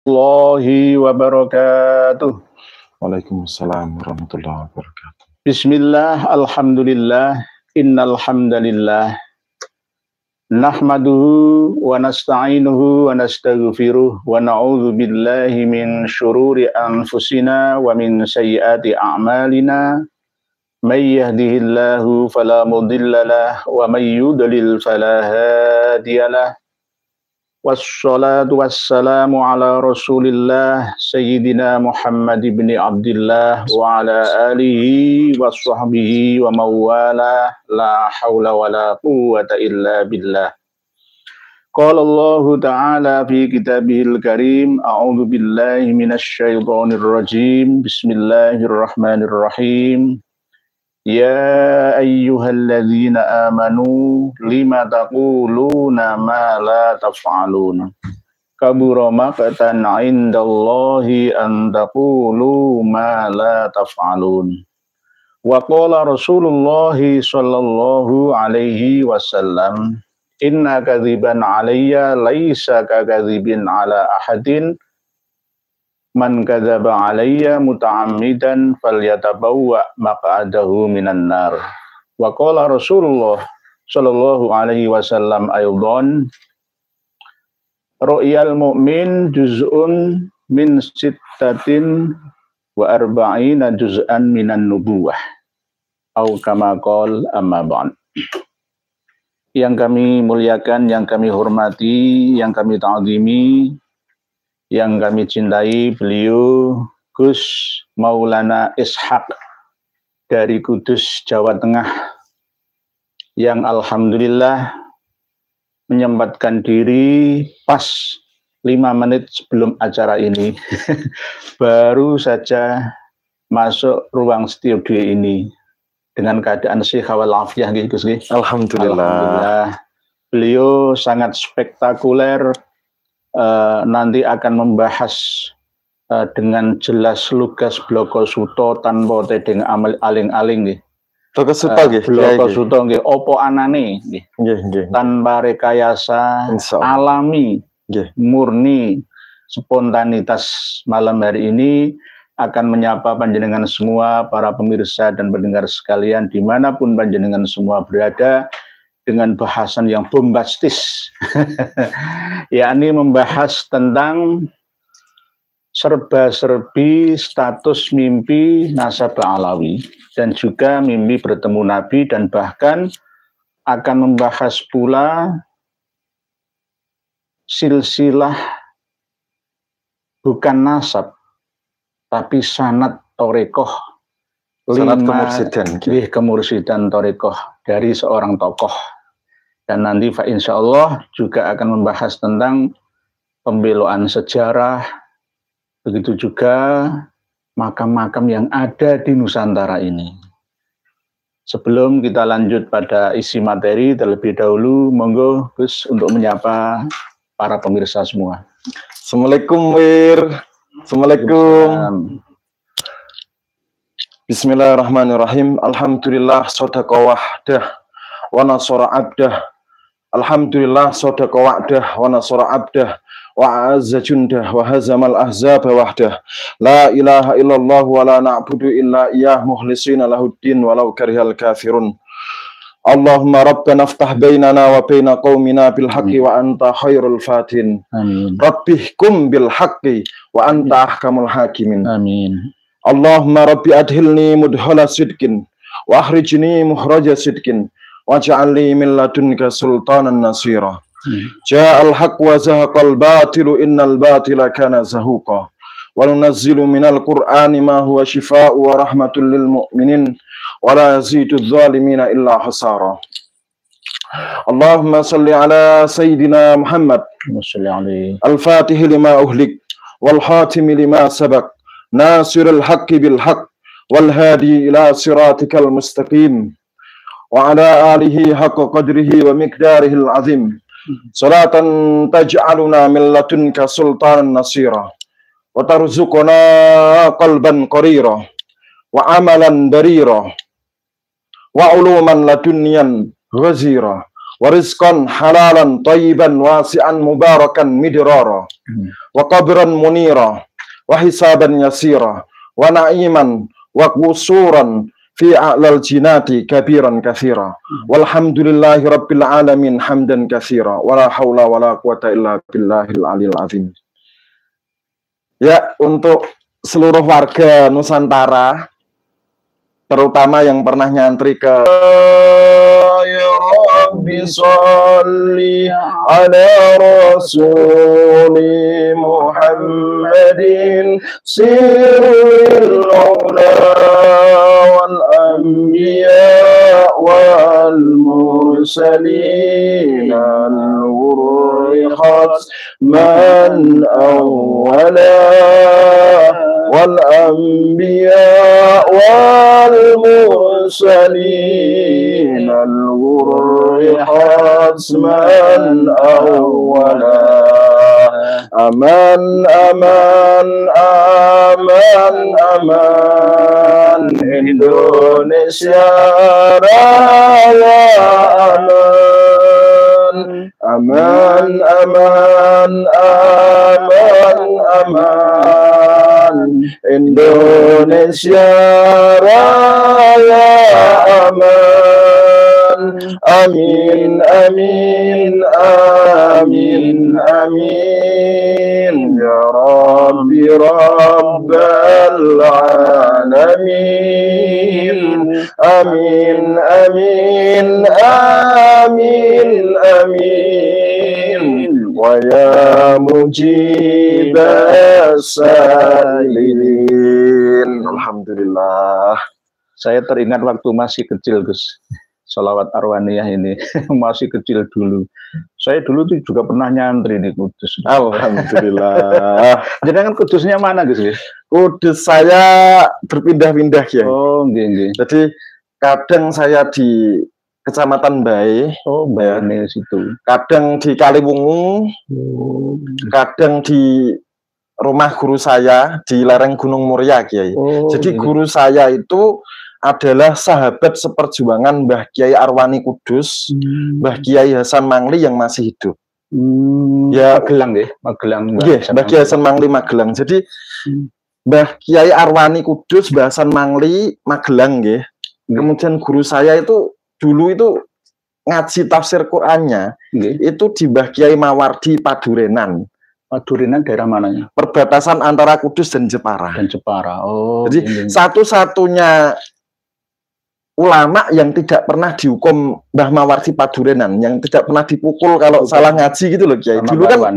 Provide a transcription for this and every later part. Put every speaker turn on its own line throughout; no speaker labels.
Warahmatullahi wabarakatuh.
Waalaikumsalam warahmatullahi wabarakatuh.
Bismillah, alhamdulillah, innal hamdalillah nahmaduhu wa nasta'inuhu wa nastaghfiruh wa na'udzu billahi min syururi anfusina wa min sayyiati a'malina. May yahdihillahu fala mudhillalah wa may yudlil fala hadiyalah. Wassalatu wassalamu ala rasulillah Sayyidina Muhammad ibn Abdullah wa ala alihi wa sahbihi wa mawala la hawla wa la quwwata illa billah. Qala Allah ta'ala fi kitabihil karim, a'udzu billahi minasy syaithanir rajim. Bismillahirrahmanirrahim. Ya ayyuhalladzina amanu lima taquluna ma la taf'alun. Kabura maqtan 'indallahi an taqulu ma la taf'alun. Wa qala Rasulullah sallallahu alaihi wasallam, inna kadziban 'alayya laisa kakadzibin 'ala ahadin. Man kadzaba alayya muta'ammidan falyatabawwa maq'adahu minan nar. Wa qala Rasulullah sallallahu alaihi wasallam aydan, ru'yal mu'min juz'un min sittatin wa arba'ina juz'an minan nubuwah. Au kama qol amma ba'd. Yang kami muliakan, yang kami hormati, yang kami ta'zimi, yang kami cintai, beliau Gus Maulana Ishaq dari Kudus, Jawa Tengah, yang alhamdulillah menyempatkan diri pas 5 menit sebelum acara ini baru saja masuk ruang studio ini dengan keadaan sehat walafiat gitu, Gus. Alhamdulillah. Beliau sangat spektakuler. Nanti akan membahas dengan jelas lugas bloko suto tanpa tedeng amal aling-aling nggih.
Bloko suto nggih.
Bloko suto nggih opo anane nggih. Nggih. Tanpa rekayasa, alami, murni, spontanitas. Malam hari ini akan menyapa panjenengan semua, para pemirsa dan pendengar sekalian dimanapun panjenengan semua berada, dengan bahasan yang bombastis, yakni membahas tentang serba-serbi status mimpi nasabah alawi dan juga mimpi bertemu Nabi, dan bahkan akan membahas pula silsilah bukan nasab tapi sanad torekoh, sanad kemursidan torekoh dari seorang tokoh. Dan nanti insya Allah juga akan membahas tentang pembeloan sejarah, begitu juga makam-makam yang ada di Nusantara ini. Sebelum kita lanjut pada isi materi, terlebih dahulu monggo Gus untuk menyapa para pemirsa semua.
Assalamualaikum Wir. Assalamualaikum. Bismillahirrahmanirrahim. Alhamdulillah sadaqa wahdah wa nasara abdah. Alhamdulillah sadaqa wa'dah wa nasara abdah wa azza jundah wa hazamal ahzaba wahdah. La ilaha illallah wa la na'budu illa iyyah mukhlisina lahuddin walau karihal kafirun. Allahumma rabbana aftah bainana wa baina qaumina bil haqqi wa anta khairul fatin. Amin. Rabbihkum bil haqqi wa anta ahkamul hakimin. Amin. Allahumma rabbi adhilni mudhala sidqin wa akhrijni mukhraja sidqin waj'alni min ladunka sultanan nasira. Ja'al haqq wa zahaqal batilu innal batila kana zahuqa. Wa nunazzilu minal qur'ani ma huwa shifaa'u wa rahmatul lil mu'minin wa la yazidudz zalimina illa hasara. Allahumma salli ala sayyidina Muhammad al-Fatih lima uhlik wal khatim lima sabaq nasirul haqqi bil haqq wal hadi ila siratikal mustaqim wa ala alihi haqqa qadrihi wa miqdarihil azim. Salatan taj'aluna min ladunka sultanan nasira wa tarzuquna qalban qarira wa amalan barira wa uluman ladunyan ghazira wa rizqan halalan tayyiban wasi'an mubarakan midrara wa qabran munira wa hisaban yasira wa na'iman wa qusuran fi a'lal jinati kabiran katsira walhamdulillahi rabbil alamin hamdan katsira wala haula wala quwata illa billahil aliyil azim. Ya, untuk seluruh warga Nusantara, terutama yang pernah nyantri ke ya Rabbi sholli ala rasuli Muhammadin sirril ula wal anbiya wal mursalin al-ghurri khatman awwala wal anbiya wal mursalin al-ghurri khatman awwala. Aman aman aman aman Indonesia Raya aman. Aman aman aman aman Indonesia Raya aman. Amin amin amin amin ya Rabbi Rabbal alamin. Amin amin amin amin wa ya mujibas sailin. Alhamdulillah.
Saya teringat waktu masih kecil, Gus. Sholawat Arwaniyah ini masih kecil dulu. Saya dulu tuh juga pernah nyantri di Kudus.
Alhamdulillah.
Jadi kan Kudusnya mana, Gus?
Kudus saya berpindah-pindah ya.
Oh, nggih.
Jadi kadang saya di Kecamatan Bae.
Oh, Bae ya, situ.
Kadang di Kaliwungu. Kadang di rumah guru saya di lereng Gunung Muria, Kiai.
Oh,
jadi guru saya itu adalah sahabat seperjuangan Mbah Kiai Arwani Kudus, Mbah Kiai Hasan Mangli yang masih hidup.
Ya, Magelang ya, Magelang.
Mbah Kiai Hasan Mangli Magelang. Jadi Mbah Kiai Arwani Kudus, Mbah Hasan Mangli Magelang ya. Kemudian guru saya itu dulu itu ngaji tafsir Qur'annya itu di Mbah Kiai Mawardi Padurenan.
Padurenan daerah mananya?
Perbatasan antara Kudus dan Jepara.
Oh.
Jadi satu-satunya ulama yang tidak pernah dihukum Mbah Mawardi Padurenan, yang tidak pernah dipukul kalau salah ngaji gitu loh, Kiai. Dulu kan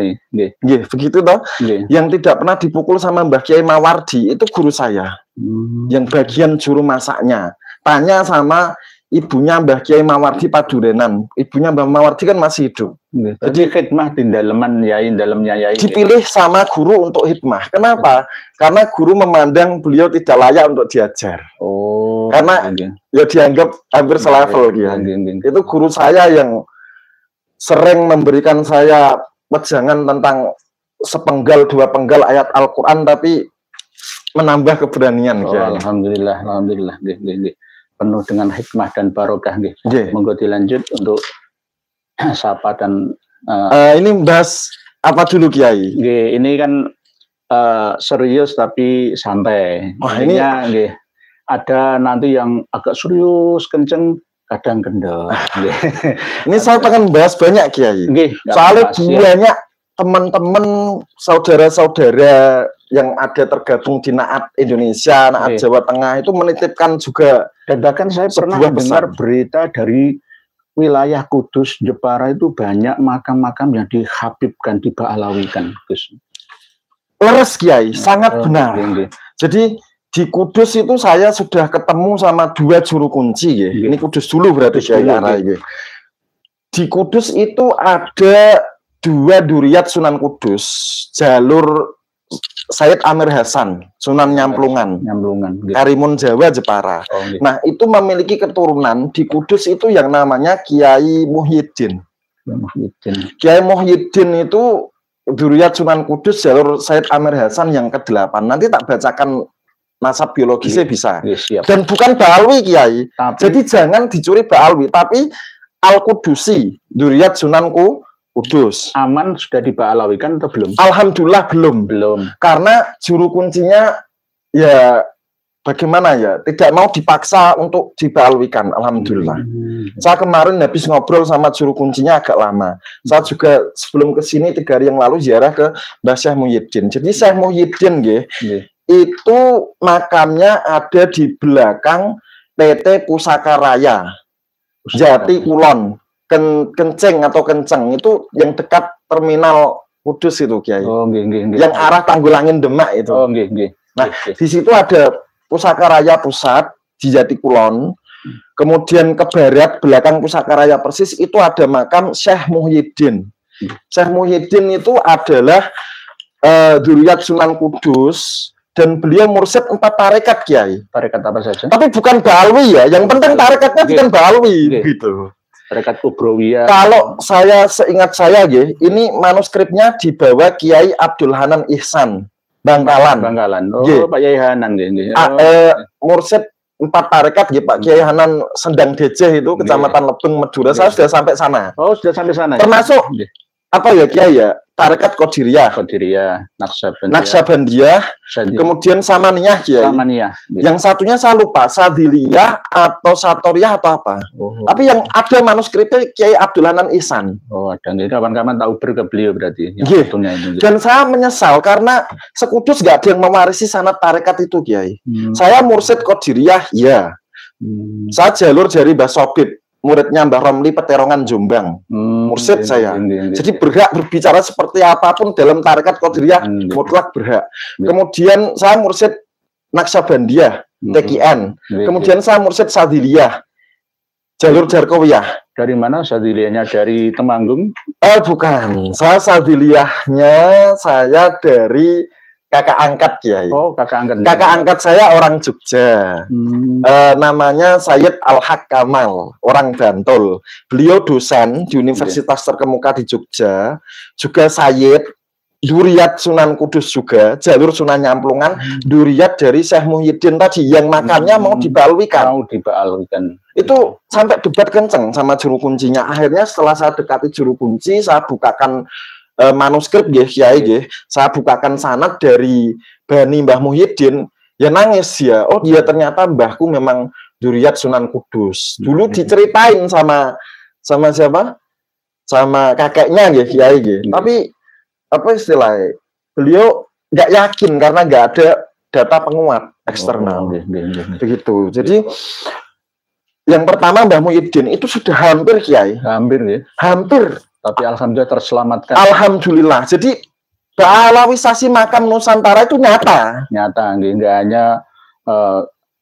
begitu toh. Yang tidak pernah dipukul sama Mbah Kiai Mawardi itu guru saya. Yang bagian juru masaknya. Tanya sama ibunya Mbah Kiai Mawardi Padurenan. Ibunya Mbah Mawardi kan masih hidup.
Jadi khidmah di dalamnya yai.
Dipilih sama guru untuk khidmah. Kenapa? Karena guru memandang beliau tidak layak untuk diajar.
Oh.
Karena ya dianggap hampir selevel dia. Itu guru saya yang sering memberikan saya wejangan tentang sepenggal dua penggal ayat Al-Qur'an tapi menambah keberanian.
Alhamdulillah, alhamdulillah. Penuh dengan hikmah dan barokah. Monggo dilanjut untuk sapa dan
ini bahas apa dulu, Kiai?
Ini kan serius tapi santai.
Wah, ini
ada nanti yang agak serius kenceng, kadang kendor.
Ini saya pengen bahas banyak, Kiai. Soalnya banyak teman-teman saudara-saudara yang ada tergabung di Naat Indonesia, Naat Jawa Tengah itu menitipkan juga.
Dan bahkan saya pernah dengar berita dari wilayah Kudus, Jepara itu banyak makam-makam yang dihabibkan, diba'alawikan, Gus.
Leres, Kiai, sangat benar. Jadi di Kudus itu saya sudah ketemu sama dua juru kunci, ya. Ini Kudus dulu berarti, Kiai. Di Kudus itu ada dua Duriyat Sunan Kudus, jalur Sayyid Amir Hasan, Sunan Nyamplungan, Karimun Jawa, Jepara. Nah, itu memiliki keturunan di Kudus itu yang namanya Kiai Muhyiddin. Kiai Muhyiddin itu Duriyat Sunan Kudus, jalur Sayyid Amir Hasan yang ke-8. Nanti tak bacakan nasab biologisnya bisa. Dan bukan Ba'alwi, Kiai. Jadi jangan dicuri Ba'alwi, tapi Al-Kudusi, Duriyat Sunan Kudus.
Aman sudah diba'alawikan atau belum?
Alhamdulillah belum.
Belum.
Karena juru kuncinya ya bagaimana ya, tidak mau dipaksa untuk diba'alawikan. Alhamdulillah. Saya kemarin habis ngobrol sama juru kuncinya agak lama. Saya juga sebelum ke sini 3 hari yang lalu ziarah ke Mbah Syekh Muhyiddin. Jadi Syekh Muhyiddin itu makamnya ada di belakang PT Pusaka Raya Jati Kulon. Kenceng atau Kenceng itu yang dekat terminal Kudus itu, Kiai.
Oh,
yang arah Tanggulangin Demak itu.
Oh,
Nah, di situ ada Pusaka Raya Pusat di Jati Kulon. Kemudian ke barat belakang Pusaka Raya persis itu ada makam Syekh Muhyiddin. Syekh Muhyiddin itu adalah dzurriyyat Sunan Kudus dan beliau mursyid 4 tarekat, Kiai.
Tarekat apa saja?
Tapi bukan Ba'alwi ya. Yang penting tarekatnya bukan Ba'alwi gitu.
Tarekat Kubrowiyah.
Kalau saya seingat saya, ini manuskripnya dibawa Kiai Abdul Hanan Ihsan, Bangkalan.
Oh, Pak Kiai Hanan.
Mursyid 4 tarekat, Pak Kiai Hanan Sendang Dejeh itu, Kecamatan Lebeng, Madura. Saya sudah sampai sana.
Oh, sudah sampai sana.
Termasuk apa ya, Kiai ya? Tarekat Qadiriyah, Naksabandiyah, kemudian Samaniyah, Kiai. Yang satunya saya lupa, Sadiliyah atau Satoriyah atau apa. Tapi yang ada manuskripnya Kiai Abdul Hanan Ihsan.
Oh, dan ini kawan-kawan tahu ke beliau berarti.
Dan saya menyesal karena sekudus nggak ada yang mewarisi sanad tarekat itu, Kiai. Saya mursyid Qadiriyah, ya. Saya jalur dari Mbah Sobit, muridnya Mbah Romli Peterongan Jombang, mursyid saya. Jadi berhak berbicara seperti apapun dalam tarekat Qadiriyah, mutlak berhak. Kemudian saya mursyid Naksabandiyah, TKN. Kemudian saya mursyid Sadiliyah, jalur Jarkowiyah.
Dari mana Sadiliyahnya? Dari Temanggung?
Bukan. Saya Sadiliyahnya saya dari kakak angkat, Kiai.
Oh, kakak angkat.
Kakak angkat saya orang Jogja. Namanya Sayyid Al-Haq Kamal, orang Bantul. Beliau dosen di universitas terkemuka di Jogja. Juga Sayyid, dzurriyyat Sunan Kudus juga, jalur Sunan Nyamplungan, dzurriyyat dari Syekh Muhyiddin tadi yang makamnya mau diba'alwikan. Itu sampai debat kenceng sama juru kuncinya. Akhirnya setelah saya dekati juru kunci, saya bukakan manuskrip, Kiai, saya bukakan sanad dari Bani Mbah Muhyiddin, ya nangis ya. Oh, dia ternyata mbahku memang dzurriyyat Sunan Kudus. Dulu diceritain sama siapa? Sama kakeknya, Kiai. Tapi apa istilahnya? Beliau nggak yakin karena nggak ada data penguat eksternal. Begitu. Jadi yang pertama Mbah Muhyiddin itu sudah hampir, Kiai. Hampir.
Tapi alhamdulillah terselamatkan.
Alhamdulillah. Jadi ba'alawisasi makam Nusantara itu nyata.
Nggak hanya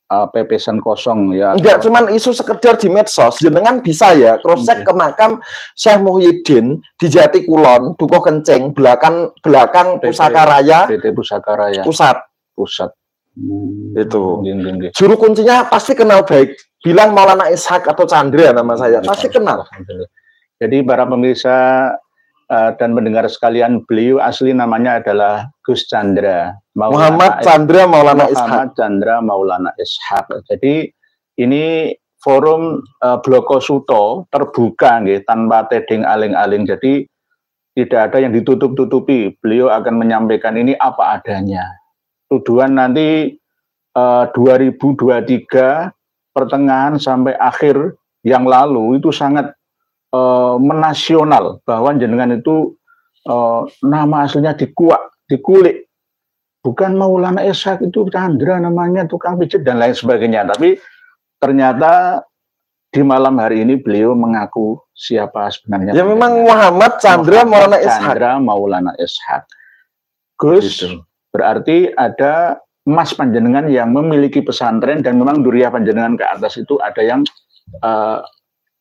pepesan kosong ya.
Enggak cuman isu sekedar di medsos. Jenengan bisa ya cross check ke makam Syekh Muhyiddin di Jati Kulon, Dukuh Kenceng, belakang Pusaka Raya.
PT Pusaka Raya.
Pusat. Itu. Juru kuncinya pasti kenal baik. Bilang Maulana Ishak atau Chandra nama saya. Pasti kenal.
Jadi para pemirsa dan mendengar sekalian, beliau asli namanya adalah Gus Chandra
Muhammad Chandra Maulana Ishak.
Muhammad Chandra Maulana Ishak. Jadi ini forum Bloko Suto terbuka, tanpa tedeng aling-aling. Jadi tidak ada yang ditutup-tutupi. Beliau akan menyampaikan ini apa adanya. Tuduhan nanti 2023 pertengahan sampai akhir yang lalu itu sangat menasional, bahwa jenengan itu nama aslinya dikulik, bukan Maulana Ishak, itu Chandra namanya, tukang pijit dan lain sebagainya. Tapi ternyata di malam hari ini beliau mengaku siapa sebenarnya.
Ya memang Muhammad Chandra Maulana Ishak.
Chandra Maulana Ishak. Gus gitu. Berarti ada mas panjenengan yang memiliki pesantren, dan memang dzurriyyah panjenengan ke atas itu ada yang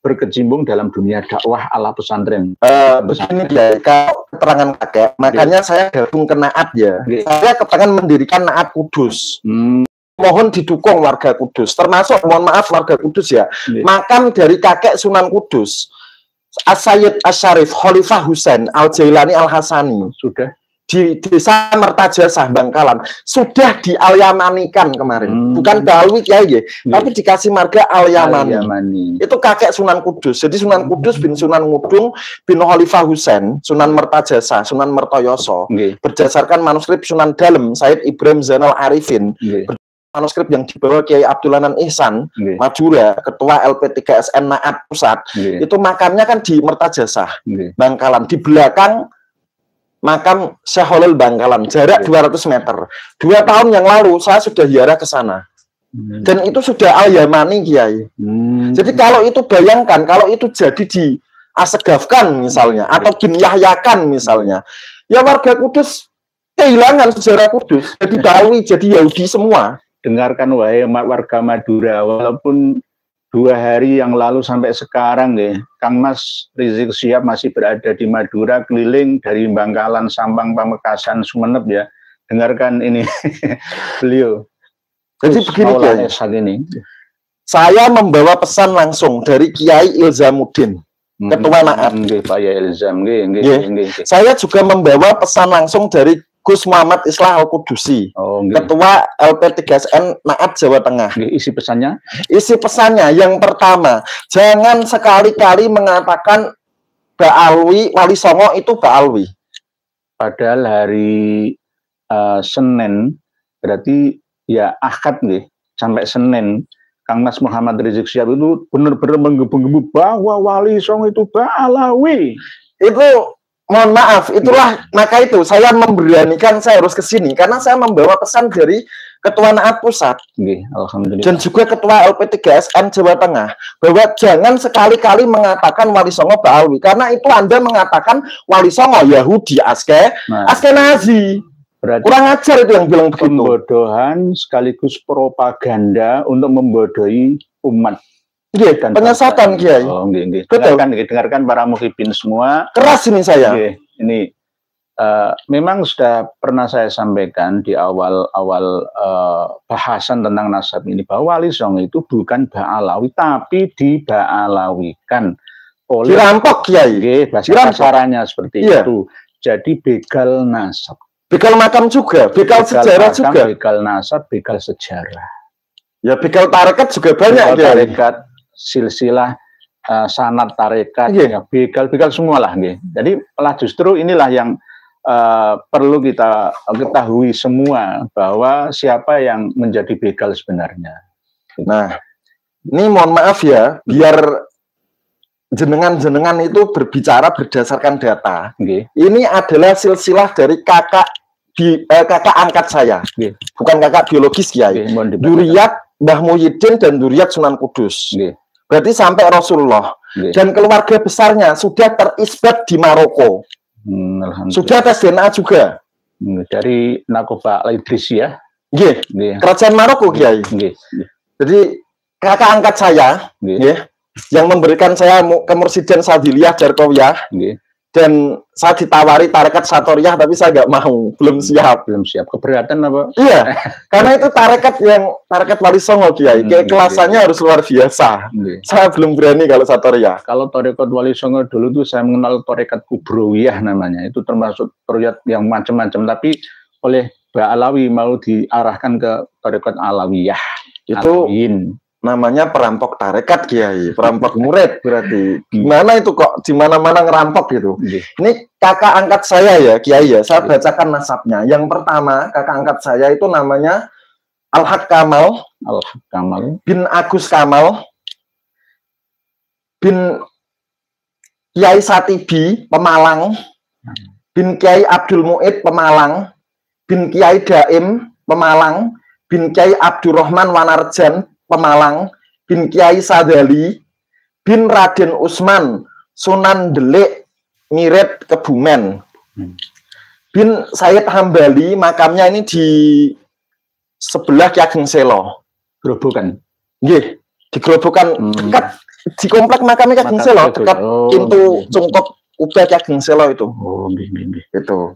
berkecimpung dalam dunia dakwah ala pesantren.
Begini ya, kalau keterangan kakek, makanya saya gabung ke Naat ya. Saya kepengen mendirikan Naat Kudus. Mohon didukung warga Kudus, termasuk mohon maaf warga Kudus ya. Makam dari kakek Sunan Kudus, As-Sayyid Asy-Syarif Khalifah Husain Al-Jailani Al-Hasani,
sudah
di desa Mertajasa Bangkalan sudah dialyamanikan kemarin, bukan Ba'alwi Kiai ya, tapi dikasih marga Alyamani. Itu kakek Sunan Kudus. Jadi Sunan Kudus bin Sunan Ngudung bin Khalifah Husain, Sunan Mertajasa, Sunan Mertoyoso, berdasarkan manuskrip Sunan Dalem Said Ibrahim Zainal Arifin, manuskrip yang dibawa Kiai Abdul Hanan Ihsan, Madura, ketua LP3SN Naat Pusat, itu makamnya kan di Mertajasa, Bangkalan, di belakang makam Syekh Khalil Bangkalan, jarak 200 meter. 2 tahun yang lalu saya sudah ziarah ke sana. Dan itu sudah Alyamani Kiai. Jadi kalau itu bayangkan, kalau itu jadi di asegafkan misalnya, atau dinyahyakan misalnya, ya warga Kudus kehilangan sejarah Kudus, jadi Ba'alwi, jadi Yahudi semua.
Dengarkan wahai warga Madura, walaupun 2 hari yang lalu sampai sekarang ya, Kang Mas Rizik Syihab masih berada di Madura, keliling dari Bangkalan, Sampang, Pamekasan, Sumeneb ya. Dengarkan ini beliau.
Jadi begini Kiai, saya membawa pesan langsung dari Kiai Ilzamuddin, Ketua Naat.
Pak Ilzam,
saya juga membawa pesan langsung dari Gus Muhammad Islah Al-Qudusi, Ketua LP3SN Naat Jawa Tengah.
Isi pesannya?
Isi pesannya yang pertama, jangan sekali-kali mengatakan Ba'alwi, Wali Songo itu Ba'alwi.
Padahal hari Senin, berarti ya akad nih, sampai Senin, Kang Mas Muhammad Rizik Syihab itu benar-benar menggebu-gebu bahwa Wali Songo itu Ba'alawi.
Itu mohon maaf, itulah maka itu saya memberanikan saya harus ke sini karena saya membawa pesan dari Ketua Naat Pusat,
alhamdulillah,
dan juga Ketua LP3SN Jawa Tengah, bahwa jangan sekali-kali mengatakan Wali Songo Ba'alwi, karena itu Anda mengatakan Wali Songo Yahudi Askenazi.
Berarti
kurang ajar itu yang bilang begitu.
Pembodohan sekaligus propaganda untuk membodohi umat.
Penyesatan Kiai.
Dengarkan para muhibin semua.
Keras ini saya.
Ini memang sudah pernah saya sampaikan di awal bahasan tentang nasab ini bahwa Wali Songo itu bukan Ba'alawi tapi diba'alawikan oleh
dirampok Kiai.
Bahasa-bahasanya seperti itu. Jadi begal nasab.
Begal makam juga, begal sejarah makam, juga.
Begal nasab, begal sejarah.
Ya begal tarekat juga banyak.
Begal tarekat, silsilah, sanad tarekat, ya, begal semua lah. Jadi malah justru inilah yang perlu kita ketahui semua, bahwa siapa yang menjadi begal sebenarnya.
Nah, ini mohon maaf ya, biar jenengan-jenengan itu berbicara berdasarkan data. Ini adalah silsilah dari kakak angkat saya, bukan kakak biologis Kiai. Duriyat Mbah Muhyiddin dan Duriyat Sunan Kudus. Berarti sampai Rasulullah. Dan keluarga besarnya sudah terisbat di Maroko. Sudah tes DNA juga.
Dari Nakoba Al-Idris ya.
Kerajaan Maroko Kiai. Jadi kakak angkat saya, yang memberikan saya kemursidan Sadiliyah Jarkowiyah, dan saya ditawari tarekat Satoriyah tapi saya nggak mau, belum siap.
Keberatan apa?
Iya, karena itu tarekat Wali Songo Kiai, kelasnya harus luar biasa. Saya belum berani kalau Satoriyah.
Kalau tarekat Wali Songo dulu tuh saya mengenal tarekat Kubrowiyah namanya, itu termasuk tarekat yang macam-macam, tapi oleh Ba'alawi mau diarahkan ke tarekat Alawiyah.
Itu namanya perampok tarekat Kiai, perampok murid berarti. Gimana itu kok di mana-mana ngerampok gitu. Ini kakak angkat saya ya Kiai ya, saya bacakan nasabnya. Yang pertama, kakak angkat saya itu namanya Al-Haq Kamal bin Agus Kamal bin Kiai Satibi Pemalang bin Kiai Abdul Mu'id Pemalang bin Kiai Daim Pemalang bin Kiai Abdurrahman Wanarjan Pemalang bin Kiai Sadali bin Raden Usman Sunan Delik Ngirit Kebumen bin Said Hambali, makamnya ini di sebelah Ki Ageng Selo.
Gerobokan.
Nggih, di Gerobokan dekat di komplek makamnya Ki Ageng Selo, dekat pintu Cungkup Ubah Ki Ageng Selo itu. Itu.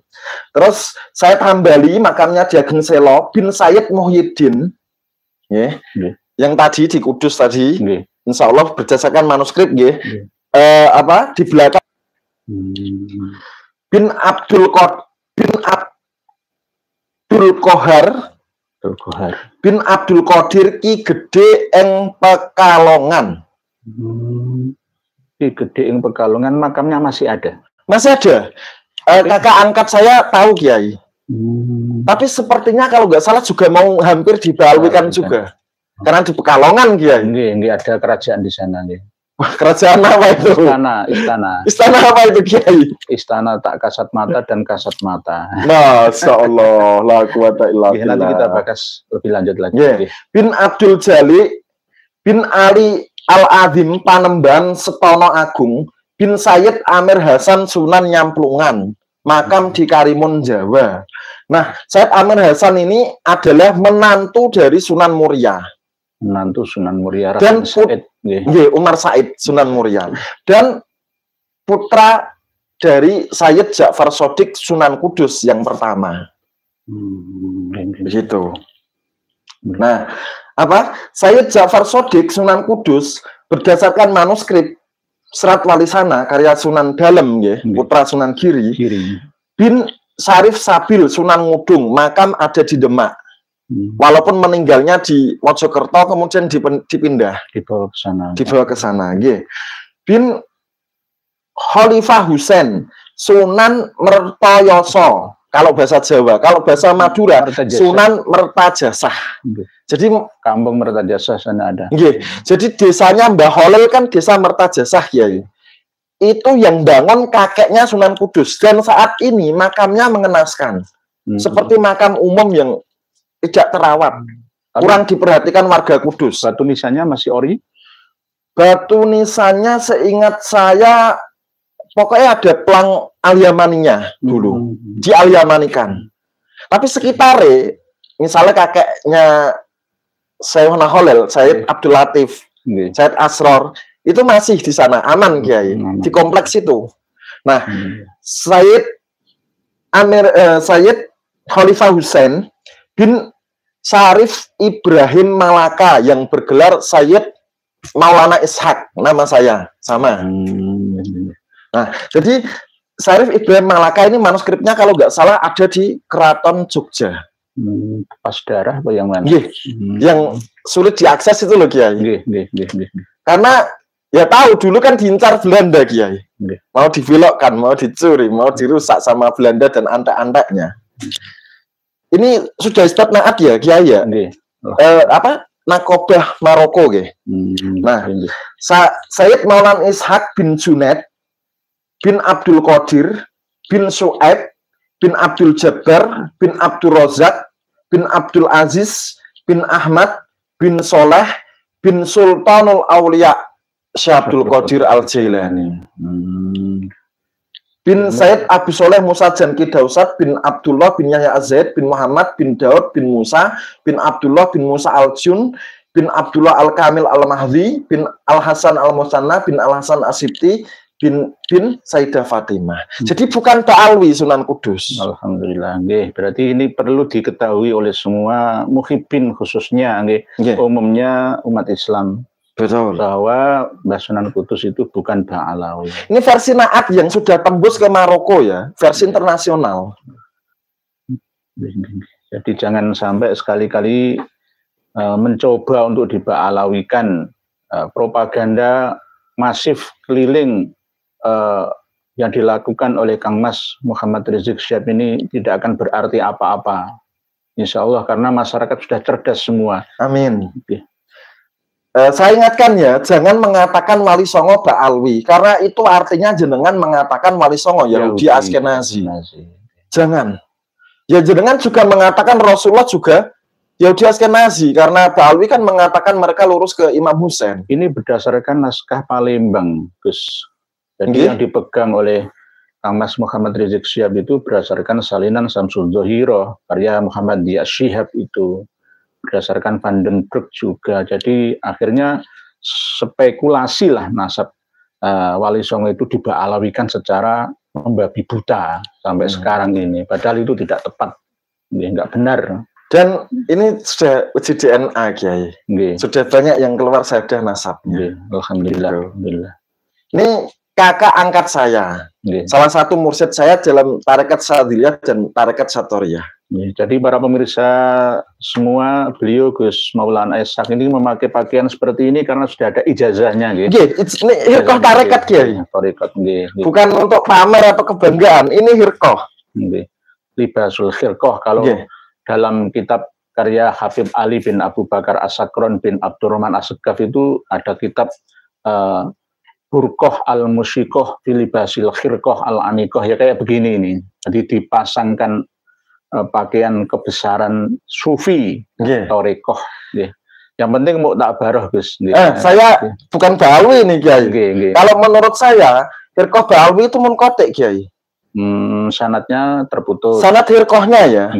Terus Said Hambali, makamnya di Ageng Selo bin Said Muhyiddin. Yang tadi di Kudus tadi, insya Allah berdasarkan manuskrip, di belakang bin Abdul Abdul Qahar bin Abdul Qadir Ki Gede ing Pekalongan.
Ki Gede ing Pekalongan, makamnya masih ada?
Masih ada. Kakak angkat saya tahu Kiai. Tapi sepertinya kalau nggak salah juga mau hampir dibalukan juga. Karena di Pekalongan Kiai.
Nggih, ada kerajaan di sana nggih.
Wah, kerajaan apa itu? Istana apa itu Kiai?
Istana tak kasat mata dan kasat mata.
Masya Allah, la quwata illa billah.
Nanti kita bahas lebih lanjut lagi.
Yeah. Bin Abdul Jali bin Ali Al-Azim Panembahan Setono Agung bin Sayyid Amir Hasan Sunan Nyamplungan, makam di Karimun, Jawa. Nah, Sayyid Amir Hasan ini adalah menantu dari Sunan Muria.
Menantu Sunan Muria
dan Umar Said Sunan Muria, dan putra dari Sayyid Ja'far Shodiq Sunan Kudus yang pertama. Begitu. Nah, Sayyid Ja'far Shodiq Sunan Kudus berdasarkan manuskrip Serat Walisana karya Sunan Dalem, putra Sunan Giri bin Syarif Sabil Sunan Ngudung, makam ada di Demak. Walaupun meninggalnya di Mojokerto, kemudian dipindah, dibawa ke sana. Bin Khalifah Husain Sunan Mertoyoso, kalau bahasa Jawa. Kalau bahasa Madura Sunan Mertajasah. Jadi
kampung Mertajasah sana ada.
Jadi desanya Mbah Holil kan desa Mertajasah Kiai. Itu yang bangun kakeknya Sunan Kudus, dan saat ini makamnya mengenaskan. Seperti makam umum yang tidak terawat, kurang diperhatikan warga Kudus.
Batu nisannya masih ori?
Batu nisannya seingat saya pokoknya ada pelang al-Yamaninya dulu, di-al-Yamanikan. Tapi sekitarnya, misalnya kakeknya Sayyidina Holil, Sayyid Abdul Latif, Sayyid Asror, itu masih di sana, aman Kiai, di kompleks itu. Nah, Sayyid Khalifah Husain bin Syarif Ibrahim Malaka yang bergelar Sayyid Maulana Ishak, nama saya sama. Nah, jadi Syarif Ibrahim Malaka ini manuskripnya kalau nggak salah ada di Keraton Jogja.
Pas darah apa yang mana?
Yang sulit diakses itu loh Kiai. Karena ya tahu dulu kan diincar Belanda Kiai. Mau dibelokkan, mau dicuri, mau dirusak sama Belanda dan antek-anteknya. Ini sudah isbat naat ya Kiai ya? Nakobah Maroko Nah, Sayyid Maulana Ishak bin Junaid bin Abdul Qadir bin Su'aib bin Abdul Jabbar bin Abdul Razak bin Abdul Aziz bin Ahmad bin Soleh bin Sultanul Aulia Syekh Abdul Qadir Al-Jailani bin Sayyid Abu Soleh Musa Janki Dausat bin Abdullah bin Yahya Az-Zaid bin Muhammad bin Daud bin Musa bin Abdullah bin Musa Al-Jun bin Abdullah Al-Kamil Al-Mahdi bin Al-Hasan Al-Musanna bin Al-Hasan Asibti bin Sayyidah Fatimah. Jadi bukan Ba'alwi Sunan Kudus.
Alhamdulillah. Berarti ini perlu diketahui oleh semua muhibbin khususnya umumnya umat Islam.
Betul.
Bahwa Mbah Sunan Kudus itu bukan Ba'alawi.
Ini versi naat yang sudah tembus ke Maroko ya, versi internasional.
Jadi jangan sampai sekali-kali mencoba untuk diba'alawikan. Propaganda masif keliling yang dilakukan oleh Kang Mas Muhammad Rizik Syihab ini tidak akan berarti apa-apa. Insya Allah, karena masyarakat sudah cerdas semua.
Amin. Saya ingatkan ya, jangan mengatakan Wali Songo Ba'alwi, karena itu artinya jenengan mengatakan Wali Songo Yahudi Askenazi. Jangan. Ya jenengan juga mengatakan Rasulullah juga Yahudi Askenazi, karena Ba'alwi kan mengatakan mereka lurus ke Imam Husain.
Ini berdasarkan naskah Palembang, Gus. Jadi yang dipegang oleh Kang Mas Muhammad Rizik Syihab itu berdasarkan salinan Samsul Dhohiro, karya Muhammad Dia Syihab itu. Berdasarkan Vandenberg juga. Jadi akhirnya spekulasi lah nasab Wali Songo itu diba'alawikan secara membabi buta sampai sekarang ini. Padahal itu tidak tepat, nggak benar.
Dan ini sudah uji DNA Kiai. Sudah banyak yang keluar sadah nasabnya.
Alhamdulillah. Alhamdulillah.
Ini kakak angkat saya. Salah satu mursyid saya dalam tarekat Sadiliyah dan tarekat Satoriyah.
Jadi para pemirsa semua, beliau Gus Maulana Ishaq ini memakai pakaian seperti ini karena sudah ada ijazahnya, gitu.
Ini hirkoh tarekat, Kiai.
Tarekat,
bukan untuk pamer atau kebanggaan. Ini hirkoh.
Libasul hirkoh. Kalau dalam kitab karya Habib Ali bin Abu Bakar As-Sakron bin Abdurrahman As-Segaf itu ada kitab Burqah al-Musyikoh filibasil khirkoh al-anikoh, ya kayak begini ini. Jadi dipasangkan pakaian kebesaran sufi, torekoh. Yang penting mau tak baroh, Gus.
Saya bukan Ba'alwi nih, Kiai. Kalau menurut saya, hirkoh Ba'alwi itu munqati, Kiai.
Sanatnya terputus.
Sanat hirkohnya ya.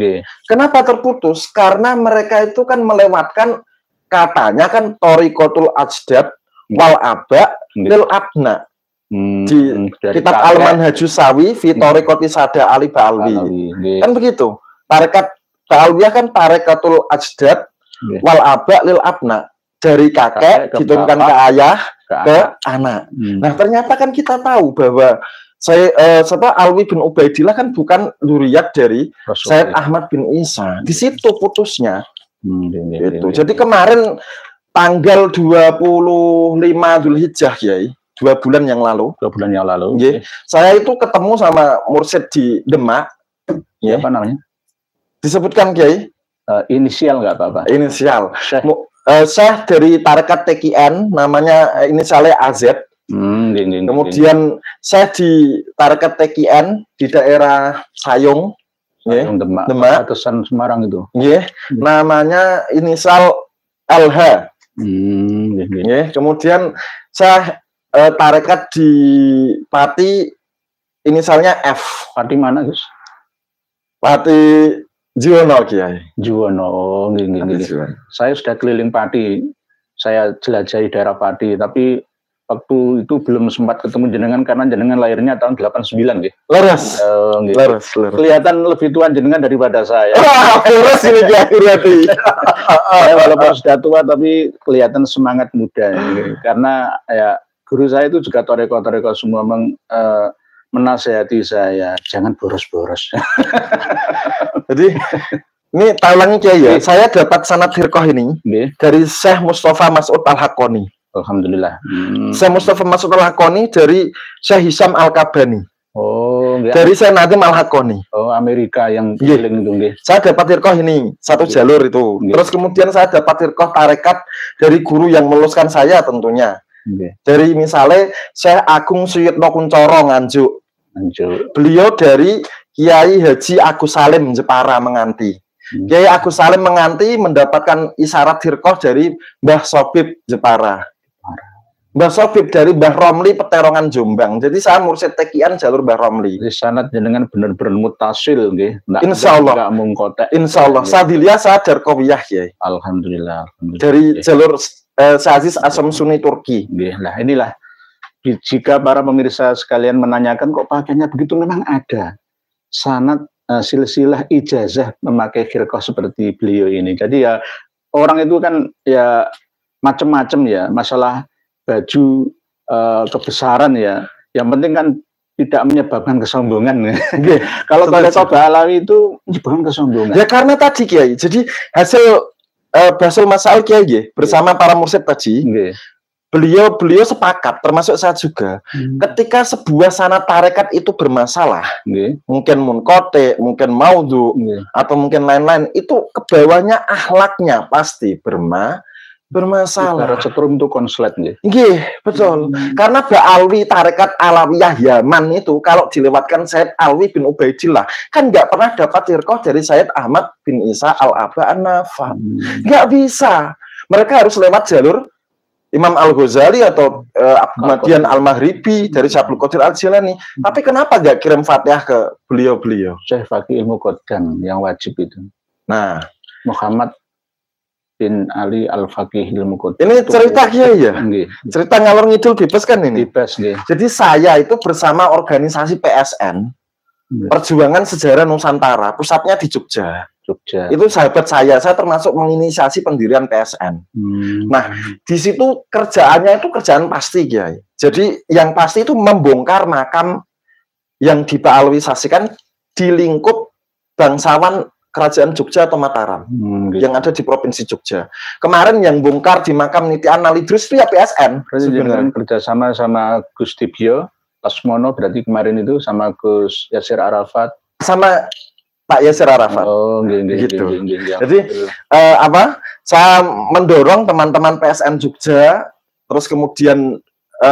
Kenapa terputus? Karena mereka itu kan melewatkan, katanya kan torikotul ajdad wal aba lil abna. Di kitab Al-Manhajus Sawi fi torikoti sada ali Ba'alwi. Kan begitu. Tarekat Ba'alwiyah kan tarekatul ajdad wal aba lil abna. Dari kakek diturunkan ke ayah ke anak. Nah, ternyata kan kita tahu bahwa Alwi bin Ubaidillah kan bukan dzurriyyat dari Sayyid Ahmad bin Isa. Di situ putusnya. Gitu. Jadi kemarin tanggal 25 Dzulhijjah, Kiai, 2 bulan yang lalu.
2 bulan yang lalu.
Saya itu ketemu sama mursyid di Demak.
Apa namanya?
Disebutkan, Kiai?
Inisial nggak apa-apa.
Inisial. Syekh dari tarekat TKN, namanya inisialnya AZ. Kemudian saya di tarekat TKN di daerah Sayung,
Demak, Atesan Semarang itu.
Namanya inisial LH. Kemudian saya tarekat di Pati, inisialnya F.
Pati mana, Gus?
Pati Juwono, Kiai.
Juwono. Saya sudah keliling Pati. Saya jelajahi daerah Pati, tapi waktu itu belum sempat ketemu jenengan karena jenengan lahirnya tahun 89, gitu.
Leres.
Kelihatan lebih tua jenengan daripada saya.
Leres ini, Kiai, berarti.
Saya walaupun sudah tua tapi kelihatan semangat muda. Karena ya guru saya itu juga toreko-toreko semua menasehati saya, jangan boros-boros.
Jadi ini tahulannya, Kiai, ya. Saya dapat sanad hirkoh ini dari Syekh Mustafa Mas'ud Al-Haqqani.
Alhamdulillah.
Syekh Mustafa Mas'ud Al-Haqqani dari Syekh Hisam Al-Kabani. Dari Syekh Nadim Al-Haqqani.
Amerika yang keliling itu.
Saya dapat hirkoh ini, satu jalur itu. Terus kemudian saya dapat hirkoh tarekat dari guru yang meluluskan saya tentunya. Dari misalnya Syekh Agung Suyitno Kuncoro Nganjuk. Beliau dari Kiai Haji Agus Salim Jepara Menganti. Kiai Agus Salim Menganti mendapatkan isyarat hirkoh dari Mbah Sobib Jepara. Mbah Sobib dari Mbah Romli Peterongan Jombang. Jadi saya mursyid TKN jalur Mbah Romli.
Di sanad jenengan benar-benar mutasil, nggih.
Insyaallah. Insyaallah. Sadilia saya Darkowiyah, Kiai.
Alhamdulillah.
Dari jalur Aziz Asam Sunni Turki.
Nah, inilah jika para pemirsa sekalian menanyakan kok pakainya begitu, memang ada sanad silsilah ijazah memakai khirqah seperti beliau ini. Jadi ya orang itu kan ya macam-macam ya, masalah baju kebesaran ya. Yang penting kan tidak menyebabkan kesombongan. Kalau tarekat Ba'alawi itu menyebabkan kesombongan.
Ya karena tadi, Kiai. Jadi hasil Basul Masail, Kiai, bersama para mursyid tadi. Beliau sepakat, termasuk saya juga, ketika sebuah sanad tarekat itu bermasalah, mungkin munqati, mungkin maudhu, atau mungkin lain-lain, itu kebawahnya akhlaknya pasti bermasalah.
Setrum itu konslet,
betul. Karena Ba'alwi tarekat Alawiyah Yaman itu kalau dilewatkan Sayyid Alwi bin Ubaidillah, kan nggak pernah dapat hirqah dari Sayyid Ahmad bin Isa Al-Aba An-Nafa. Nggak bisa. Mereka harus lewat jalur Imam Al-Ghazali atau Ahmadian Al-Maghribi dari Syabul Qadir Al-Jilani. Tapi kenapa nggak kirim Fatihah ke beliau-beliau?
Syekh Faqih Ilmu Qodam yang wajib itu.
Nah,
Muhammad bin Ali Al-Faqih Ilmu Qodam.
Ini cerita, ya? Cerita ngalor ngidul bebas kan ini?
Bebas,
Jadi saya itu bersama organisasi PSN, Perjuangan Sejarah Nusantara, pusatnya di Jogja. Itu sahabat saya termasuk menginisiasi pendirian PSN. Nah, di situ kerjaannya itu kerjaan pasti, Kiai. Jadi yang pasti itu membongkar makam yang diba'alwisasikan di lingkup bangsawan Kerajaan Jogja atau Mataram
gitu.
yang ada di Provinsi Jogja. Kemarin yang bongkar di makam Niti Analidrus itu ya PSN.
Berarti dengan kerjasama sama Gus Tibio Lasmono, berarti kemarin itu sama Gus Yasir Arafat,
sama Pak Yasir Arafat.
Oh, gitu.
Jadi saya mendorong teman-teman PSN Jogja, terus kemudian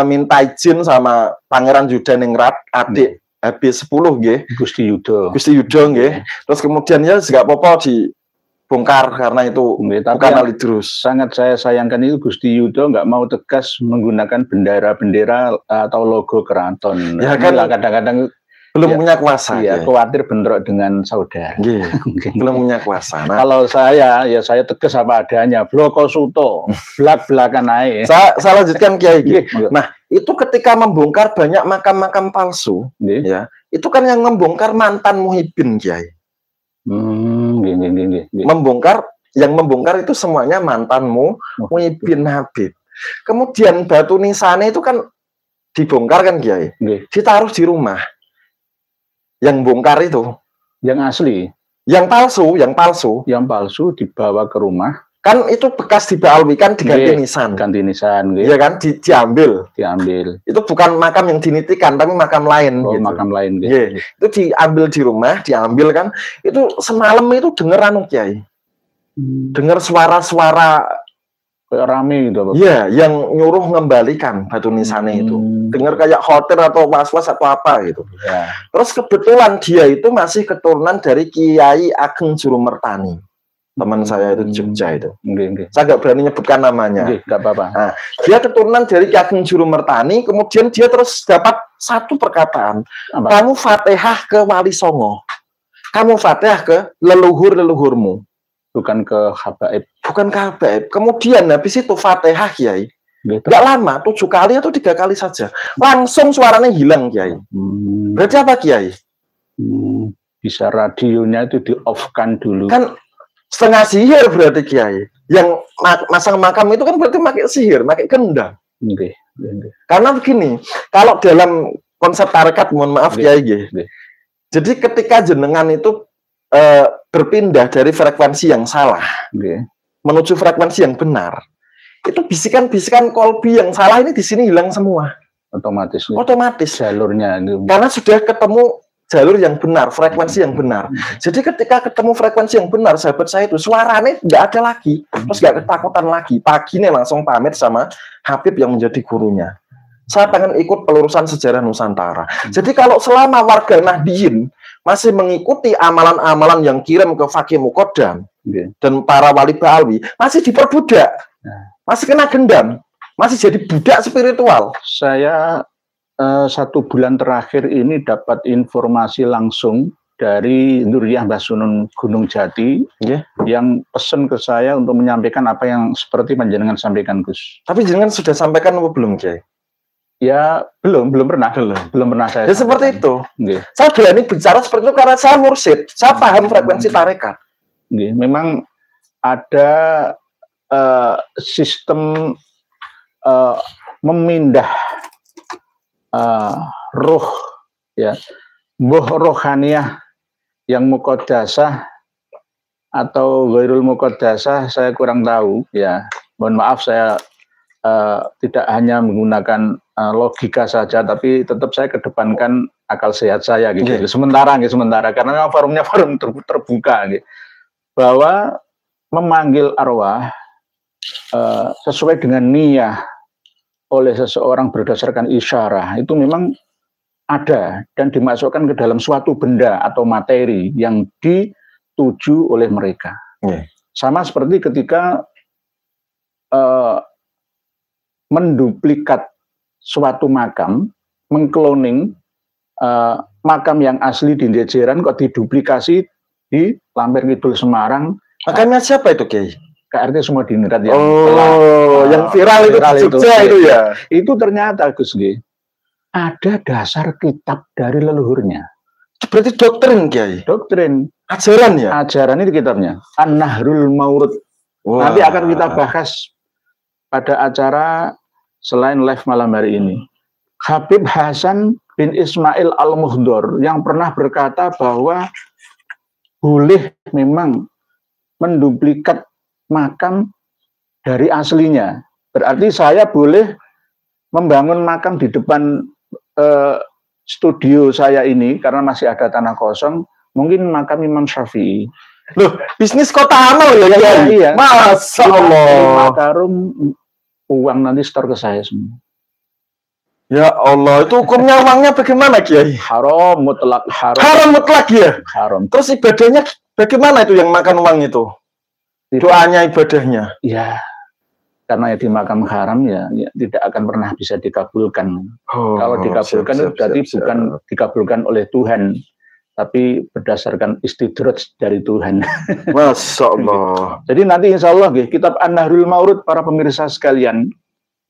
minta izin sama Pangeran Yudaningrat, adik HB10 nggih,
Gusti Yudo
nggih. Terus kemudian ya juga apa-apa dibongkar karena itu bukan Alidrus.
Sangat saya sayangkan itu Gusti Yudo nggak mau tegas menggunakan bendera atau logo keraton.
Ya kan
kadang-kadang
belum punya kuasa.
Iya, khawatir bentrok dengan saudara.
Belum punya kuasa. Nah,
kalau saya tegas apa adanya. Bloko Suto, belak-belakan aja.
Saya lanjutkan Kiai. Nah, itu ketika membongkar banyak makam-makam palsu, ya, itu kan yang membongkar mantan Muhyiddin, Kiai. Yang membongkar itu semuanya mantanmu Muhyiddin Habib. Kemudian batu nisannya itu kan dibongkar kan, Kiai. Ditaruh di rumah. Yang bongkar itu,
yang asli,
yang palsu
dibawa ke rumah.
Kan itu bekas dibaalwi kan diganti nisan.
Iya
kan diambil. Itu bukan makam yang dinitikan tapi makam lain.
Gitu. Makam lain.
Gitu. Itu diambil di rumah, diambil kan. Itu semalam itu denger Kiai. Dengar suara-suara
rame gitu.
Iya, yang nyuruh ngembalikan batu nisannya itu. Dengar kayak khawatir atau was-was atau apa gitu.
Ya.
Terus kebetulan dia itu masih keturunan dari Kiai Ageng Jurumertani. Teman saya itu di Jogja itu. Saya nggak berani nyebutkan namanya.
Nggak apa-apa.
Nah, dia keturunan dari Ki Ageng Jurumertani, kemudian dia terus dapat satu perkataan. Kamu Fatihah ke Wali Songo. Kamu Fatihah ke leluhur-leluhurmu.
Bukan ke habaib.
Kemudian habis itu Fatihah, Kiai. Nggak lama, 7 kali atau 3 kali saja. Langsung suaranya hilang, Kiai. Berarti apa, Kiai?
Bisa radionya itu di-off-kan dulu.
Kan setengah sihir berarti, Kiai. Yang masang makam itu kan berarti pakai sihir, pakai kendang. Karena begini, kalau dalam konsep tarekat, mohon maaf, Kiai. Jadi ketika jenengan itu berpindah dari frekuensi yang salah menuju frekuensi yang benar, itu bisikan-bisikan kolbi yang salah ini di sini hilang semua. Otomatis
jalurnya itu.
Karena sudah ketemu jalur yang benar, frekuensi yang benar. Jadi ketika ketemu frekuensi yang benar, sahabat saya itu suaranya nggak ada lagi, terus nggak ketakutan lagi. Paginya langsung pamit sama Habib yang menjadi gurunya. Saya pengen ikut pelurusan sejarah Nusantara. Jadi kalau selama warga Nahdliyin masih mengikuti amalan-amalan yang kirim ke Fakih Muqaddam dan para wali Ba'alwi, masih diperbudak, masih kena gendam, masih jadi budak spiritual.
Saya 1 bulan terakhir ini dapat informasi langsung dari Nuriyah Mbah Sunun Gunung Jati yang pesen ke saya untuk menyampaikan apa yang seperti panjenengan sampaikan, Gus.
Tapi jenengan sudah sampaikan apa belum, Kiai?
Ya belum pernah saya.
Ya seperti itu. Saya berani bicara seperti itu karena saya mursyid, saya paham frekuensi tarekat.
Memang ada sistem memindah roh, ya, rohaniah yang muqaddasah atau ghairul muqaddasah, saya kurang tahu, ya. Mohon maaf, saya tidak hanya menggunakan logika saja, tapi tetap saya kedepankan akal sehat saya gitu. Sementara karena memang forumnya forum terbuka gitu. Bahwa memanggil arwah sesuai dengan niat oleh seseorang berdasarkan isyarah itu memang ada dan dimasukkan ke dalam suatu benda atau materi yang dituju oleh mereka. Sama seperti ketika menduplikat suatu makam, mengkloning makam yang asli di Jejeran kok diduplikasi di Lampir Kidul Semarang.
Makamnya siapa itu, Kiai?
KRT Sumodiningrat
yang viral itu di Jogja itu ya.
Itu ternyata, Gus G, ada dasar kitab dari leluhurnya.
Berarti doktrin, Kiai?
Doktrin.
Ajaran ya?
Ajaran ini kitabnya. An-Nahrul Maurud. Nanti akan kita bahas pada acara selain live malam hari ini. Habib Hasan bin Ismail Al-Muhdor yang pernah berkata bahwa boleh memang menduplikat makam dari aslinya. Berarti saya boleh membangun makam di depan studio saya ini karena masih ada tanah kosong, mungkin makam Imam Syafi'i.
Loh, bisnis kota amal ya, ya?
Iya.
Masya Allah.
Karung uang nanti store ke saya semua.
Ya Allah, itu hukumnya uangnya bagaimana, Kiai?
Haram mutlak, haram.
Haram mutlak ya?
Haram.
Terus ibadahnya bagaimana itu yang makan uang itu? Doanya, ibadahnya?
Ya, karena ya di makam haram ya tidak akan pernah bisa dikabulkan. Kalau dikabulkan itu berarti bukan dikabulkan oleh Tuhan, tapi berdasarkan istidraj dari Tuhan.
Masya Allah.
Jadi nanti insya Allah kitab An-Nahrul Mawrud para pemirsa sekalian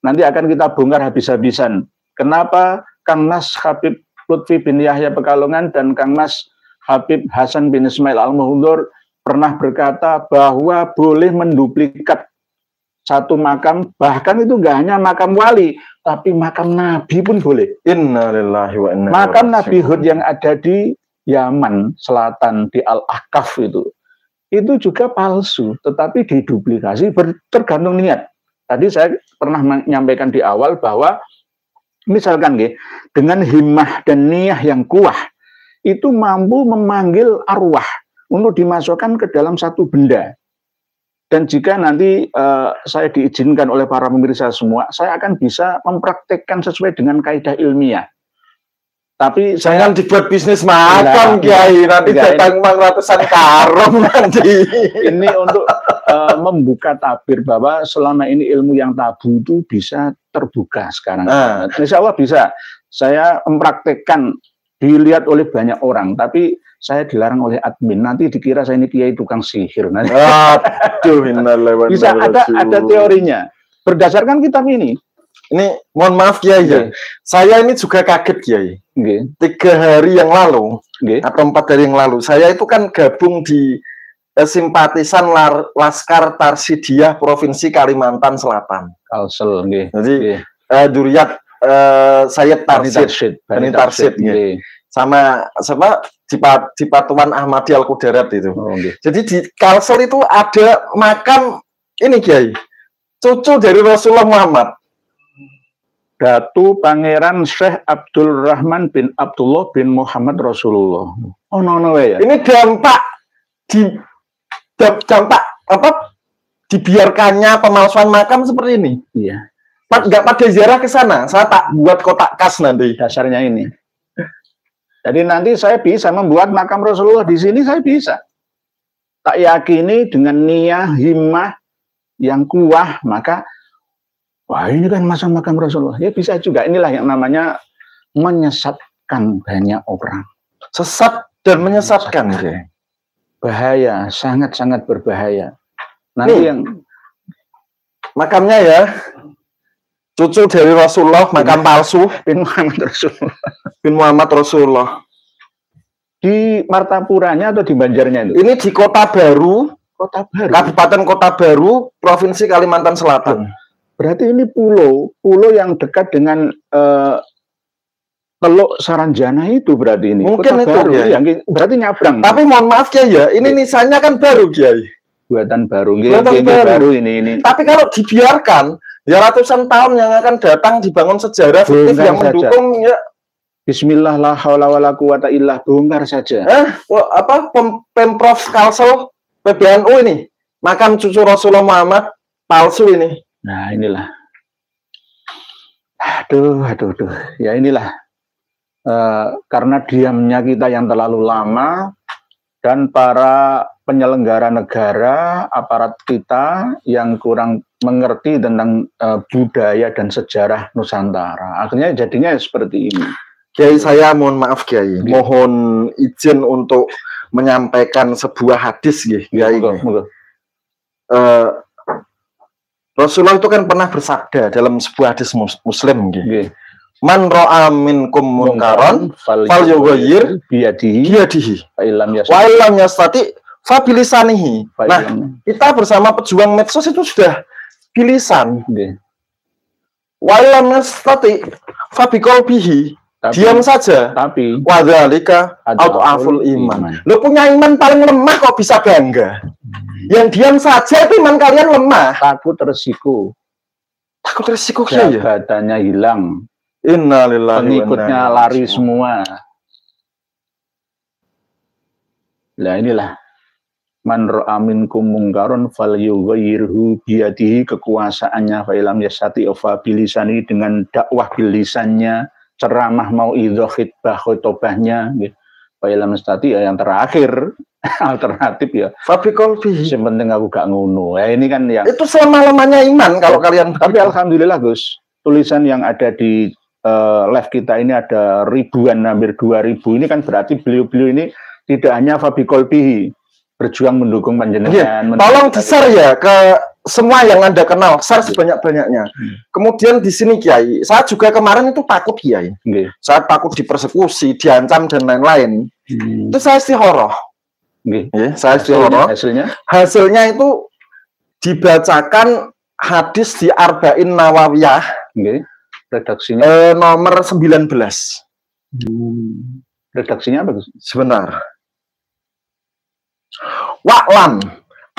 nanti akan kita bongkar habis-habisan. Kenapa Kang Mas Habib Lutfi bin Yahya Pekalongan dan Kang Mas Habib Hasan bin Ismail Al-Muhdur pernah berkata bahwa boleh menduplikat satu makam, bahkan itu nggak hanya makam wali, tapi makam Nabi pun boleh.
Innalillahi wa inna ilaihi raji'un.
Makam Nabi Hud yang ada di Yaman Selatan, di Al-Ahqaf itu juga palsu, tetapi diduplikasi tergantung niat. Tadi saya pernah menyampaikan di awal bahwa misalkan dengan himmah dan niyah yang kuat itu mampu memanggil arwah untuk dimasukkan ke dalam satu benda. Dan jika nanti saya diizinkan oleh para pemirsa semua, saya akan bisa mempraktekkan sesuai dengan kaidah ilmiah. Tapi
jangan dibuat bisnis makam, Kiai, nanti datang uang ratusan karung nanti.
Ini untuk membuka tabir bahwa selama ini ilmu yang tabu itu bisa terbuka sekarang. Insya Allah bisa. Saya mempraktekkan, dilihat oleh banyak orang, tapi saya dilarang oleh admin. Nanti dikira saya ini kiai tukang sihir.
Aduh,
bisa ada teorinya. Berdasarkan kitab ini.
Ini mohon maaf Kiai ya. Saya ini juga kaget Kiai. 3 hari yang lalu atau 4 hari yang lalu, saya itu kan gabung di simpatisan Laskar Tarsidiyah Provinsi Kalimantan Selatan.
Kalsel.
Jadi Duriat Sayyid Tarsid, Bani Tarsid. Sama di Patuan Ahmadi Al-Qudarat itu. Jadi di Kalsel itu ada makam ini Kiai, cucu dari Rasulullah Muhammad,
Datu Pangeran Syekh Abdul Rahman bin Abdullah bin Muhammad Rasulullah. Oh no ya.
Ini dampak dibiarkannya pemalsuan makam seperti ini.
Iya.
Nggak pada ziarah ke sana. Saya tak buat kotak kas nanti.
Dasarnya ini. Jadi nanti saya bisa membuat makam Rasulullah di sini, saya bisa. Tak yakini dengan niyah, himmah yang kuat, maka wah ini kan makam Rasulullah. Ya bisa juga. Inilah yang namanya menyesatkan banyak orang.
Sesat dan menyesatkan.
Bahaya, sangat-sangat berbahaya. Nanti yang
makamnya ya, cucu dari Rasulullah, makam palsu
bin Muhammad Rasulullah.
Bin Muhammad Rasulullah.
Di Martapuranya atau di Banjarnya itu?
Ini di Kota Baru, Kabupaten Kota Baru, Provinsi Kalimantan Selatan.
Berarti ini pulau yang dekat dengan Teluk Saranjana itu berarti ini.
Mungkin
Kota
itu
Baru,
ya.
Berarti nyabrang.
Tapi mohon maaf ya, ini nisannya kan baru Kiai.
Buatan baru.
Buatan baru
ini.
Tapi kalau dibiarkan, ya ratusan tahun yang akan datang dibangun sejarah fiktif yang mendukung ya.
Bismillah la haula wala quwata illa bongkar saja.
Pemprov Kalsel PBNU ini makam cucu Rasulullah Muhammad palsu ini.
Nah, inilah. Aduh. Ya inilah. Karena diamnya kita yang terlalu lama dan para penyelenggara negara, aparat kita yang kurang mengerti tentang budaya dan sejarah Nusantara. Akhirnya jadinya seperti ini.
Kiai, saya mohon maaf Kiai, mohon izin untuk menyampaikan sebuah hadis Kiai. Rasulullah itu kan pernah bersabda dalam sebuah hadis Muslim Man ra'a minkum munkaran falyughayyir biyadihi wa illam yastati fa bilisanihi. Nah, kita bersama pejuang medsos itu sudah bilisan. Wa illam yastati fa biqalbihi. diam saja.
Tapi
wadzalika adhaful iman. Lo punya iman paling lemah kok bisa bangga? Yang diam saja itu iman kalian lemah.
Takut resiko.
Takut resiko ya.
Jabatannya hilang.
Innalillahi.
Pengikutnya lari semua. Nah inilah man ra'a minkum mungkaron falyughayyirhu biyadihi, kekuasaannya fa ilam yasati fa bilisani, dengan dakwah bilisannya, ceramah mau idhah khitbah khutbahnya gitu. Fa ilam yasati yang terakhir alternatif ya fa biqalbihi, yang penting aku gak ngono. Ya ini kan yang
itu selama-lamanya iman kalau kalian.
Tapi alhamdulillah Gus, tulisan yang ada di live kita ini ada ribuan, hampir 2000. Ini kan berarti beliau-beliau ini tidak hanya fa biqalbihi berjuang mendukung panjenengan.
Tolong di-share ya ke semua yang Anda kenal, share sebanyak-banyaknya. Kemudian di sini Kiai, saya juga kemarin itu takut Kiai. Saya takut dipersekusi, diancam dan lain-lain. Itu saya istikharah. Saya istikharah. Hasilnya itu dibacakan hadis di Arba'in Nawawiyah.
Redaksinya
nomor 19.
Redaksinya apa?
Sebentar. Wa'lam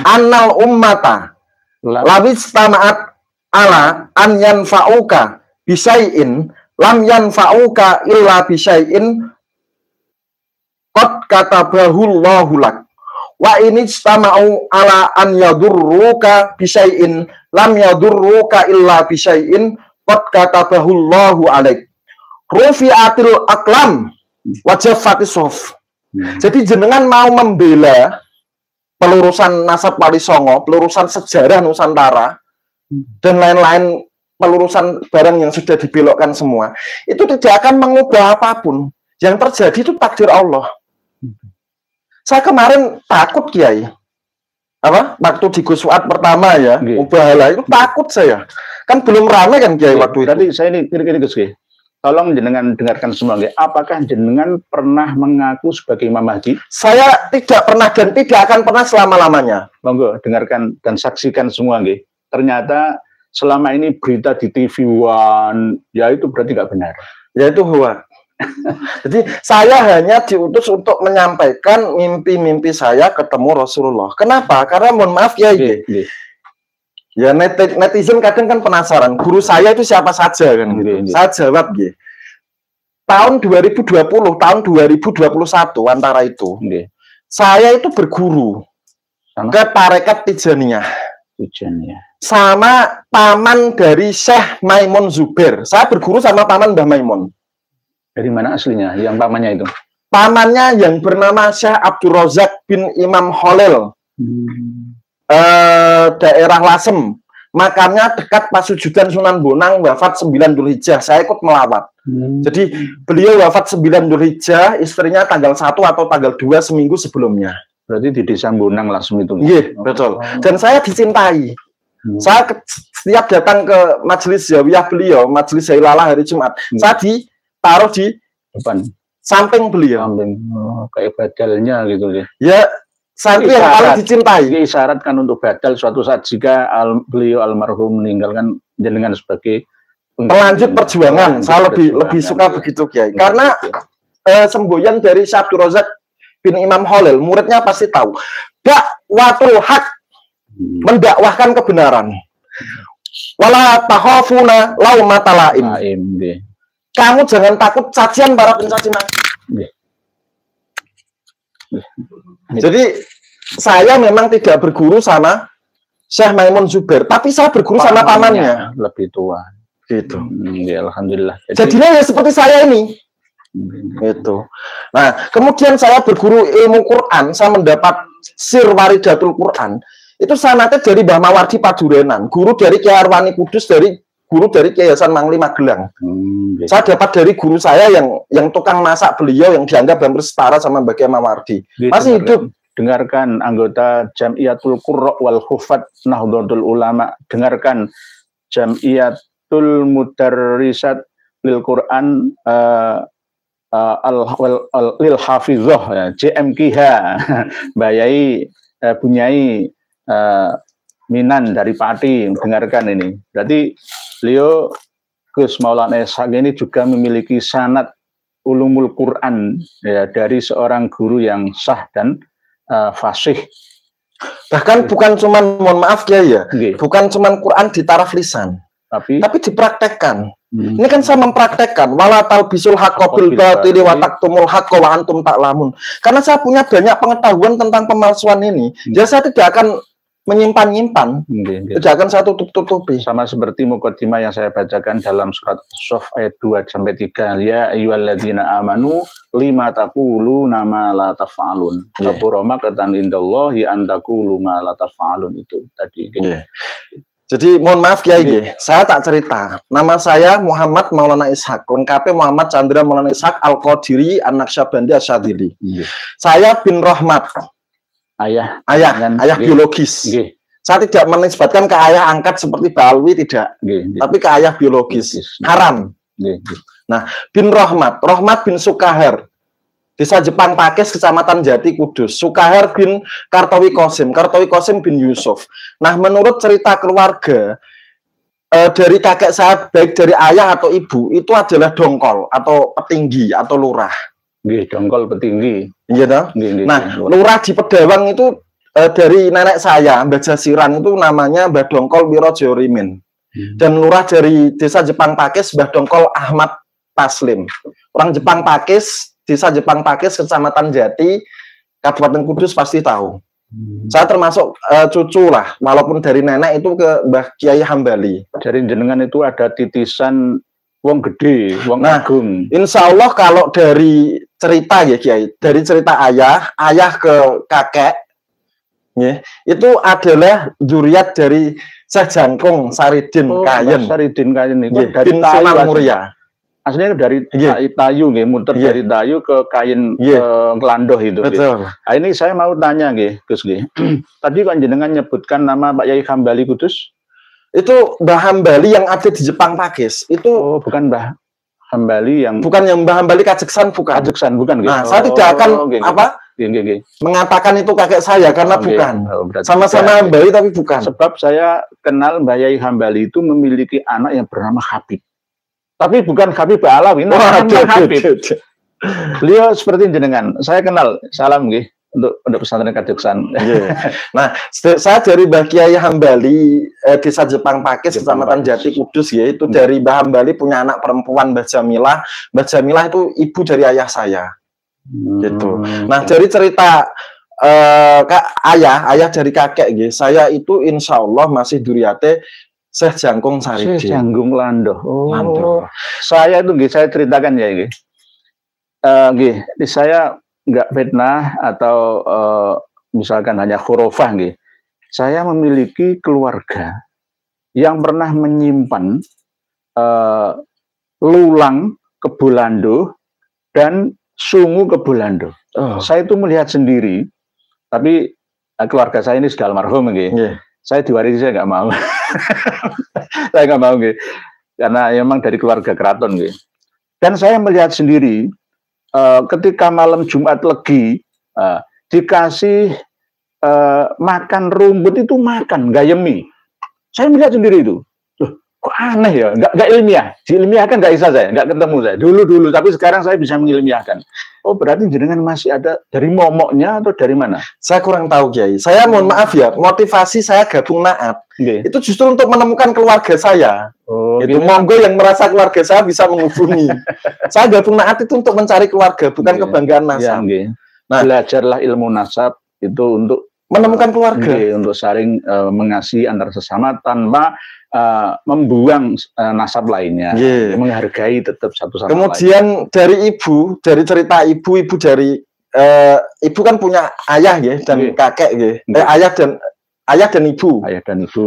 annal ummata lawis tama'at ala an yanfa'uka bisyai'in lam yanfa'uka illa bisyai'in qad katabahu Allahu lak wa ini istama'u ala an yadurruka bisyai'in lam yadurruka illa bisyai'in qad katabahu Allahu alaik rufi'atil aqlam wajafatis sof. Jadi jenengan mau membela pelurusan nasab Wali Songo, pelurusan sejarah Nusantara, dan lain-lain, pelurusan barang yang sudah dibelokkan semua, itu tidak akan mengubah apapun. Yang terjadi itu takdir Allah. Saya kemarin takut Kiai, waktu di Guswat pertama ya, Ubahala itu takut saya. Kan belum ramai kan Kiai waktu itu.
Tadi saya ini Gus Kiai. Tolong jenengan dengarkan semua, apakah jenengan pernah mengaku sebagai Imam Mahdi?
Saya tidak pernah dan tidak akan pernah selama-lamanya.
Monggo dengarkan dan saksikan semua, nggih. Ternyata selama ini berita di TV One, ya itu berarti nggak benar.
Ya itu hoax. Jadi saya hanya diutus untuk menyampaikan mimpi-mimpi saya ketemu Rasulullah. Kenapa? Karena mohon maaf ya, ya netizen kadang kan penasaran, guru saya itu siapa saja kan gitu. Saya jawab tahun 2020, tahun 2021 antara itu, saya itu berguru ke Tarekat Tijaniyah. Sama paman dari Syekh Maimun Zubair. Saya berguru sama paman Mbah Maimun.
Dari mana aslinya yang pamannya itu?
Pamannya yang bernama Syekh Abdul Razak bin Imam Khalil. Daerah Lasem, makamnya dekat Pasujudan Sunan Bonang, wafat 9 Dzulhijjah. Saya ikut melawat. Jadi beliau wafat 9 Dzulhijjah, istrinya tanggal 1 atau tanggal 2 seminggu sebelumnya.
Berarti di desa Bonang Lasem itu.
Iya, betul. Dan saya dicintai. Saya setiap datang ke majelis zawiyah beliau, majelis Zailalah hari Jumat, saya ditaruh di
depan
samping beliau.
Kayak badalnya gitu ya.
Ya, santri yang paling dicintai.
Disyaratkan untuk badal suatu saat jika beliau almarhum meninggalkan jenengan sebagai
pelanjut perjuangan. Saya lebih suka begitu Kiai. Karena semboyan dari Syekh Abdul Razak bin Imam Khalil, muridnya pasti tahu. Dakwatul haq, mendakwahkan kebenaran. Wala takhafuna laumata laim. Kamu jangan takut cacian para pencaci maki. Jadi saya memang tidak berguru sama Syekh Maimun Zubair, tapi saya berguru sama pamannya.
Lebih tua.
Gitu.
Ya, alhamdulillah.
Jadinya ya seperti saya ini. Gitu. Nah, kemudian saya berguru ilmu Quran, saya mendapat Sir Waridatul Quran. Itu sanatnya dari Mbah Mawardi Padurenan, guru dari Kyai Arwani Kudus, guru dari Kyai Hasan Mangli Magelang. Saya dapat dari guru saya yang tukang masak beliau yang dianggap hampir setara sama Mbah Kyai Mawardi. Masih hidup.
Dengarkan anggota Jamiyatul Qurra wal Hufat Nahdlatul Ulama, dengarkan Jamiyatul Mudarrisat lil Quran lil Hafizah ya, JMKH Bayai Bunyai Minan dari Pati, dengarkan ini. Berarti beliau Gus Maulana Ishaq ini juga memiliki sanad ulumul Quran ya, dari seorang guru yang sah dan fasih.
Bahkan bukan cuman, mohon maaf ya,
Nggih.
bukan cuman Quran di taraf lisan,
Tapi
dipraktekkan. Ini kan saya mempraktekkan wala talbisul haqqo bil batili wa taktumul haqqo wa antum ta'lamun. Karena saya punya banyak pengetahuan tentang pemalsuan ini. Jadi saya tidak akan menyimpan-nyimpan, tidak akan saya tutup-tutupi.
Sama seperti mukadimah yang saya bacakan dalam surat As-Saff ayat 2-3. Ya ayyuhalladzina amanu lima taquluna ma la taf'alun. Kabura maqtan indallahi an taqulu ma la taf'alun, itu tadi.
Jadi mohon maaf Kiai, saya tak cerita. Nama saya Muhammad Maulana Ishak, lengkapnya Muhammad Chandra Maulana Ishak Al-Qadiri An-Naqsyabandi Asy-Syadzili. Saya bin Rahmat. Ayah biologis. Saya tidak menisbatkan ke ayah angkat seperti Balwi, tidak. Tapi ke ayah biologis. Haram. Nah, bin Rahmat bin Sukahar, Desa Jepang Pakis, Kecamatan Jati, Kudus. Sukahar bin Kartowi Kosim bin Yusuf. Nah, menurut cerita keluarga, dari kakek saya, baik dari ayah atau ibu, itu adalah dongkol atau petinggi atau lurah.
Dongkol petinggi.
Iya dong. Nah, lurah di Pedawang itu dari nenek saya, Mbah Jasiran, itu namanya Mbah Dongkol Wirojo Rimin. Dan lurah dari Desa Jepang Pakis, Mbah Dongkol Ahmad Taslim. Orang Jepang Pakis, Desa Jepang Pakis, Kecamatan Jati, Kabupaten Kudus pasti tahu. Saya termasuk cucu lah, walaupun dari nenek itu ke Mbah Kiai Hambali.
Dari jenengan itu ada titisan wong gede, wong agung.
Insya Allah kalau dari cerita ya Kiai, dari cerita ayah ke kakek, ya, itu adalah zuriat dari Syekh Jangkung Saridin Kayen.
Saridin Kayen itu dari
bin Sunan Muria.
Aslinya dari Tayu, muter dari Tayu ke Kayen, ke Ngelandoh itu.
Betul.
Nah, ini saya mau tanya, Gus. Tadi kan jenengan nyebutkan nama Pak Yai Hambali Kudus.
Itu Mbah Hambali yang ada di Jepang Pakis. Itu
bukan Mbah Hambali yang...
Bukan yang Mbah Hambali Kajeksan, bukan.
Kajeksan, bukan.
Nah, saya tidak akan mengatakan itu kakek saya, karena bukan. Sama-sama Hambali tapi bukan.
Sebab saya kenal Mbah Yai Hambali itu memiliki anak yang bernama Habib. Tapi bukan Habib Alawi, namanya Habib. Beliau seperti jenengan. Saya kenal. Salam, untuk pesantren Kajeksan.
Nah, saya dari Mbah Kiai Hambali, Desa Jepang Pakis, Kecamatan Jati, Kudus, ya, itu dari Mbah Hambali punya anak perempuan, Mbah Jamilah. Mbah Jamilah itu ibu dari ayah saya. Gitu. Nah, dari cerita ayah dari kakek, saya itu insya Allah masih duriate Syekh Jangkung Saridin.
Syekh Jangkung Landoh. Saya itu saya ceritakan ya, saya nggak fitnah atau misalkan hanya khurafah, saya memiliki keluarga yang pernah menyimpan lulang Kebulando dan sungu Kebulando. Saya itu melihat sendiri, tapi keluarga saya ini sudah almarhum, saya diwarisi, saya nggak mau. Saya nggak mau, karena memang dari keluarga keraton, dan saya melihat sendiri. Ketika malam Jumat Legi dikasih makan rumput itu makan gayemi. Saya melihat sendiri itu, kok aneh ya, nggak ilmiah. Diilmiahkan nggak bisa, saya nggak ketemu saya dulu, tapi sekarang saya bisa mengilmiahkan. Oh, berarti jenengan masih ada dari momoknya atau dari mana?
Saya kurang tahu, Kiai. Saya mohon maaf ya, motivasi saya gabung Naat itu justru untuk menemukan keluarga saya. Itu monggo yang merasa keluarga saya bisa menghubungi. Saya gabung Naat itu untuk mencari keluarga, bukan kebanggaan nasab.
Nah, belajarlah ilmu nasab itu untuk
menemukan keluarga,
untuk saling mengasihi antar sesama tanpa membuang nasab lainnya, menghargai tetap satu sama lain.
Kemudian dari ibu, dari cerita ibu dari ibu kan punya ayah dan kakek, ayah dan ibu.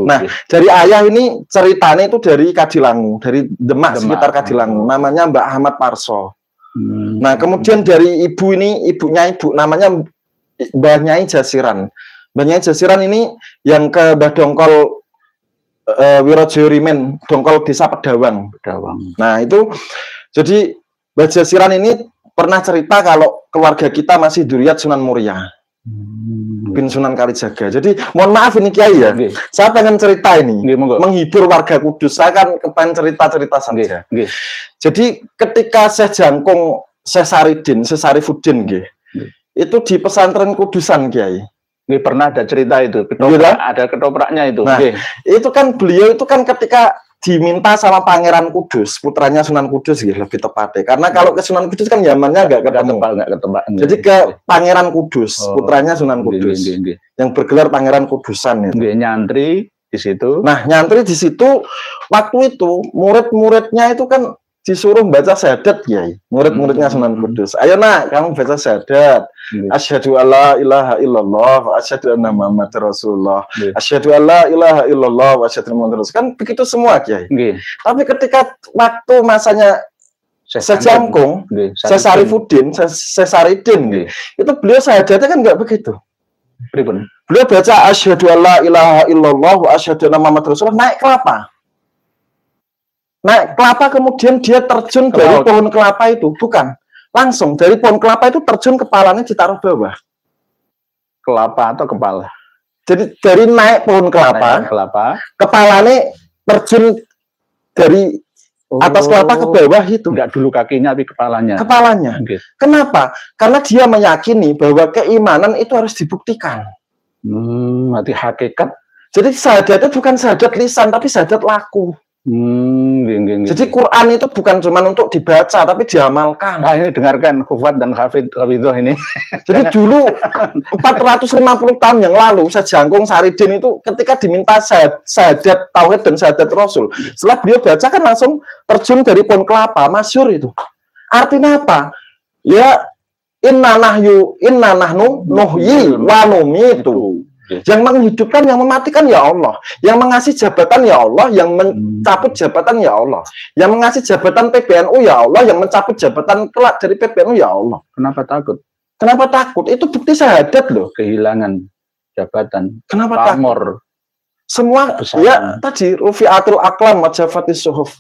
Nah, dari ayah ini ceritanya itu dari Kadilangu, dari Demak. Sekitar Kadilangu, namanya Mbak Ahmad Parso. Nah, kemudian dari ibu ini, ibunya namanya Mbah Nyai Jasiran. Mbah Nyai Jasiran ini yang ke Mbah Dongkol Wirojo Rimin, Dongkol Desa Pedawang. Nah, itu jadi Mbah Jasiran ini pernah cerita kalau keluarga kita masih zuriat Sunan Muria bin Sunan Kalijaga. Jadi mohon maaf ini Kiai ya, saya pengen cerita ini menghibur warga Kudus. Saya kan pengen cerita-cerita saja. Jadi ketika Syekh Jangkung Sesarifuddin nggih. Itu di pesantren Kudusan, Kiai.
Nggih, pernah ada cerita itu, ada ketopraknya itu.
Nah, itu kan beliau itu kan ketika diminta sama Pangeran Kudus, putranya Sunan Kudus gitu, lebih tepatnya. Karena kalau ke Sunan Kudus kan zamannya nggak ketemu. Jadi ke Pangeran Kudus, putranya Sunan Kudus, yang bergelar Pangeran Kudusan itu.
Nyantri di situ.
Nah, nyantri di situ waktu itu murid-muridnya itu kan disuruh baca syahadat, Kiai. Murid-muridnya Sunan Kudus. Ayo nak, kamu baca syahadat. Asyhadu alla ilaha illallah wa asyhadu anna Muhammadar Rasulullah. Asyhadu alla ilaha illallah wa asyhadu anna Muhammadar Rasulullah. Kan begitu semua, Kiai. Tapi ketika waktu masanya Sejangkung, Sesaridin, itu beliau syahadatnya kan nggak begitu. Beliau baca asyhadu alla ilaha illallah wa asyhadu anna Muhammadar Rasulullah, naik kelapa. Naik kelapa, kemudian dia terjun dari pohon kelapa itu, bukan langsung dari pohon kelapa itu terjun, kepalanya ditaruh bawah.
Kelapa atau kepala?
Jadi dari naik pohon kelapa, kepalanya terjun dari atas kelapa ke bawah itu.
Enggak dulu kakinya, tapi kepalanya.
Kepalanya. Kenapa? Karena dia meyakini bahwa keimanan itu harus dibuktikan.
Berarti hakikat.
Jadi syahadatnya bukan syahadat lisan, tapi syahadat laku. Jadi Quran itu bukan cuma untuk dibaca, tapi diamalkan.
Nah, ini dengarkan Khufat dan Hafidhah ini.
Jadi dulu 450 tahun yang lalu, Sejangkung Saridin itu ketika diminta syahadat tauhid dan syahadat Rasul, setelah beliau baca kan langsung terjun dari pohon kelapa, masyhur itu. Artinya apa? Ya inna nahnu nuhyi wa numitu. Yang menghidupkan, yang mematikan ya Allah, yang mengasih jabatan ya Allah, yang mencabut jabatan ya Allah, yang mengasih jabatan PBNU ya Allah, yang mencabut jabatan kelak dari PBNU ya Allah.
Kenapa takut?
Kenapa takut? Itu bukti syahadat loh.
Kehilangan jabatan.
Kenapa
takut?
Semua ya tadi rufi'atul aqlam wa jafatis suhuf.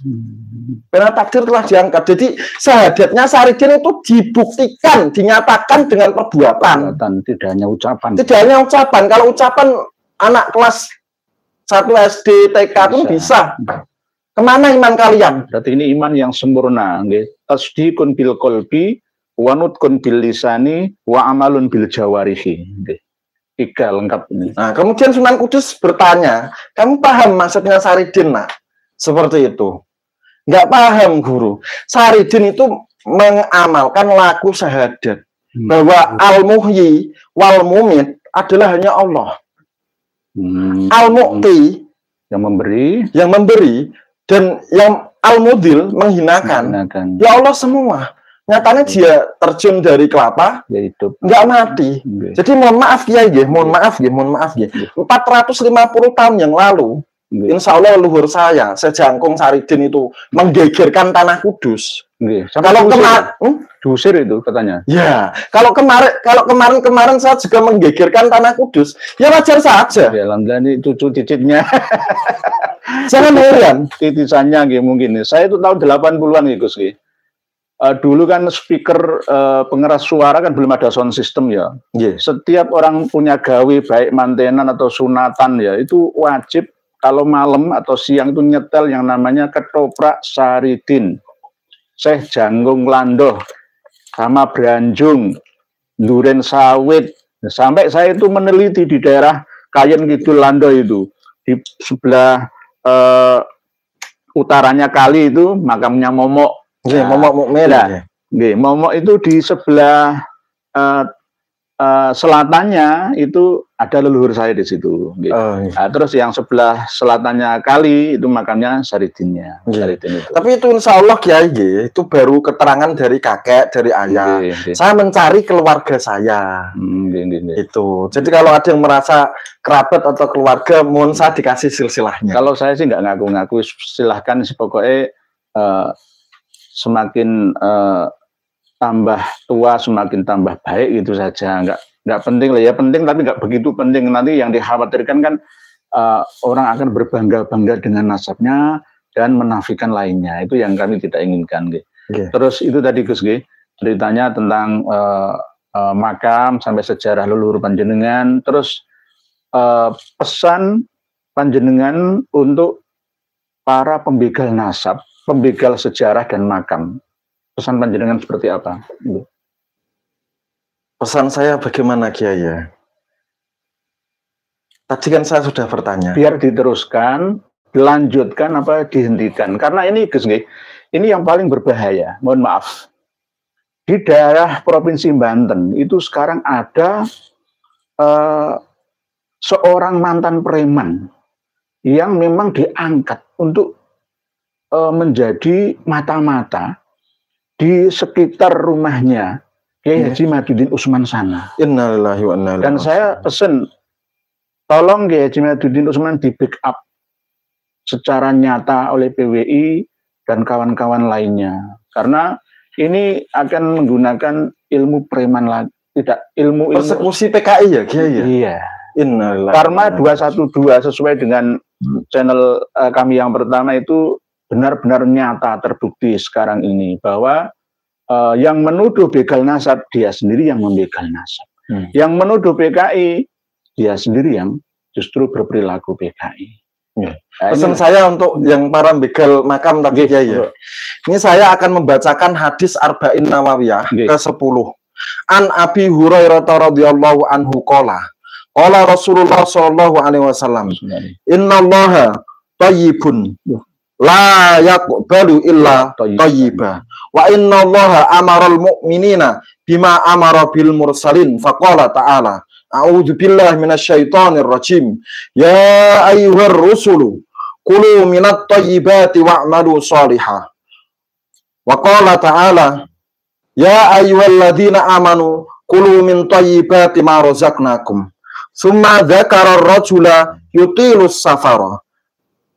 Karena takdir telah diangkat. Jadi syahadatnya Saridin itu dibuktikan, dinyatakan dengan perbuatan.
Tidak hanya ucapan.
Tidak hanya ucapan. Kalau ucapan anak kelas 1 SD, TK pun bisa. Kemana iman kalian?
Berarti ini iman yang sempurna. Tasdiqun bil qalbi, wa nutqun bil lisani, wa amalun bil jawarihi. 3 lengkap ini.
Nah, kemudian Sunan Kudus bertanya, kamu paham maksudnya Saridin, nak? Seperti itu. Nggak paham, Guru. Saridin itu mengamalkan laku syahadat. Bahwa al-muhyi wal-mumit adalah hanya Allah. Al-mu'ti,
yang memberi,
dan yang al-mudil, menghinakan. Ya Allah semua. Nyatanya dia terjun dari kelapa, nggak mati. Jadi mohon maaf ya, mohon maaf. 450 tahun yang lalu, insya Allah leluhur saya, Sejangkung Saridin itu menggegerkan tanah Kudus. Kalau kemarin
diusir itu katanya.
Ya, kalau kemarin saya juga menggegerkan tanah Kudus, ya wajar saja.
Ya, alhamdulillah ini cucu cicitnya.
Jangan heran.
Titisannya mungkin. Saya itu tahun 80-an Gus. Dulu kan speaker pengeras suara kan belum ada sound system ya. Setiap orang punya gawe baik mantenan atau sunatan ya, itu wajib kalau malam atau siang itu nyetel yang namanya ketoprak Saridin, Sejangkung Landoh, sama Branjung, Duren Sawit. Sampai saya itu meneliti di daerah Kayen Kidul Landoh itu, di sebelah utaranya kali itu makamnya Momok.
Momok Mukmin.
Momok itu di sebelah selatannya itu ada leluhur saya di situ. Nah, terus yang sebelah selatannya kali itu makamnya Saridinnya. Saridin itu.
Tapi itu insya Allah Kiai, itu baru keterangan dari kakek, dari ayah. Saya mencari keluarga saya. Itu. Jadi kalau ada yang merasa kerabat atau keluarga, mohon saya dikasih silsilahnya.
Kalau saya sih nggak ngaku-ngaku, silahkan pokoknya semakin tambah tua semakin tambah baik, itu saja. Nggak penting lah ya, penting tapi nggak begitu penting. Nanti yang dikhawatirkan kan orang akan berbangga-bangga dengan nasabnya dan menafikan lainnya. Itu yang kami tidak inginkan. Terus itu tadi Gus, ceritanya tentang makam sampai sejarah leluhur panjenengan. Terus pesan panjenengan untuk para pembegal nasab, pembegal sejarah dan makam. Pesan panjenengan seperti apa?
Pesan saya bagaimana Kiai ya? Tadi kan saya sudah bertanya.
Biar diteruskan, dilanjutkan apa dihentikan? Karena ini Gus nggih, ini yang paling berbahaya. Mohon maaf. Di daerah Provinsi Banten itu sekarang ada seorang mantan preman yang memang diangkat untuk menjadi mata-mata di sekitar rumahnya Kiai Haji Madudin Usman sana.
Innalillahi wa inna ilaihi
Dan saya pesen, tolong Kiai Haji Madudin Usman di backup secara nyata oleh PWI dan kawan-kawan lainnya. Karena ini akan menggunakan ilmu preman lagi, tidak ilmu
persekusi PKI ya Kiai ya?
Iya.
Innalillahi.
Karma 212 sesuai dengan channel kami yang pertama itu benar-benar nyata terbukti sekarang ini bahwa yang menuduh begal nasab dia sendiri yang membegal nasab. Yang menuduh PKI dia sendiri yang justru berperilaku PKI.
Ya. Pesan saya untuk yang para begal makam tadi ya. Ini saya akan membacakan hadis Arba'in Nawawiyah ke-10. An Abi Hurairah radhiyallahu anhu qala Rasulullah sallallahu alaihi wasallam, innallaha thayyibun la yaqbalu illa thayyiba wa innallaha amaral mu'minina bima amara bil mursalin faqala ta'ala a'udzu billahi minasyaitonir rajim ya ayyuhar rusulu kulu minat thayyibati wa'malu shalihah wa qala ta'ala ya ayyuhalladzina amanu kulu min thayyibati ma razaqnakum summa dzakara ar-rajula yutilus safara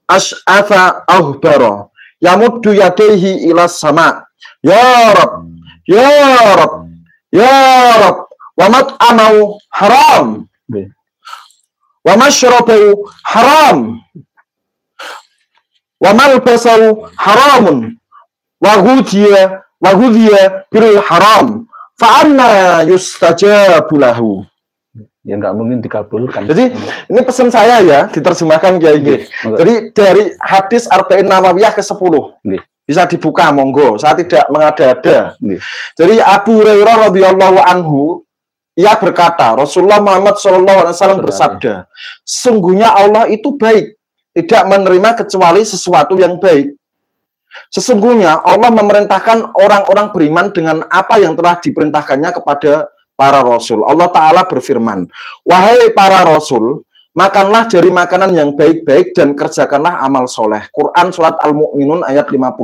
ash'atha ahbara yamuddu yadayhi ila sama ya rab ya rab ya rab wa mat'amahu haram wa mashrabahu haram wa malbasahu haramun wa ghudhiya bil haram fa anna yustajabu lahu.
Ya nggak mungkin dikabulkan.
Jadi ini pesan saya ya, diterjemahkan Kiai. Jadi dari hadis Arba'in Nawawiyah ke-10. Bisa dibuka monggo, saya tidak mengada-ada. Jadi Abu Hurairah radhiyallahu anhu ia berkata, Rasulullah Muhammad SAW bersabda, sesungguhnya Allah itu baik, tidak menerima kecuali sesuatu yang baik. Sesungguhnya Allah memerintahkan orang-orang beriman dengan apa yang telah diperintahkannya kepada para rasul. Allah Ta'ala berfirman, wahai para rasul, makanlah dari makanan yang baik-baik dan kerjakanlah amal soleh. Quran Surat Al-Mu'minun ayat 51.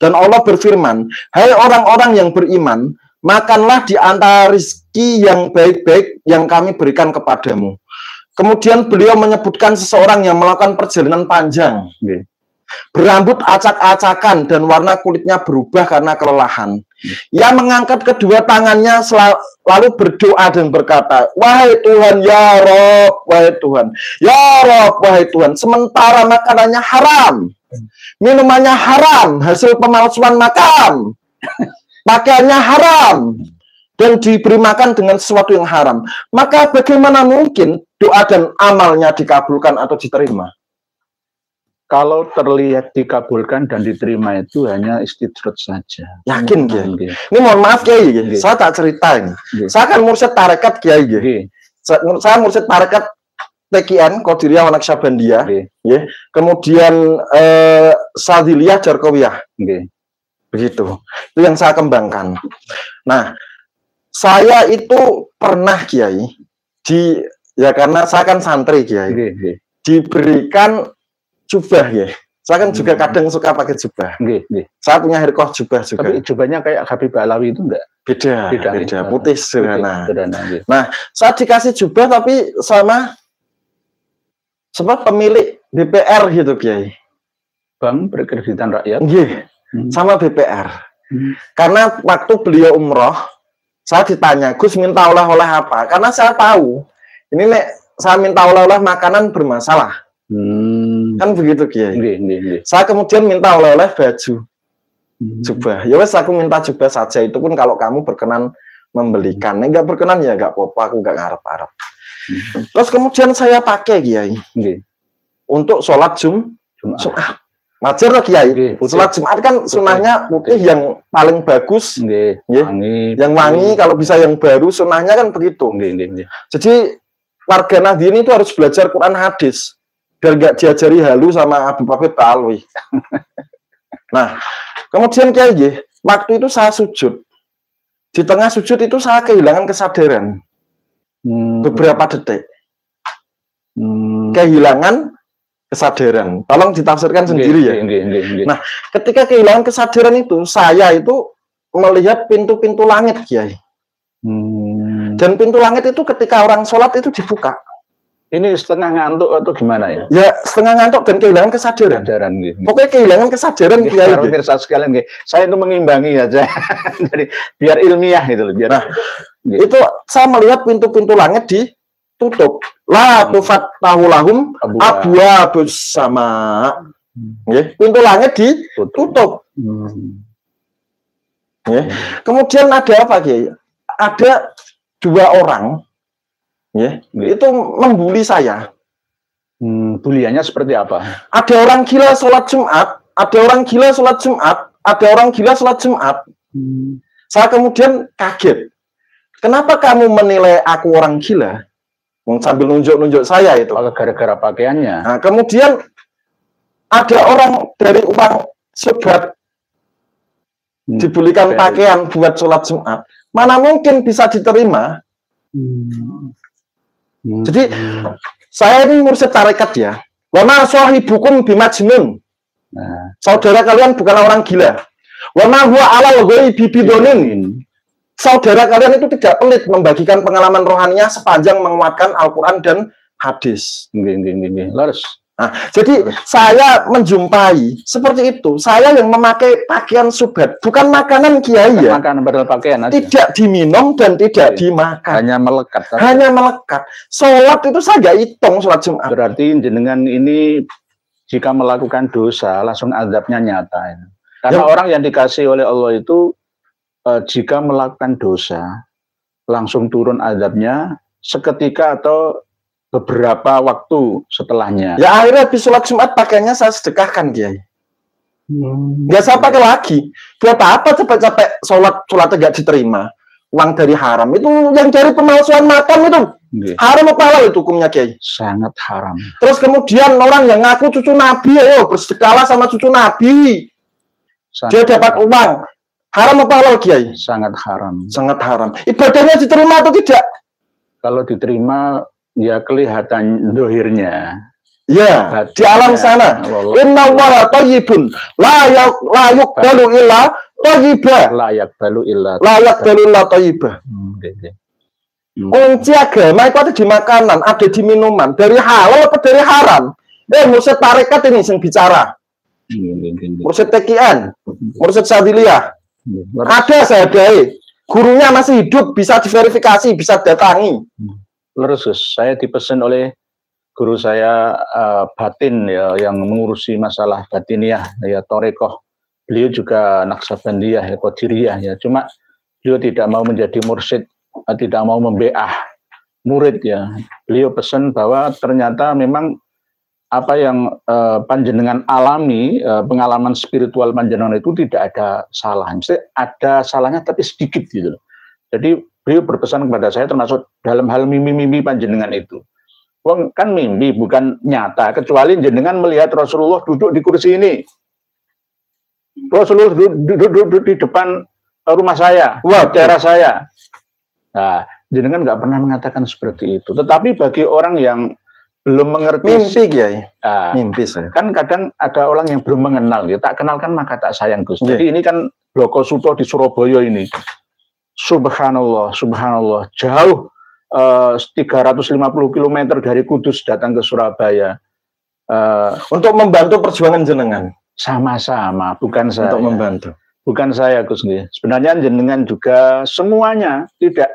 Dan Allah berfirman, hai orang-orang yang beriman, makanlah di antara rizki yang baik-baik yang kami berikan kepadamu. Kemudian beliau menyebutkan seseorang yang melakukan perjalanan panjang, berambut acak-acakan dan warna kulitnya berubah karena kelelahan. Ia mengangkat kedua tangannya lalu berdoa dan berkata, wahai Tuhan, ya Rob, wahai Tuhan, ya Rob, wahai Tuhan. Sementara makanannya haram, minumannya haram, hasil pemalsuan makam, pakaiannya haram, dan diberi makan dengan sesuatu yang haram. Maka bagaimana mungkin doa dan amalnya dikabulkan atau diterima?
Kalau terlihat dikabulkan dan diterima itu hanya istidrot saja.
Yakin Kiai? Ini mohon maaf Kiai, saya tak cerita ini. Saya kan mursyid tarekat Kiai. Saya mursyid tarekat TKN Qadiriyah wa Naqsyabandiyah. Kemudian Sadiliyah Jarqawiyah. Begitu. Itu yang saya kembangkan. Nah, saya itu pernah Kiai karena saya kan santri Kiai. Diberikan jubah ya. Saya kan juga kadang suka pakai jubah. Saya punya hirqah jubah juga.
Tapi jubahnya kayak Habib Alawi itu enggak?
Beda. Putih sederhana. Nah, saya dikasih jubah tapi sama pemilik BPR gitu Kiai.
Bank Perkreditan Rakyat.
Sama BPR. Karena waktu beliau umroh, saya ditanya, Gus minta oleh-oleh apa? Karena saya tahu, ini saya minta oleh-oleh makanan bermasalah. Kan begitu Kiai. Saya kemudian minta oleh-oleh baju, jubah. Ya wes aku minta jubah saja. Itu pun kalau kamu berkenan membelikan. Enggak berkenan ya enggak apa-apa. Aku enggak ngarep-ngarep. Terus kemudian saya pakai Kiai untuk sholat Jumat. Wajar loh Kiai. Sholat Jumat kan sunahnya putih yang paling bagus.
Wangi.
Yang wangi, kalau bisa yang baru, sunahnya kan begitu. Jadi warga Nahdien itu harus belajar Quran hadis biar nggak diajari halu sama Abu Bakar Ta'alwi. Nah, kemudian Kiai, waktu itu saya sujud. Di tengah sujud itu saya kehilangan kesadaran. Beberapa detik. Kehilangan kesadaran. Tolong ditafsirkan sendiri ya. Nah, ketika kehilangan kesadaran itu, saya itu melihat pintu-pintu langit, Kiai. Dan pintu langit itu ketika orang sholat itu dibuka.
Ini setengah ngantuk atau gimana ya?
Ya, setengah ngantuk dan kehilangan kesadaran. Pokoknya kehilangan kesadaran, Kiai.
Pemirsa sekalian, saya itu mengimbangi aja. Jadi biar ilmiah itu loh.
Nah, itu saya melihat pintu-pintu langit ditutup. La tufattahu lahum abwabus sama. Pintu langit ditutup. Kemudian ada apa, Kiai? Ada dua orang itu membuli saya.
Buliannya seperti apa?
Ada orang gila sholat Jumat, ada orang gila sholat Jumat, ada orang gila sholat Jumat. Saya kemudian kaget. Kenapa kamu menilai aku orang gila? Sambil nunjuk-nunjuk saya itu.
Gara-gara pakaiannya.
Nah, kemudian ada orang dari uang sebat dibelikan pakaian buat sholat Jumat. Mana mungkin bisa diterima? Jadi saya ini mursyid tarekat ya. Wa ma sahibukum bimajnun. Saudara kalian bukanlah orang gila. Wa ma huwa alal ghaibi bidonin. Saudara kalian itu tidak pelit membagikan pengalaman rohaninya sepanjang menguatkan Al-Quran dan hadis.
Laris.
Nah, jadi saya menjumpai seperti itu. Saya yang memakai pakaian subhat, bukan makanan Kiai ya.
Makanan padahal pakaian aja.
Tidak diminum dan tidak dimakan.
Hanya melekat.
Hanya melekat. Sholat itu saya nggak hitung sholat Jumat.
Berarti jenengan ini jika melakukan dosa langsung azabnya nyata. Karena orang yang dikasih oleh Allah itu jika melakukan dosa langsung turun azabnya seketika atau beberapa waktu setelahnya. Ya akhirnya habis sholat Jumat pakaiannya saya sedekahkan, Kiai. Nggak saya pakai lagi. Buat apa capek-capek sholatnya nggak diterima? Uang dari haram itu yang dari pemalsuan makam itu. Haram apa halal itu hukumnya, Kiai? Sangat haram.
Terus kemudian orang yang ngaku cucu Nabi, ayo bersedekahlah sama cucu Nabi. Dia dapat uang. Haram apa halal, Kiai?
Sangat haram.
Sangat haram. Ibadahnya diterima atau tidak?
Kalau diterima, ya kelihatan dohirnya.
Ya, di alam sana. Inna allaha thayyibun la yuqbalu illa thayyiba.
La yaqbalu illa
thayyiba. Kunci agama itu ada di makanan, ada di minuman. Dari halal apa dari haram? Mursyid tarekat ini yang bicara. Mursyid Tekian, Mursyid Sadiliyah. Ada saya dai. Gurunya masih hidup, bisa diverifikasi, bisa datangi.
Terus saya dipesan oleh guru saya batin ya, yang mengurusi masalah batiniah ya, torekoh. Beliau juga Naksabandiyah ya, Qadiriyah ya. Cuma beliau tidak mau menjadi mursyid, tidak mau membeah murid ya. Beliau pesan bahwa ternyata memang apa yang panjenengan alami, pengalaman spiritual panjenengan itu tidak ada salah. Mesti ada salahnya tapi sedikit gitu. Jadi beliau berpesan kepada saya termasuk dalam hal mimpi-mimpi panjenengan itu. Wong kan mimpi bukan nyata, kecuali jenengan melihat Rasulullah duduk di kursi ini. Rasulullah duduk di depan rumah saya, daerah saya. Nah, jenengan nggak pernah mengatakan seperti itu. Tetapi bagi orang yang belum mengerti,
mimpi Kiai.
Mimpi saya. Kan kadang ada orang yang belum mengenal, ya tak kenalkan maka tak sayang Gus. Jadi ini kan Bloko Suto di Surabaya ini. Subhanallah, subhanallah, jauh 350 km dari Kudus datang ke Surabaya
untuk membantu perjuangan jenengan.
Sama-sama, bukan saya.
Untuk membantu.
Bukan saya, Gus. Sebenarnya jenengan juga semuanya, tidak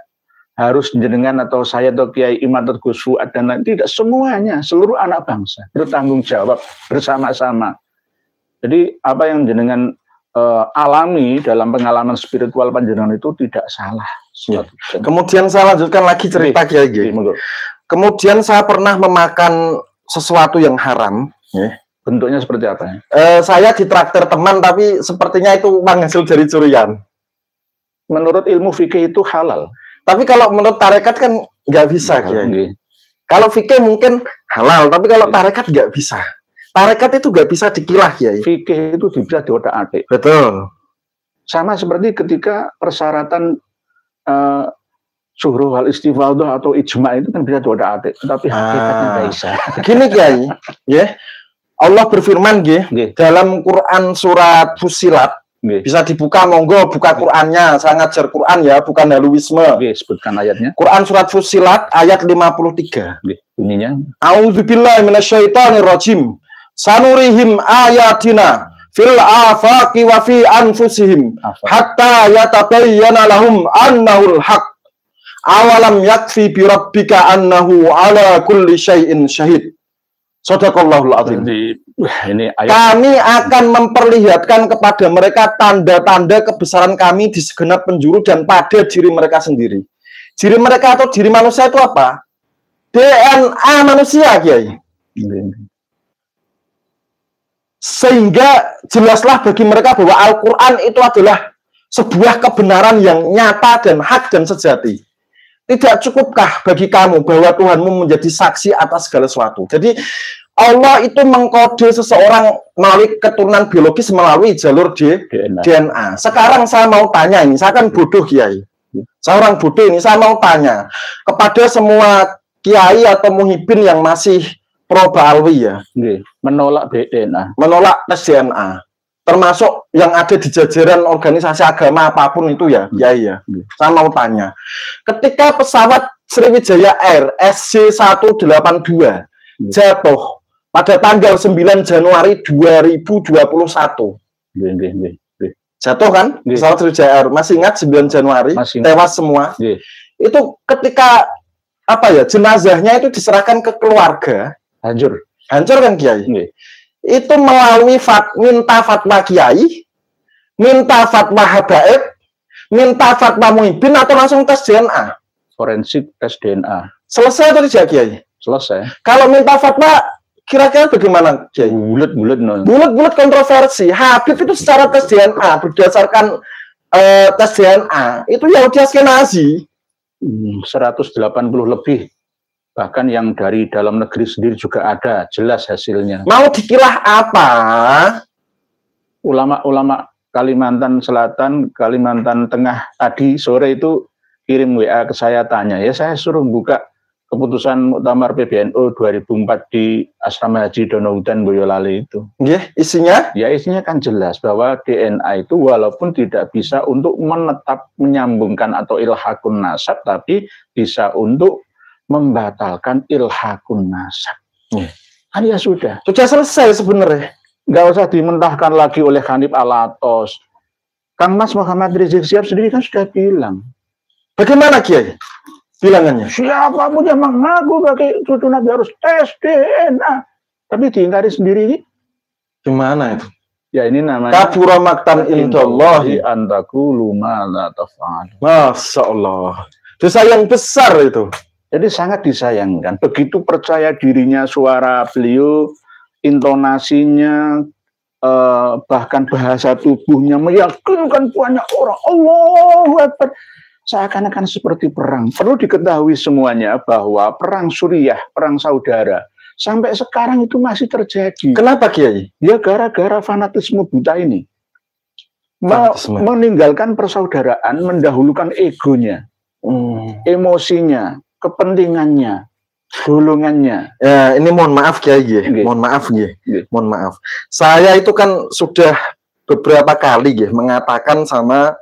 harus jenengan atau saya atau Kiai Imam atau Gus Fuad dan lain, tidak, semuanya, seluruh anak bangsa bertanggung jawab bersama-sama. Jadi apa yang jenengan alami dalam pengalaman spiritual panjenengan itu tidak salah.
Ya. Kemudian saya lanjutkan lagi cerita Kiai. Kemudian saya pernah memakan sesuatu yang haram, ya.
bentuknya seperti apa?
Saya ditraktir teman, tapi sepertinya itu uang hasil dari curian.
Menurut ilmu fikih itu halal.
Tapi kalau menurut tarekat kan nggak bisa, Kiai. Kalau fikih mungkin halal, tapi kalau tarekat nggak bisa. Tarekat itu nggak bisa dikilah, Kiai.
Fikih itu bisa diotak-atik.
Betul.
Sama seperti ketika persyaratan syuhru wal istifadah atau ijma itu kan bisa diotak-atik, tapi hakikatnya nggak bisa.
Gini, Kiai, ya. Allah berfirman, dalam Quran surat Fussilat. Bisa dibuka, monggo buka Qurannya. Saya ngajar Quran ya, bukan haluisme.
Sebutkan ayatnya.
Quran surat Fussilat ayat 53.
Bunyinya.
A'udzubillahi minasyaitonirrajim. Sanurihim ayatina fil afaqi wa fi anfusihim hatta yatabayyana lahum annahul haq. Awalam yakfi bi rabbika annahu ala kulli syai'in syahid. Shadaqallahul azim.
Ini ayat.
Kami akan memperlihatkan kepada mereka tanda-tanda kebesaran kami di segenap penjuru dan pada diri mereka sendiri. Diri mereka atau diri manusia itu apa? DNA manusia, Kiai. Sehingga jelaslah bagi mereka bahwa Al-Quran itu adalah sebuah kebenaran yang nyata dan hak dan sejati. Tidak cukupkah bagi kamu bahwa Tuhanmu menjadi saksi atas segala sesuatu? Jadi Allah itu mengkode seseorang melalui keturunan biologis melalui jalur DNA. Sekarang saya mau tanya ini, saya kan bodoh, Kiai. Saya orang bodoh ini, saya mau tanya kepada semua kiai atau muhibin yang masih pro Ba'alwi ya,
menolak DNA,
menolak tes DNA. Termasuk yang ada di jajaran organisasi agama apapun itu ya, ya. Saya mau tanya, ketika pesawat Sriwijaya Air SJ182 jatuh pada tanggal 9 Januari 2021, jatuh kan pesawat Sriwijaya Air, masih ingat 9 Januari, tewas semua. Itu ketika apa ya, jenazahnya itu diserahkan ke keluarga, hancur kan, Kiai? Itu melalui minta fatwa kiai, minta fatwa habaib, minta fatwa muhibin, atau langsung tes DNA?
Forensik tes DNA.
Selesai atau tidak, Kiai?
Selesai.
Kalau minta fatwa, kira-kira bagaimana, Kiai? Bulat kontroversi. Habib itu secara tes DNA, berdasarkan tes DNA, itu Yahudi Askenazi.
180 lebih. Bahkan yang dari dalam negeri sendiri juga ada, jelas hasilnya.
Mau dikilah apa?
Ulama-ulama Kalimantan Selatan, Kalimantan Tengah tadi sore itu kirim WA ke saya, tanya. Ya saya suruh buka keputusan Muktamar PBNU 2004 di Asrama Haji Donoudan Boyolali itu.
Isinya?
Ya isinya kan jelas bahwa DNA itu walaupun tidak bisa untuk menetap, menyambungkan atau ilhakun nasab, tapi bisa untuk membatalkan ilhakun nasab. Kan ya sudah selesai sebenarnya. Nggak usah dimentahkan lagi oleh Hanif Alatos. Kang Mas Muhammad Rizik Syihab sendiri kan sudah bilang.
Bagaimana, Kiai? Bilangannya?
Siapapun yang mengaku pakai cucu Nabi harus tes DNA. Tapi diingkari sendiri.
Gimana itu?
Ya ini namanya
kabura maktan indallahi
an taqulu ma la taf'al.
Masya Allah. Dosa yang besar itu.
Jadi sangat disayangkan. Begitu percaya dirinya suara beliau, intonasinya, bahkan bahasa tubuhnya meyakinkan banyak orang. Allahu Akbar. Seakan-akan seperti perang. Perlu diketahui semuanya bahwa perang Suriah, perang saudara, sampai sekarang itu masih terjadi.
Kenapa, Kiai?
Ya gara-gara fanatisme buta ini. Meninggalkan persaudaraan, mendahulukan egonya, emosinya, kepentingannya, golongannya.
Ya, ini mohon maaf, Kiai. Mohon maaf. Saya itu kan sudah beberapa kali mengatakan sama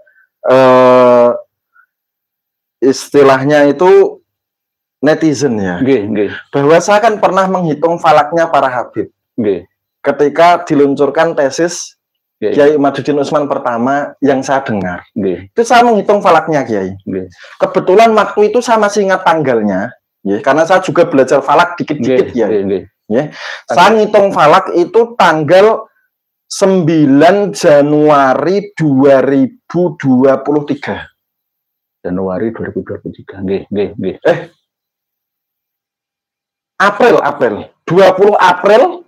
istilahnya itu netizen ya. Bahwa saya kan pernah menghitung falaknya para habib. Ketika diluncurkan tesis Kiai Imaduddin Utsman pertama yang saya dengar. Itu saya menghitung falaknya, Kiai. Kebetulan waktu itu saya masih ingat tanggalnya, karena saya juga belajar falak dikit-dikit ya. Saya ngitung falak itu tanggal 9 Januari 2023.
Januari 2023.
April 20 April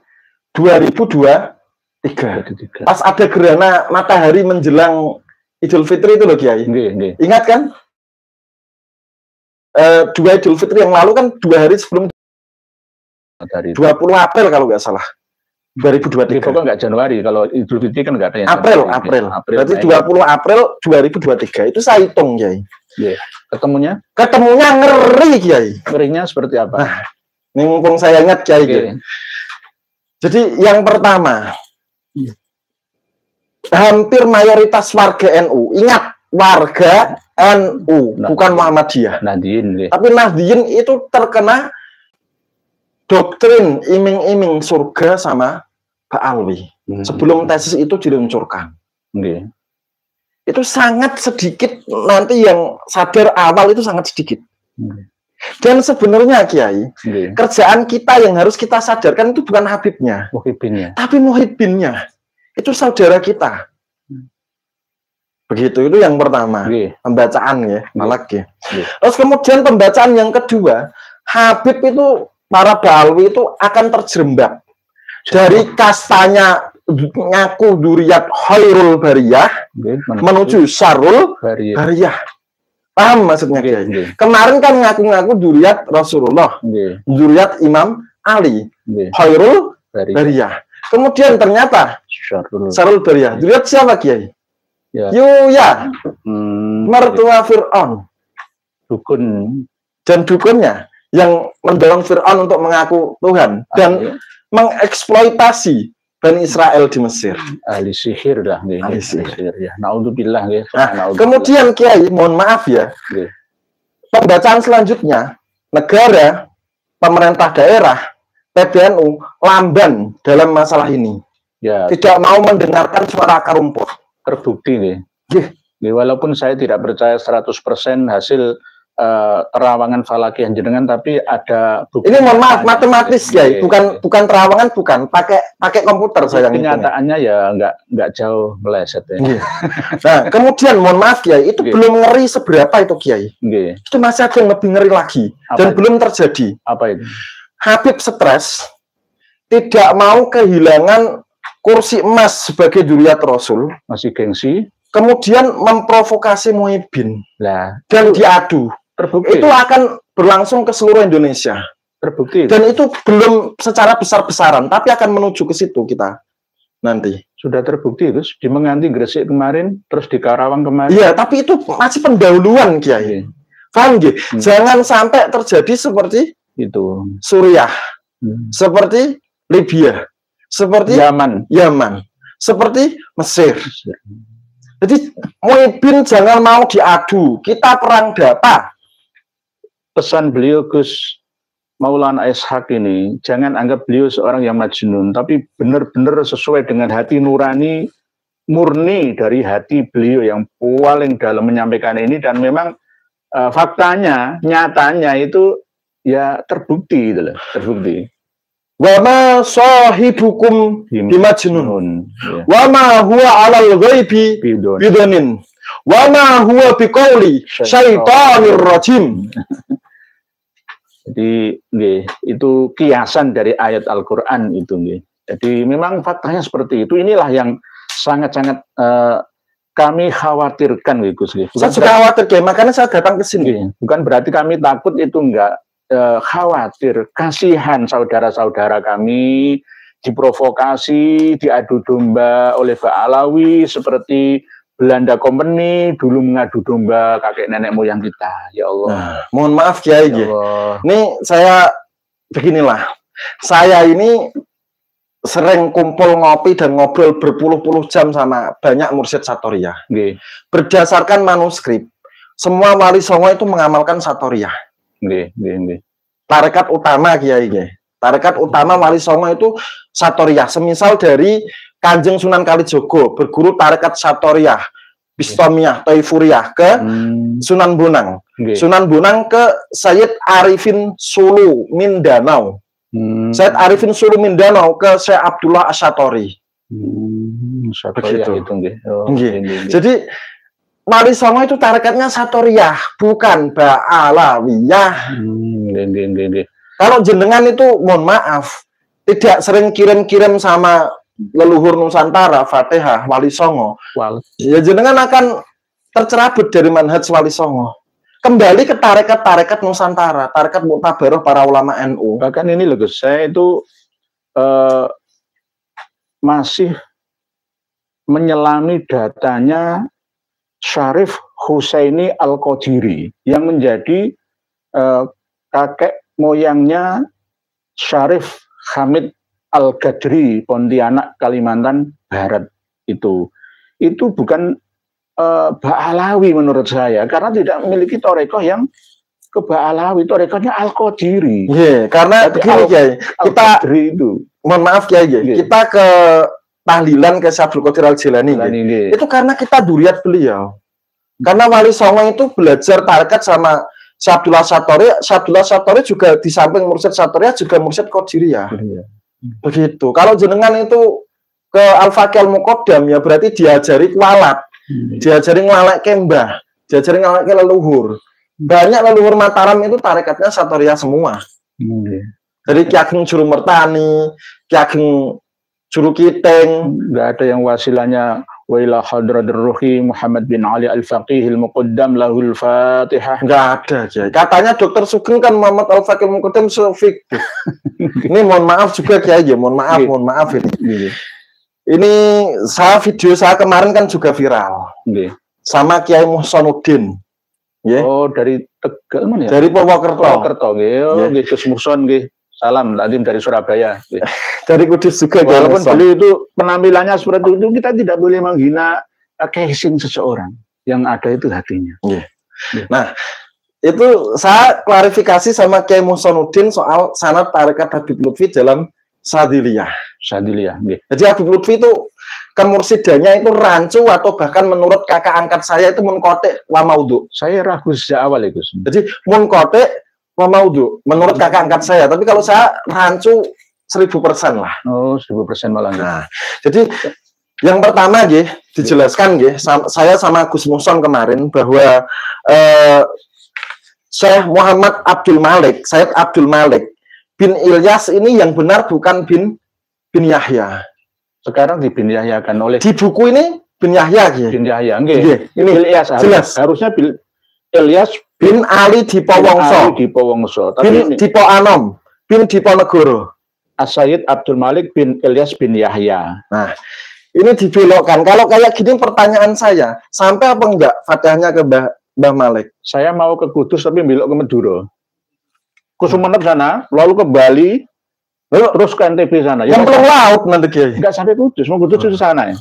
2023. Pas ada gerhana matahari menjelang Idul Fitri itu loh Kiai. Ingat kan? 2 Idul Fitri yang lalu kan 2 hari sebelum 20 April kalau nggak salah. 2023.
Pokoknya nggak Januari, kalau Idul Fitri kan nggak ada yang
April. Berarti 20 April 2023 itu saya hitung Kiai.
Ketemunya
ngeri Kiai.
Ngerinya seperti apa?
Nah, ini mumpung saya ingat Kiai. Jadi yang pertama, hampir mayoritas warga NU, ingat warga NU, bukan Muhammadiyah. Tapi Nahdliyin itu terkena doktrin iming-iming surga sama Pak Alwi. Sebelum tesis itu diluncurkan. Itu sangat sedikit, nanti yang sadar awal itu sangat sedikit. Dan sebenarnya Kiai, kerjaan kita yang harus kita sadarkan itu bukan Habibnya, tapi Muhibbinnya. Itu saudara kita. Begitu, itu yang pertama. Pembacaan ya, malak ya. Terus kemudian pembacaan yang kedua, Habib itu, para Ba'alwi itu akan terjerembab dari kastanya ngaku duriat khairul bariyah menuju syarul bariyah. Paham maksudnya Kiai? Kemarin kan ngaku-ngaku duriat Rasulullah, duriat Imam Ali, khairul bariyah. Kemudian ternyata syarul bariyah. Duriat siapa Kiai? Yuya, mertua Fir'aun,
dukun,
dan dukunnya yang mendorong Fir'aun untuk mengaku Tuhan dan mengeksploitasi Bani Israel di Mesir.
Ahli sihir dah.
Ahli sihir.
Ya. Naudzubillah.
Kemudian Kiai, mohon maaf ya, pembacaan selanjutnya, negara, pemerintah daerah, PBNU, lamban dalam masalah ini. Tidak mau mendengarkan suara akar rumput.
Terbukti nih. Walaupun saya tidak percaya 100% hasil terawangan falakiyah jenengan, tapi ada bukti.
Ini mohon maaf, matematis ya, bukan terawangan, bukan pakai komputer saya.
Kenyataannya ya nggak jauh meleset ya.
Nah, kemudian mohon maaf ya, itu belum ngeri seberapa itu Kiai. Itu masih ada yang lebih ngeri lagi dan belum terjadi.
Apa itu?
Habib stres, tidak mau kehilangan kursi emas sebagai duriat Rasul,
masih gengsi.
Kemudian memprovokasi Muhibbin dan diadu.
Terbukti.
Itu akan berlangsung ke seluruh Indonesia.
Terbukti.
Dan itu belum secara besar-besaran, tapi akan menuju ke situ kita nanti.
Sudah terbukti itu di Menganti Gresik kemarin, terus di Karawang kemarin.
Iya, tapi itu masih pendahuluan Kiai. Paham nggih? Jangan sampai terjadi seperti
itu
Suriah, seperti Libya, seperti Yaman, seperti Mesir. Jadi Muhibbin jangan mau diadu, kita perang data.
Pesan beliau Gus Maulana Ishaq ini, jangan anggap beliau seorang yang majnun, tapi benar-benar sesuai dengan hati nurani, murni dari hati beliau yang paling dalam menyampaikan ini, dan memang faktanya, nyatanya itu ya terbukti gitu loh, terbukti.
Wa ma sahibukum bimajnun wa ma huwa 'alal ghaibi bidonin wa ma huwa biqauli syaitonir rajim.
Jadi itu kiasan dari ayat Al-Qur'an itu nggih. Jadi memang faktanya seperti itu. Inilah yang sangat-sangat kami khawatirkan Gus.
Saya juga khawatir, makanya saya datang ke sini.
Bukan berarti kami takut, itu enggak. Khawatir, kasihan saudara-saudara kami diprovokasi, diadu domba oleh Ba'alawi seperti Belanda Company dulu mengadu domba kakek nenek moyang kita. Ya Allah.
Nah, mohon maaf Kiai. Ya ini saya beginilah. Saya ini sering kumpul ngopi dan ngobrol berpuluh-puluh jam sama banyak mursyid Satoriyah. Berdasarkan manuskrip, semua wali songo itu mengamalkan Satoriyah. Tarekat utama Kiai, tarekat utama wali songo itu Satoriyah. Semisal dari Kanjeng Sunan Kalijogo berguru tarekat Satoriyah, Bistomiyah, Taifuriyah ke Sunan Bonang, Sunan Bonang ke Sayyid Arifin Sulu Mindanao, Sayyid Arifin Sulu Mindanao ke Syekh Abdullah Asyatori. Begitu. Jadi wali songo itu tarekatnya Satoriyah, bukan Ba'alawiyah. Kalau jenengan itu mohon maaf, tidak sering kirim-kirim sama leluhur Nusantara, Fatihah, Wali Songo, ya jenengan akan tercerabut dari manhaj Wali Songo. Kembali ke tarekat-tarekat Nusantara, tarekat Muktabaroh para ulama NU.
Bahkan ini loh Gus, saya itu masih menyelami datanya Syarif Husaini Al-Qadiri yang menjadi kakek moyangnya Syarif Hamid Al-Qadri Pontianak Kalimantan Barat itu bukan Ba'alawi menurut saya karena tidak memiliki torekoh yang ke Ba'alawi, torekohnya Al-Qadiri.
Karena begini Kiai, kita
itu
mohon maaf Kiai, kita ke tahlilan ke Syekh Abdul Qadir Al-Jilani itu karena kita duriat beliau. Karena Wali Songo itu belajar tarekat sama Syekh Abdullah Satori. Syekh Abdullah Satori juga di samping mursyid Satoriyah juga mursyid Qadiriyah. Begitu. Kalau jenengan itu ke Al-Faqih Al-Muqaddam ya berarti diajari kualat, diajari ngelak kembah, diajari ngelak ke leluhur. Banyak leluhur Mataram itu tarekatnya Satoriyah semua. Jadi Ki Ageng Juru Mertani, Ki Ageng Juru Kiteng,
nggak ada yang wasilanya wa ila hadratir ruhi Muhammad bin Ali Al-Faqih Al-Muqaddam lahul Fatihah.
Nggak ada Kiai. Katanya Dr. Sugeng kan Muhammad Al-Faqih Al-Muqaddam Sufik. Ini mohon maaf juga Kiai, mohon maaf ini. Ini video saya kemarin kan juga viral. Sama Kiai Muhsanuddin.
Oh, dari Tegal mana ya?
Dari Purwokerto.
Purwokerto nggih. Gus Muhson nggih. Salam Nadim dari Surabaya.
Dari Kudus juga.
Walaupun beliau itu penampilannya seperti itu, kita tidak boleh menghina casing seseorang. Yang ada itu hatinya.
Nah, itu saya klarifikasi sama Kiai Muhsanuddin soal sanad tarekat Habib Lutfi dalam Sadiliyah. Jadi Habib Lutfi itu kemursidannya itu rancu atau bahkan menurut kakak angkat saya itu munkote wa maudhu.
Saya ragu sejak awal itu.
Jadi munkote wa maudhu menurut kakak angkat saya, tapi kalau saya rancu 1000% lah.
Oh, 1000% malah.
Nah, jadi yang pertama dijelaskan saya sama Gus Muhson kemarin bahwa Syekh Muhammad Abdul Malik, Said Abdul Malik bin Ilyas ini yang benar bukan bin Yahya.
Sekarang di bin Yahya kan oleh
di buku ini bin Yahya
bin Yahya
ini
Ilyas
jelas
harusnya Ilyas
bin Ali Dipowongso bin Dipo Anom bin Diponegoro.
As-Sayyid Abdul Malik bin Ilyas bin Yahya.
Nah, ini dibelokkan. Kalau kayak gini pertanyaan saya, sampai apa enggak Fatihahnya ke Mbah Malik?
Saya mau ke Kudus tapi belok ke Madura. Ke Sumeneb sana, lalu ke Bali, terus ke NTB sana.
Yang belum laut nanti Kiai.
Enggak sampai Kudus, mau Kudus itu sana ya.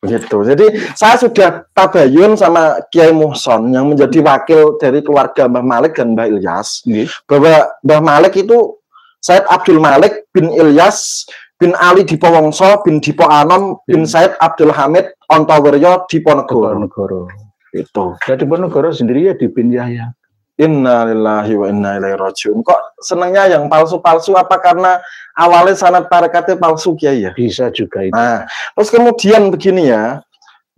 Begitu. Jadi saya sudah tabayun sama Kiai Muhson yang menjadi wakil dari keluarga Mbah Malik dan Mbah Ilyas, bahwa Mbah Malik itu Said Abdul Malik bin Ilyas bin Ali Dipowongso bin Dipo Anom bin Said Abdul Hamid Ontowiryo Diponegoro. Itu.
Ya Diponegoro sendiri ya di bin Yahya.
Innalillahi wa inna ilaihi rajiun. Kok senangnya yang palsu-palsu apa karena awalnya sanad tarekatnya palsu Kiai ya?
Bisa juga itu.
Nah, terus kemudian begini ya,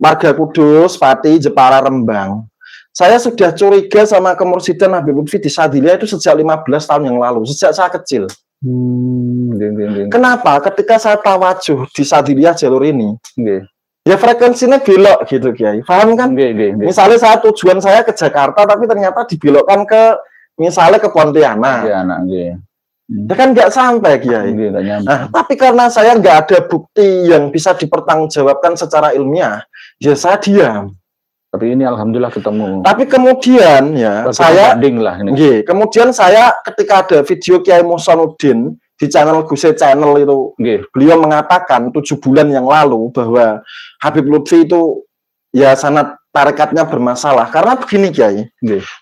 warga Kudus, Pati, Jepara, Rembang. Saya sudah curiga sama kemursidan Habib Lutfi di Sadiliyah itu sejak 15 tahun yang lalu, sejak saya kecil. Kenapa? Ketika saya tawajuh di Sadiliyah jalur ini, ya frekuensinya belok gitu Kiai. Paham kan? Misalnya saya tujuan saya ke Jakarta tapi ternyata dibelokkan ke misalnya ke Pontianak. Ya kan nggak sampai Kiai. Nah, tapi karena saya nggak ada bukti yang bisa dipertanggungjawabkan secara ilmiah, ya saya diam.
Tapi ini alhamdulillah ketemu.
Tapi kemudian ya kemudian saya ketika ada video Kiai Muhsanuddin di channel Guse Channel itu, beliau mengatakan 7 bulan yang lalu bahwa Habib Lutfi itu ya sanad tarekatnya bermasalah. Karena begini Kiai,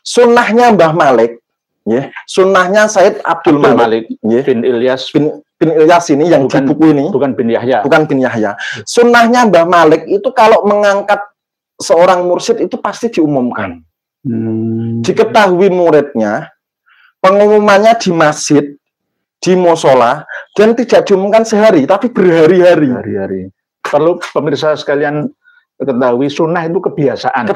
sunnahnya Mbah Malik, sunnahnya Said Abdul Malik
bin Ilyas
bin Ilyas ini yang bukan, di buku ini
bukan bin Yahya.
Bukan bin Yahya. Sunnahnya Mbah Malik itu kalau mengangkat seorang mursyid itu pasti diumumkan. Diketahui muridnya, pengumumannya di masjid, di musola, dan tidak diumumkan sehari, tapi berhari-hari.
Perlu pemirsa sekalian ketahui, sunnah itu kebiasaan.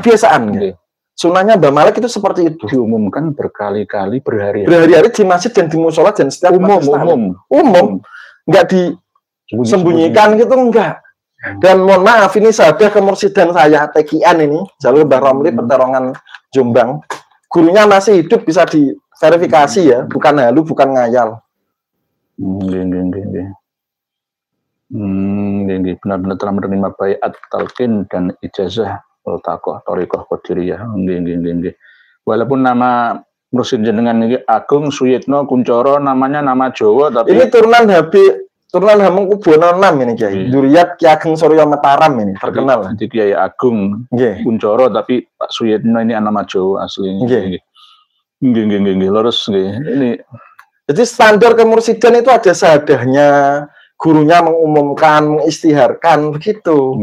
Sunnahnya Mbah Malik itu seperti itu.
Diumumkan berkali-kali, berhari-hari.
Berhari-hari di masjid dan di musola dan setiap
umum.
nggak disembunyikan gitu, enggak. Dan mohon maaf, ini sahabat kemursidan saya TKN ini jalur Mbah Romli Peterongan Jombang, gurunya masih hidup, bisa diverifikasi ya, bukan halu, bukan ngayal.
Benar-benar telah menerima baiat talqin dan ijazah Taqoh Thariqah Qadiriyah. Walaupun nama mursid jenengan ini Agung Suyitno Kuncoro, namanya nama Jawa, tapi
ini turunan Hamengkubuwono VI ini Kiai. Dzurriyyat Ki Ageng Surya Mataram ini terkenal.
Jadi Kiai Agung Kuncoro, tapi Pak Suyitno ini nama Jawa aslinya. Lurus ini.
Jadi standar kemursidan itu ada seadanya, gurunya mengumumkan, mengistiharkan begitu.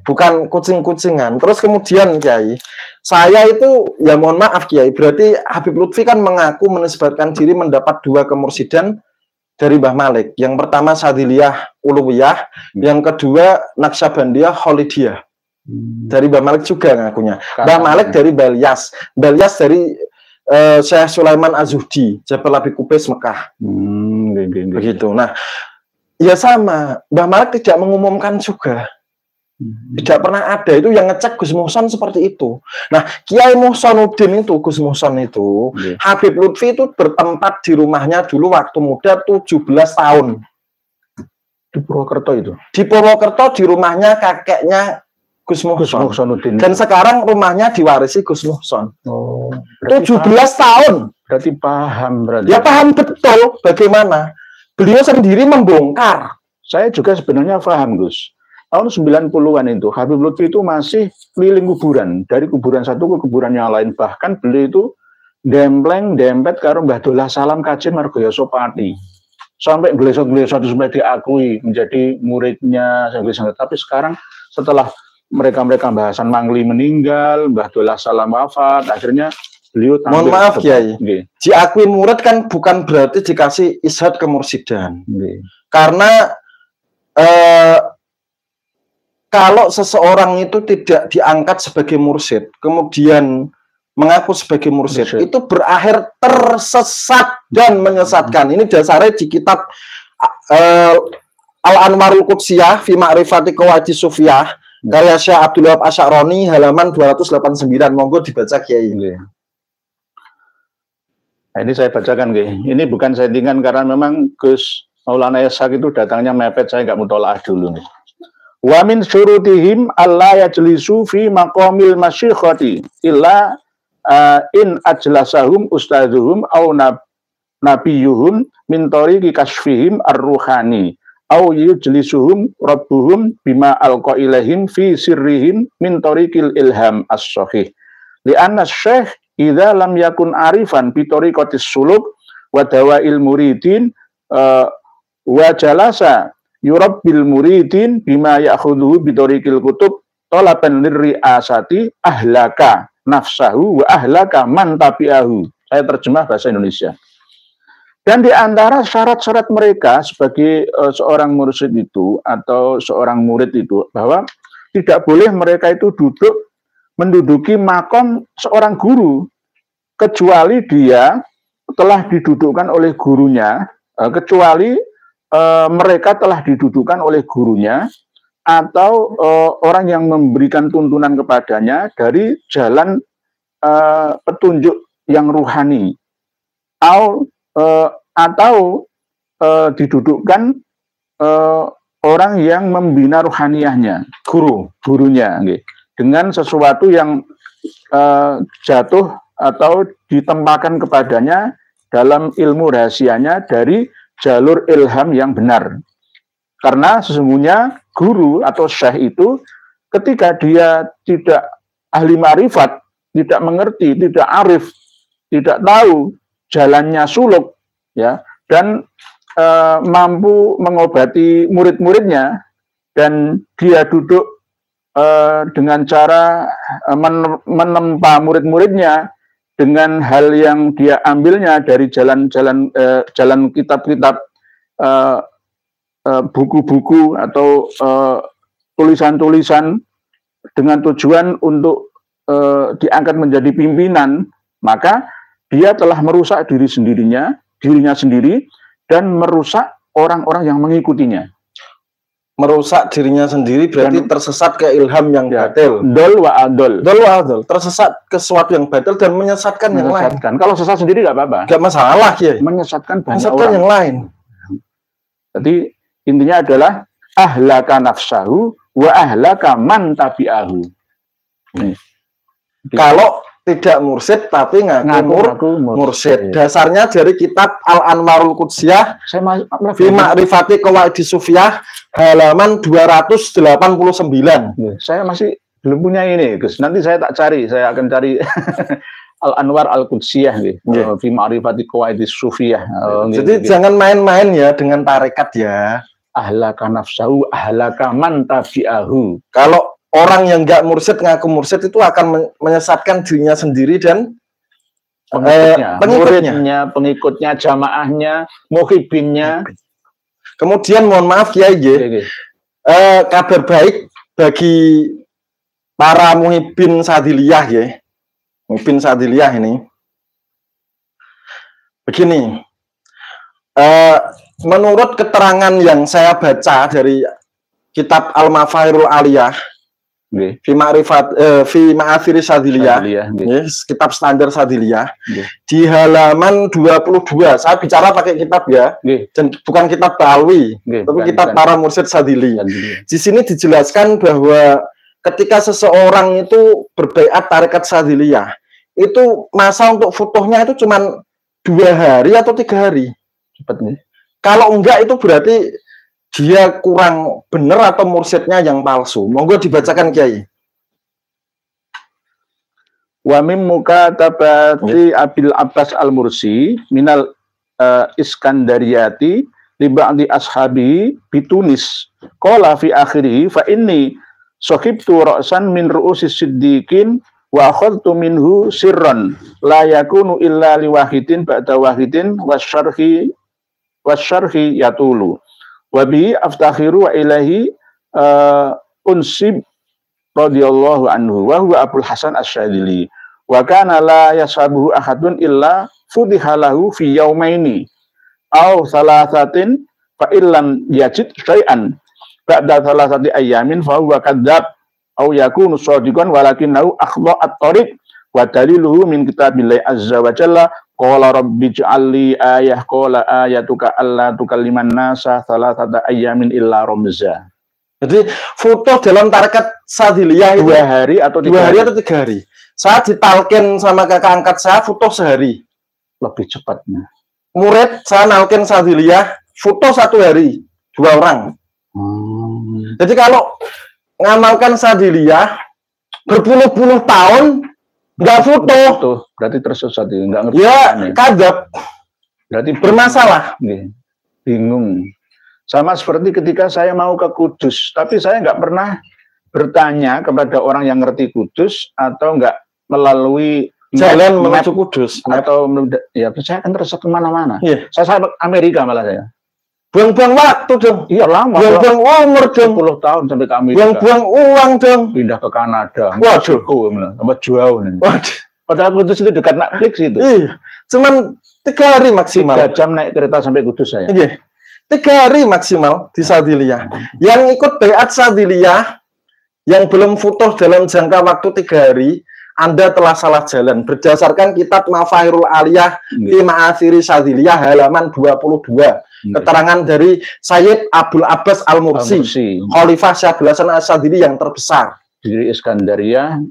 Bukan kucing-kucingan. Terus kemudian Kiai, saya itu ya mohon maaf Kiai, berarti Habib Lutfi kan mengaku menisbatkan diri mendapat 2 kemursidan dari Mbah Malik. Yang pertama Sadiliyah Uluwiyah, yang kedua Naksabandiyah Kholidiyah. Dari Mbah Malik juga ngakunya. Mbah Malik dari Balyas dari Syekh Sulaiman Az-Zuhdi, Jabal Abi Qubais Mekah. Begitu. Nah, ya sama, Mbah Malik tidak mengumumkan juga. Tidak pernah ada itu yang ngecek Gus Muhson seperti itu. Nah, Kiai Muhsonuddin itu, Gus Muhson itu, Habib Lutfi itu bertempat di rumahnya dulu waktu muda 17 tahun.
Di Purwokerto itu?
Di Purwokerto, di rumahnya kakeknya Gus Muhsonuddin. Dan sekarang rumahnya diwarisi Gus Muhson. 17 tahun.
Berarti paham.
Ya paham betul bagaimana. Beliau sendiri membongkar.
Saya juga sebenarnya paham, Gus. Tahun 90-an itu, Habib Lutfi itu masih keliling kuburan. Dari kuburan satu ke kuburan yang lain. Bahkan beliau itu dempet karo Mbah Dolah Salam Kajen Margoyo Sopati. Sampai glesot-glesot sampai diakui menjadi muridnya. Tapi sekarang setelah mereka Mbah Hasan Mangli meninggal, Mbah Dolah Salam wafat, akhirnya beliau
mohon maaf Kiai, diakui murid kan bukan berarti dikasih ishad kemursidan. Karena kalau seseorang itu tidak diangkat sebagai mursid, kemudian mengaku sebagai mursid, itu berakhir tersesat dan menyesatkan. Ini dasarnya di kitab Al-Anwarul Qudsiyah fi Ma'rifati Qawaidi Sufiyah karya Syekh Abdul Wahab Asy'arani halaman 289. Monggo dibaca Kiai.
Nah, ini saya bacakan Kiai. Ini bukan settingan karena memang Gus Maulana Ishaq itu datangnya mepet, saya nggak mutolaah dulu nih. Wa min syurutihim alla yajlisu fi maqamil masyikhati illa in ajlasahum ustadzuhum aw nabiyuhum min tariqi kasfihim ar-ruhani aw yujlisuhum rabbuhum bima alqa ilaihim fi sirrihim min tariqil ilham as-sahih li anna syekh idza lam yakun arifan bi tariqatis suluk wa dawail muridin wa jalasa yurabbil muridin bima ya'khudhu bi tariqil kutub talaban lirriasati ahlaka nafsahu wa ahlaka man tabi'ahu. Saya terjemah bahasa Indonesia. Dan di antara syarat-syarat mereka sebagai seorang mursyid itu atau seorang murid itu bahwa tidak boleh mereka itu menduduki makom seorang guru kecuali dia telah didudukkan oleh gurunya, kecuali mereka telah didudukkan oleh gurunya atau orang yang memberikan tuntunan kepadanya dari jalan petunjuk yang ruhani atau didudukkan orang yang membina ruhaniyahnya, gurunya dengan sesuatu yang jatuh atau ditempahkan kepadanya dalam ilmu rahasianya dari jalur ilham yang benar. Karena sesungguhnya guru atau syekh itu ketika dia tidak ahli ma'rifat, tidak mengerti, tidak arif, tidak tahu jalannya suluk, ya, dan mampu mengobati murid-muridnya, dan dia duduk dengan cara menempa murid-muridnya dengan hal yang dia ambilnya dari jalan kitab-kitab, buku-buku atau tulisan-tulisan dengan tujuan untuk diangkat menjadi pimpinan, maka dia telah merusak dirinya sendiri dan merusak orang-orang yang mengikutinya.
Merusak dirinya sendiri berarti tersesat ke ilham yang batil.
Dol wa adol.
Dol wa adol, tersesat ke sesuatu yang batil dan menyesatkan yang lain.
Kalau sesat sendiri nggak apa-apa.
Nggak masalah ya.
Menyesatkan banyak orang.
Yang lain.
Jadi intinya adalah ahlaka nafsahu wa ahlaka man tabi'ahu.
Kalau tidak mursyid tapi ngaku mursyid. Dasarnya dari kitab Al-Anwarul Qudsiyah fi Ma'rifati Qawaidi Sufiyah halaman 289.
Saya masih belum punya ini, Gus. Nanti saya tak cari, saya akan cari Al-Anwar Al-Qudsiyah fi Ma'rifati Qawaidi Sufiyah.
Jadi jangan main-main ya dengan tarekat ya.
Ahlaka nafsahu ahlaka man tabi'ahu.
Kalau orang yang nggak mursyid ngaku mursyid itu akan menyesatkan dirinya sendiri dan
pengikutnya, jamaahnya, muhibinnya.
Kemudian mohon maaf Kiai, kabar baik bagi para muhibin Sadiliyah ya. Muhibin Sadiliyah ini. Begini, menurut keterangan yang saya baca dari kitab Al-Mafahirul Aliyah, fi Ma'athiri Sadiliyah, kitab standar Sadiliyah, di halaman 22, saya bicara pakai kitab ya, dan bukan kitab Ta'alwi, tapi kitab para mursyid Sadili. Di sini dijelaskan bahwa ketika seseorang itu berbaiat tarekat Sadiliyah, itu masa untuk futuhnya itu cuma 2 hari atau 3 hari. Cepat nih. Kalau enggak itu berarti dia kurang benar atau mursyidnya yang palsu. Monggo dibacakan Kiai.
Wa mim mukatabati Abil Abbas Al-Mursi minal Iskandariyati li ba'di ashabi bitunis qala fi akhirih fa inni sahibtu ra'san min ru'usis siddiqin wa akhadtu minhu sirran la yakunu illa liwahidin ba'da wahidin wasyarhi yatulu wa bihi aftakhiru wa ilahi unsib radhiyallahu anhu wa huwa Abul Hasan Asy-Syadzili wa kana la yasabuhu ahadun illa fudihalahu fi yaumaini aw thalathatin fa illam yajid syai'an ba'da thalathati ayamin fa huwa kadzdzab aw yakunu shadiqan walakinahu akhdha at-tariq wa daliluhu min kitabillahi azza wa jalla qala rabbi ij'alli ayah qala ayatuka alla tukalliman nasa thalathata ayamin illa ramza.
Jadi foto dalam tarekat Sadiliyah
2 hari atau
3 hari. Saya ditalkin sama kakak angkat saya foto sehari.
Lebih cepatnya.
Murid saya nalkin Sadiliyah foto 1 hari 2 orang. Jadi kalau ngamalkan Sadiliyah berpuluh-puluh tahun nggak foto,
berarti tersesat, nggak ngerti.
Ya, kadzab.
Berarti
bermasalah.
Bingung. Sama seperti ketika saya mau ke Kudus, tapi saya nggak pernah bertanya kepada orang yang ngerti Kudus atau nggak melalui
jalan menuju Kudus
atau ya saya kan tersesat kemana-mana. Saya Amerika malah saya.
Buang-buang waktu dong.
Iya lama.
Buang-buang umur dong.
10 tahun sampai ke Amerika.
Buang-buang uang dong.
Pindah ke Kanada.
Waduh.
Sama jauh.
Waduh.
Padahal Kudus itu dekat Netflix itu.
Iya. Cuman 3 hari maksimal.
3 jam naik kereta sampai Kudus saya.
Iya. 3 hari maksimal di Sadiliyah. Yang ikut baiat Sadiliyah yang belum futuh dalam jangka waktu 3 hari, Anda telah salah jalan. Berdasarkan kitab Mafahirul Aliyah fi Ma'athiri Sadiliyah halaman 22. Keterangan dari Sayyid Abul Abbas Al-Mursi, Khalifah Syabul Hasan Asy-Syadzili yang terbesar.
Di Iskandaria,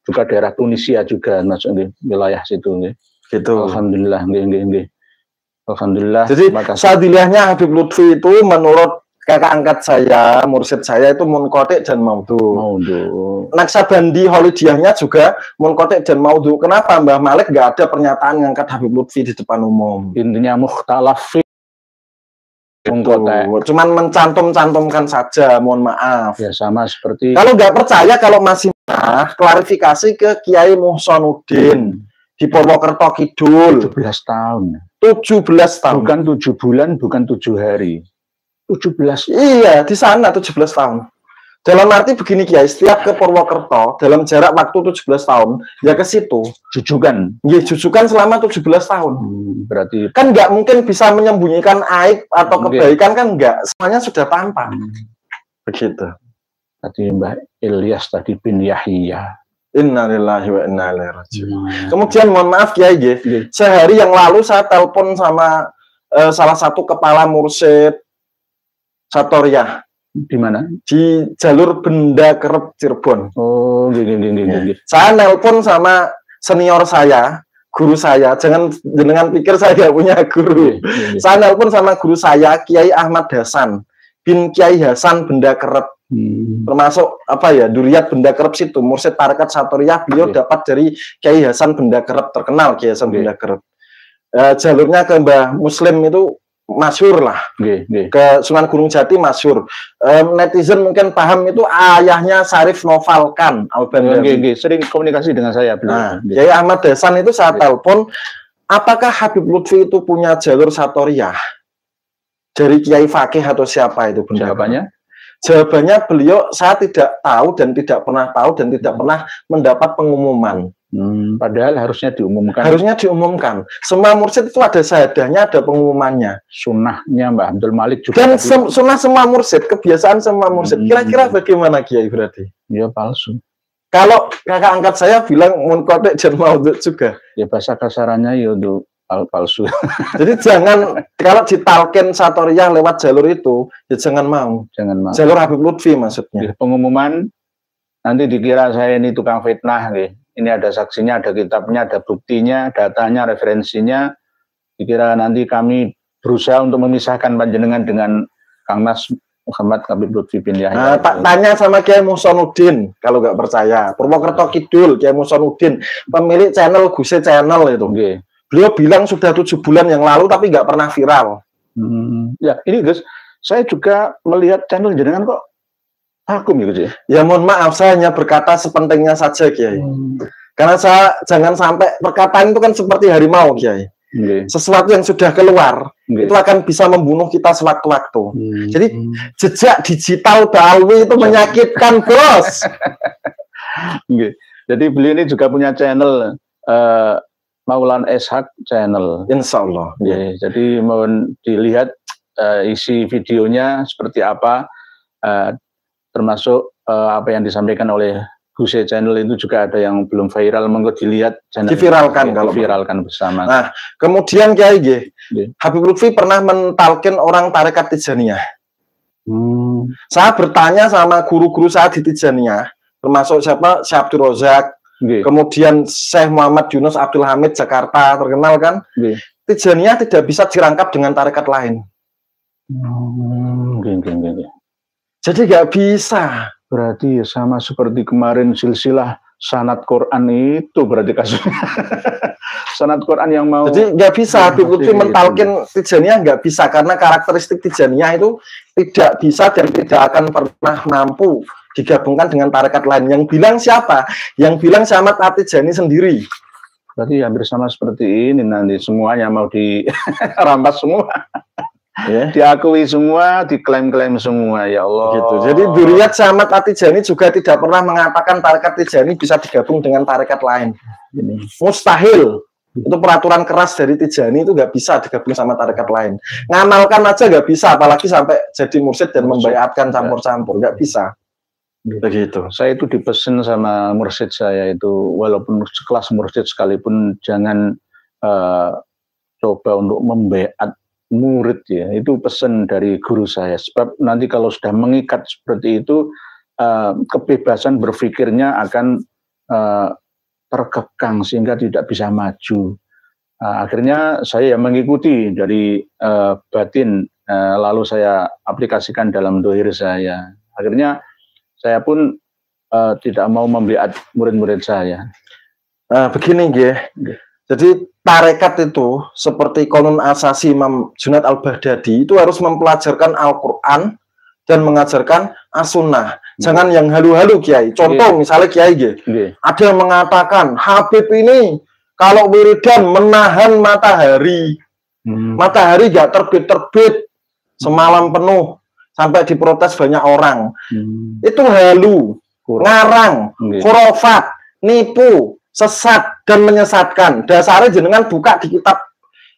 juga daerah Tunisia juga masuk di wilayah situ.
Gitu.
Alhamdulillah. Alhamdulillah.
Jadi Sadiliyahnya Habib Lutfi itu menurut kakak angkat saya, mursyid saya itu munqati dan maudhu. Naksabandi Holidiyahnya juga munqati dan maudhu. Kenapa Mbah Malik nggak ada pernyataan ngangkat Habib Lutfi di depan umum?
Intinya mukhtalaf.
Cuman mencantum-cantumkan saja, mohon maaf.
Ya sama seperti
kalau nggak percaya, kalau masih klarifikasi ke Kiai Muhsanuddin di Purwokerto Kidul.
17 tahun.
17 tahun.
Bukan 7 bulan, bukan 7 hari. 17.
Iya, di sana 17 tahun. Dalam arti begini Kiai, setiap ke Purwokerto dalam jarak waktu 17 tahun, ya ke situ.
Jujukan.
Ya, jujukan selama 17 tahun.
Berarti
kan nggak mungkin bisa menyembunyikan aib atau kebaikan, kan nggak. Semuanya sudah tampak. Begitu.
Tadi Mbah Ilyas tadi bin Yahya.
Innalillahi wa inna ilaihi raji'un. Kemudian mohon maaf Kiai, sehari yang lalu saya telepon sama salah satu kepala mursyid Satoriah.
Di mana?
Di jalur Benda Kerep Cirebon.
Oh, gini.
Saya nelpon sama senior saya, guru saya. Jangan pikir saya nggak punya guru. Saya nelpon sama guru saya, Kiai Ahmad Hasan bin Kiai Hasan Benda Kerep. Termasuk apa ya, Duriyat Benda Kerep situ, mursyid tarekat Satoriah. Beliau dapat dari Kiai Hasan Benda Kerep, terkenal Kiai Hasan Benda Kerep. Jalurnya ke Mbah Muslim itu masyhur lah, ke Sunan Gunung Jati masyhur. Netizen mungkin paham itu ayahnya Syarif Noval Khan Al-Bandari.
Sering komunikasi dengan saya.
Nah, Kiai Ahmad Hasan itu saya telepon, apakah Habib Lutfi itu punya jalur Satoriah dari Kiai Fakih atau siapa itu? Jawabannya beliau, saya tidak tahu dan tidak pernah tahu dan tidak pernah mendapat pengumuman.
Padahal harusnya diumumkan.
Harusnya diumumkan. Semua mursyid itu ada syahadahnya, ada pengumumannya.
Sunnahnya Mbah Abdul Malik juga.
Dan sunnah semua mursyid, kebiasaan semua mursyid. Kira-kira bagaimana Kiai berarti?
Ya palsu.
Kalau kakak angkat saya bilang munqati dan maudhu juga.
Ya bahasa kasarannya ya untuk palsu.
Jadi jangan, kalau ditalkin Satoriah lewat jalur itu, ya jangan mau. Jalur Habib Lutfi maksudnya.
Pengumuman nanti dikira saya ini tukang fitnah gitu. Ini ada saksinya, ada kitabnya, ada buktinya, datanya, referensinya. Dikira nanti kami berusaha untuk memisahkan panjenengan dengan Kang Mas Muhammad Habib Lutfi bin Yahya.
Tanya sama Kiai Musonuddin kalau nggak percaya. Purwokerto Kidul, Kiai Musonuddin, pemilik channel Guse Channel itu. Beliau bilang sudah 7 bulan yang lalu tapi nggak pernah viral.
Ya ini Gus, saya juga melihat channel jenengan kok vakum ya Gus ya?
Ya mohon maaf, saya hanya berkata sepentingnya saja Kiai. Karena saya jangan sampai perkataan itu kan seperti harimau Kiai. Sesuatu yang sudah keluar itu akan bisa membunuh kita sewaktu-waktu. Jadi jejak digital Dalwi itu menyakitkan bos.
Jadi beliau ini juga punya channel Maulana Ishak Channel.
Insya Allah.
Jadi mohon dilihat isi videonya seperti apa. Termasuk apa yang disampaikan oleh Guse Channel itu juga ada yang belum viral, monggo dilihat channel
diviralkan kalau
viralkan bersama.
Nah, kemudian Kiai Habib Lutfi pernah mentalkin orang tarekat Tijaniyah. Saya bertanya sama guru-guru saya di Tijaniyah, termasuk siapa? Syekh Abdul Rozak, kemudian Syekh Muhammad Yunus Abdul Hamid Jakarta, terkenal kan? Tijaniyah tidak bisa dirangkap dengan tarekat lain. Jadi nggak bisa.
Berarti ya sama seperti kemarin silsilah sanad Quran itu berarti kasusnya. Sanad Quran yang mau.
Jadi nggak bisa Habib Lutfi mentalkin Tijaniyah, nggak bisa, karena karakteristik Tijaniyah itu tidak bisa dan tidak akan pernah mampu digabungkan dengan tarekat lain. Yang bilang siapa? Yang bilang Syamad At-Tijani sendiri.
Berarti hampir sama seperti ini nanti semuanya mau dirampas semua. Diakui semua, diklaim-klaim semua, ya Allah.
Gitu. Jadi Duriyat Syamad At-Tijani juga tidak pernah mengatakan tarekat Tijani bisa digabung dengan tarekat lain. Mustahil. Itu peraturan keras dari Tijani, itu nggak bisa digabung sama tarekat lain. Ngamalkan aja nggak bisa, apalagi sampai jadi mursyid dan membaiatkan campur-campur, nggak bisa. Begitu.
Saya itu dipesan sama mursyid saya itu, walaupun sekelas mursyid sekalipun jangan coba untuk membaiat murid ya, itu pesan dari guru saya. Sebab nanti kalau sudah mengikat seperti itu, kebebasan berpikirnya akan terkekang sehingga tidak bisa maju. Akhirnya saya mengikuti dari batin, lalu saya aplikasikan dalam dohir saya. Akhirnya saya pun tidak mau membiat murid-murid saya.
Begini jadi tarekat itu seperti Qonun Asasi Imam Junaid Al-Baghdadi itu harus mempelajarkan Al-Quran dan mengajarkan As-Sunnah. Jangan yang halu-halu Kiai. Contoh misalnya Kiai ada yang mengatakan Habib ini kalau wiridan menahan matahari. Matahari gak terbit-terbit semalam penuh. sampai diprotes banyak orang. Itu halu, ngarang, khurafat, nipu, sesat dan menyesatkan. Dasarnya jenengan buka di kitab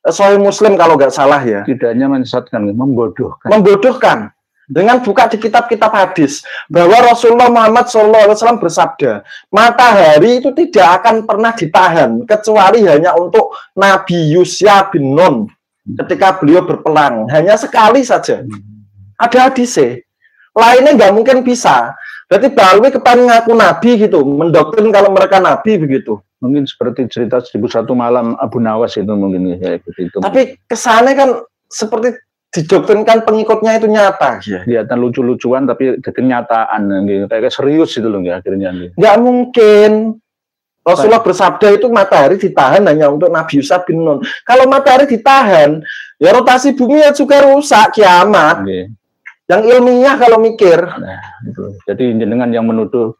Sahih Muslim kalau nggak salah ya.
Tidak hanya menyesatkan, membodohkan.
Membodohkan. Dengan buka di kitab-kitab hadis bahwa Rasulullah Muhammad SAW bersabda, matahari itu tidak akan pernah ditahan kecuali hanya untuk Nabi Yusya bin Nun ketika beliau berperang, hanya sekali saja. Ada hadisnya, lainnya nggak mungkin bisa. Berarti Balwi kepengen ngaku Nabi gitu, mendoktrin kalau mereka Nabi begitu.
Mungkin seperti cerita 1001 malam Abu Nawas itu mungkin ya begitu.
Tapi kesannya kan seperti didoktrinkan pengikutnya itu nyata ya.
Kelihatan lucu-lucuan tapi jadi kenyataan gitu. Kayak serius itu loh ya akhirnya.
Nggak mungkin. Rasulullah bersabda itu matahari ditahan hanya untuk Nabi Yusya bin Nun. Kalau matahari ditahan, ya rotasi bumi ya juga rusak, kiamat. Yang ilmiah kalau mikir.
Nah, itu. Jadi jenengan yang menuduh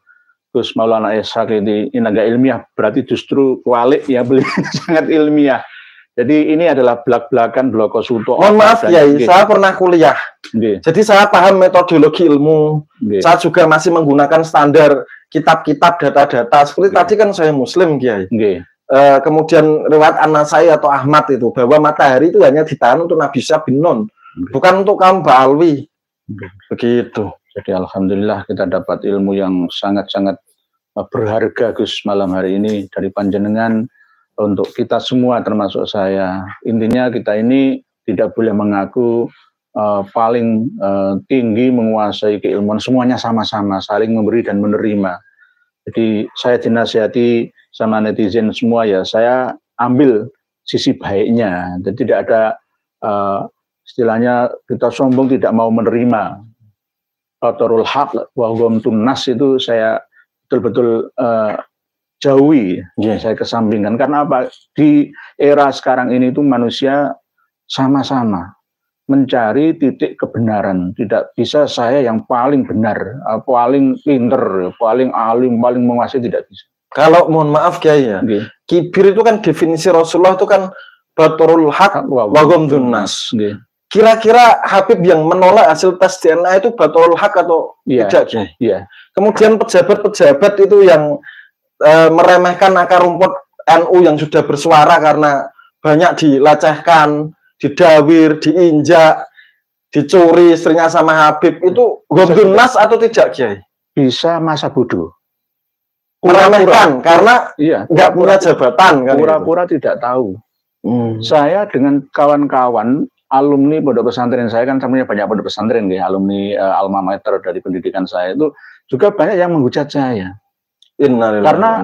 Gus Maulana Ishaq ini agak ilmiah, berarti justru kualik ya, beliau sangat ilmiah. Jadi ini adalah belak-belakan bloko suto.
Mohon maaf ya, saya pernah kuliah. Jadi saya paham metodologi ilmu. Saya juga masih menggunakan standar kitab-kitab data-data. Seperti tadi kan saya Muslim, Kiai. Kemudian riwayat An-Nasai atau Ahmad itu bahwa matahari itu hanya ditahan untuk Nabi Yusya bin Nun, bukan untuk kaum Ba'alwi. Begitu.
Jadi alhamdulillah kita dapat ilmu yang sangat-sangat berharga Gus malam hari ini dari panjenengan. Untuk kita semua termasuk saya, intinya kita ini tidak boleh mengaku paling tinggi menguasai keilmuan, semuanya sama-sama saling memberi dan menerima. Jadi saya dinasihati sama netizen semua ya, saya ambil sisi baiknya. Jadi tidak ada istilahnya kita sombong tidak mau menerima. Qatarul haq wa ghamtun nas itu saya betul-betul jauhi, saya kesampingkan. Karena apa? Di era sekarang ini itu manusia sama-sama mencari titik kebenaran. Tidak bisa saya yang paling benar, paling pinter, paling alim, paling menguasai, tidak bisa.
Kalau mohon maaf Kiai ya, kibir itu kan definisi Rasulullah itu kan batorul haq wa ghamdun nas. Kira-kira Habib yang menolak hasil tes DNA itu batorul haq atau tidak Kiai? Kemudian pejabat-pejabat itu yang meremehkan akar rumput NU yang sudah bersuara karena banyak dilecehkan, didawir, diinjak, dicuri istrinya sama Habib, itu ghamdun nas atau tidak Kiai?
Bisa masa bodoh.
Meremehkan karena nggak punya jabatan kan?
Pura-pura tidak tahu. Saya dengan kawan-kawan alumni pondok pesantren, saya kan punya banyak pondok pesantren ya, alumni alma mater dari pendidikan saya itu juga banyak yang menghujat saya. Karena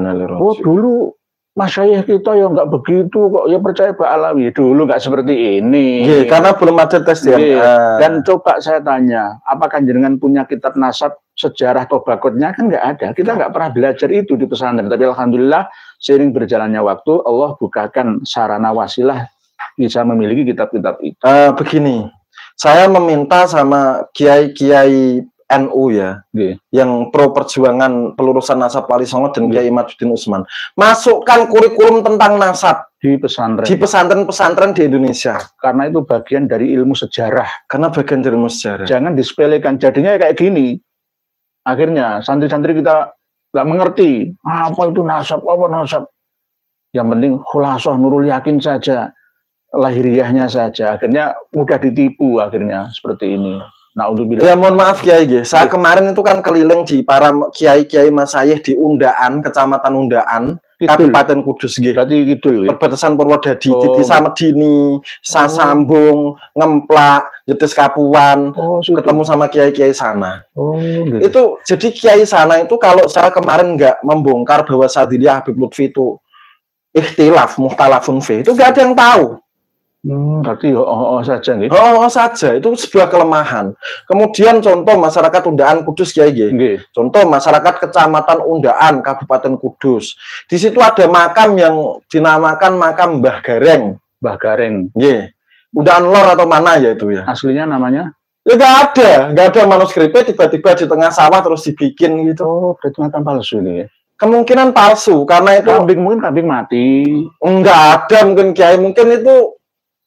dulu masyayikh kita ya nggak begitu kok, ya percaya Pak Alawi dulu nggak seperti ini.
Karena belum ada tes DNA.
Dan coba saya tanya, apakah jenengan punya kitab nasab sejarah tobakotnya? Kan nggak ada. Kita nggak pernah belajar itu di pesantren. Tapi alhamdulillah seiring berjalannya waktu Allah bukakan sarana wasilah bisa memiliki kitab-kitab itu.
Begini, saya meminta sama kiai-kiai NU ya, yang pro perjuangan pelurusan nasab Wali Songo dan Kiai Imaduddin Utsman, masukkan kurikulum tentang nasab
di pesantren,
pesantren di Indonesia,
karena itu bagian dari ilmu sejarah.
Jangan
disepelekan. Jadinya kayak gini, akhirnya santri-santri kita nggak mengerti apa itu nasab, apa nasab. Yang penting khulasah nurul yakin saja, lahiriahnya saja. Akhirnya mudah ditipu, akhirnya seperti ini.
Ya mohon maaf Kiai, saya kemarin itu kan keliling di para kiai-kiai masayih di Undaan, Kecamatan Undaan, Kabupaten Kudus
Berarti gitu ya.
Perbatasan Purwodadi, Desa Medini, Sasambung, Ngemplak, Jetis Kapuan, ketemu sama kiai-kiai sana. Itu jadi kiai sana itu kalau saya kemarin nggak membongkar bahwa Sadiliyah Habib Lutfi itu ikhtilaf, muhtalafun fi, itu nggak ada yang tahu.
Berarti saja gitu.
Saja itu sebuah kelemahan. Kemudian contoh masyarakat Undaan Kudus Kiai. Contoh masyarakat Kecamatan Undaan Kabupaten Kudus. Di situ ada makam yang dinamakan makam Mbah Gareng.
Mbah Gareng.
Undaan Lor atau mana ya itu ya?
Aslinya namanya?
Ya nggak ada manuskripnya, tiba-tiba di tengah sawah terus dibikin gitu.
Berarti makam palsu ini ya?
Kemungkinan palsu karena itu
mungkin kambing mati.
Enggak ada mungkin Kiai, mungkin itu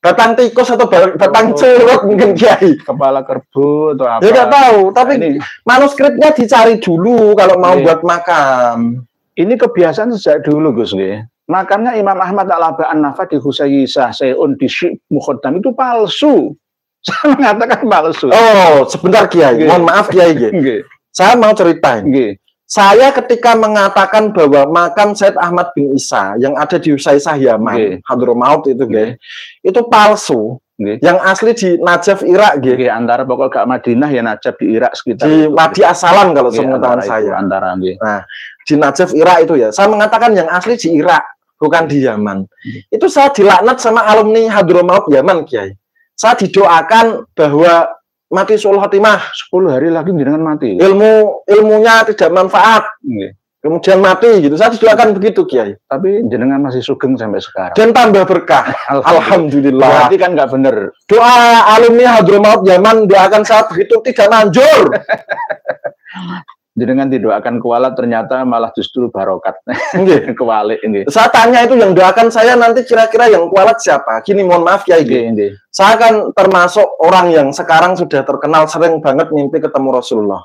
batang tikus atau batang curut mungkin Kiai.
Kepala kerbau atau apa?
Ya nggak tahu, tapi
ini,
manuskripnya dicari dulu kalau mau buat makam.
Ini kebiasaan sejak dulu Gus nggih. Makamnya Imam Ahmad Al-Aba An-Nafa di Husayyisah Sayun di Syekh Mukhaddam itu palsu. Saya mengatakan palsu.
Oh, sebentar Kiai. Mohon maaf Kiai. Saya mau ceritain. Saya ketika mengatakan bahwa makam Said Ahmad bin Isa yang ada di Husayyisah Yaman, Hadramaut itu, itu palsu. Yang asli di Najaf, Irak,
antara pokok gak Madinah ya Najaf di Irak sekitar.
Di Wadi Asalan kalau sepengetahuan saya.
Antara.
Nah, di Najaf, Irak itu ya. Saya mengatakan yang asli di Irak, bukan di Yaman. Itu saya dilaknat sama alumni Hadramaut Yaman, Kiai. Saya didoakan bahwa mati sul khotimah 10 hari lagi dengan mati. Ilmunya tidak manfaat. Kemudian mati gitu. Saya didoakan begitu Kiai.
Tapi jenengan masih sugeng sampai sekarang.
Dan tambah berkah. Alhamdulillah.
Berarti kan nggak bener.
Doa alumni Hadramaut Yaman doakan saya begitu tidak manjur.
Jenengan didoakan kualat ternyata malah justru barokat. Kewalik ini.
Saya tanya itu yang doakan saya nanti kira-kira yang kualat siapa? Gini mohon maaf Kiai. Saya kan termasuk orang yang sekarang sudah terkenal sering banget mimpi ketemu Rasulullah.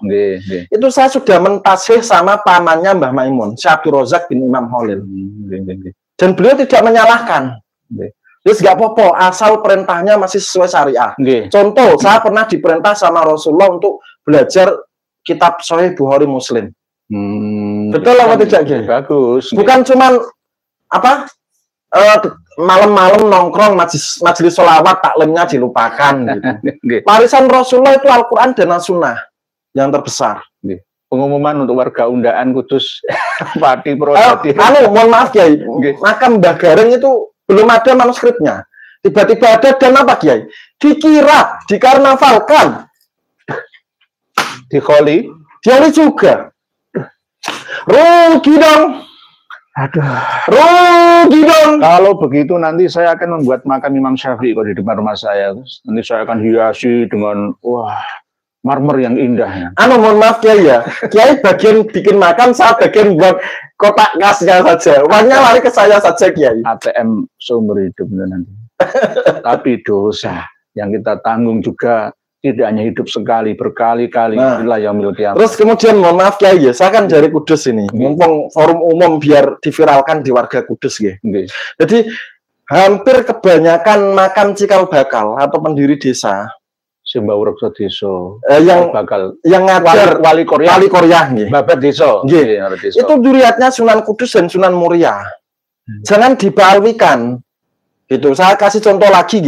Itu saya sudah mentasih sama pamannya Mbah Maimun, Syekh Abdul Razak bin Imam Khalil. Dan beliau tidak menyalahkan. Terus nggak apa-apa, asal perintahnya masih sesuai syariah. Contoh, saya pernah diperintah sama Rasulullah untuk belajar kitab Sahih Bukhari Muslim. Betul apa tidak?
Bagus.
Bukan cuman apa malam-malam nongkrong majelis sholawat taklimnya dilupakan gitu. Warisan Rasulullah itu Al-Quran dan As-Sunnah yang terbesar.
Pengumuman untuk warga undaan Kudus Pati Purwodadi.
Mohon maaf Kiai, makam Mbah Gareng itu belum ada manuskripnya. Tiba-tiba ada dan apa Kiai? Dikira, dikarnavalkan.
Di Kholi
juga. Rugi dong.
Aduh.
Rugi dong.
Kalau begitu nanti saya akan membuat makam Imam Syafi'i di depan rumah saya. Nanti saya akan hiasi dengan marmer yang indah.
Mohon maaf Kiai ya. Kiai bagian bikin makam, saya bagian buat kotak kasnya saja. Uangnya lari ke saya saja Kiai.
ATM seumur hidup nanti. Tapi dosa yang kita tanggung juga tidak hanya hidup sekali, berkali-kali. Terus kemudian mohon maaf Kiai ya, saya kan dari Kudus ini, mumpung forum umum biar diviralkan di warga Kudus ya. Jadi hampir kebanyakan makam cikal bakal atau pendiri desa, Simbau Rekso Deso,
yang ngajar
wali Korea,
Babat Deso, itu duriatnya Sunan Kudus dan Sunan Muria. Jangan dibalwikan. Gitu. Saya kasih contoh lagi,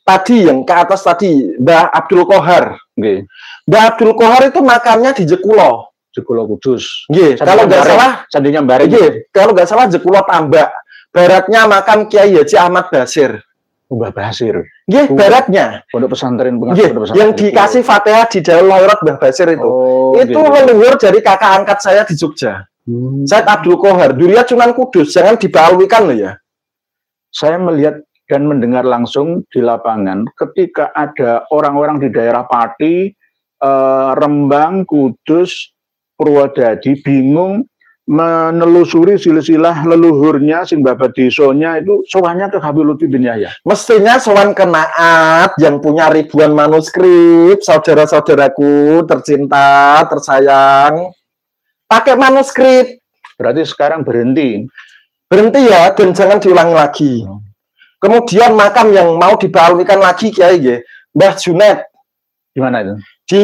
tadi yang ke atas tadi Mbah Abdul Qohar. Mbah Abdul Qohar itu makamnya di Jekulo
Kudus.
Kalau nggak salah,
Sandinya Mbare.
Kalau nggak salah Jekulo Tambak. Baratnya makam Kiai Haji Ahmad Basir.
Mbah Basir.
Baratnya.
Pondok pesantren
yang dikasih Fatihah di Darul Khairat Mbah Basir itu. Itu leluhur dari kakak angkat saya di Jogja. Said Abdul Qohar, duriat Sunan Kudus, jangan dibalwikan loh ya.
Saya melihat dan mendengar langsung di lapangan ketika ada orang-orang di daerah Pati, Rembang, Kudus, Purwodadi bingung menelusuri silsilah leluhurnya sing babat desonya itu sowannya ke Habib Lutfi bin Yahya.
Mestinya sowan ke Naat yang punya ribuan manuskrip, saudara-saudaraku tercinta, tersayang. Pakai manuskrip.
Berarti sekarang berhenti
ya, dan jangan diulangi lagi. Kemudian makam yang mau dibalwikan lagi Kiai Mbah Junet.
Di mana itu?
Di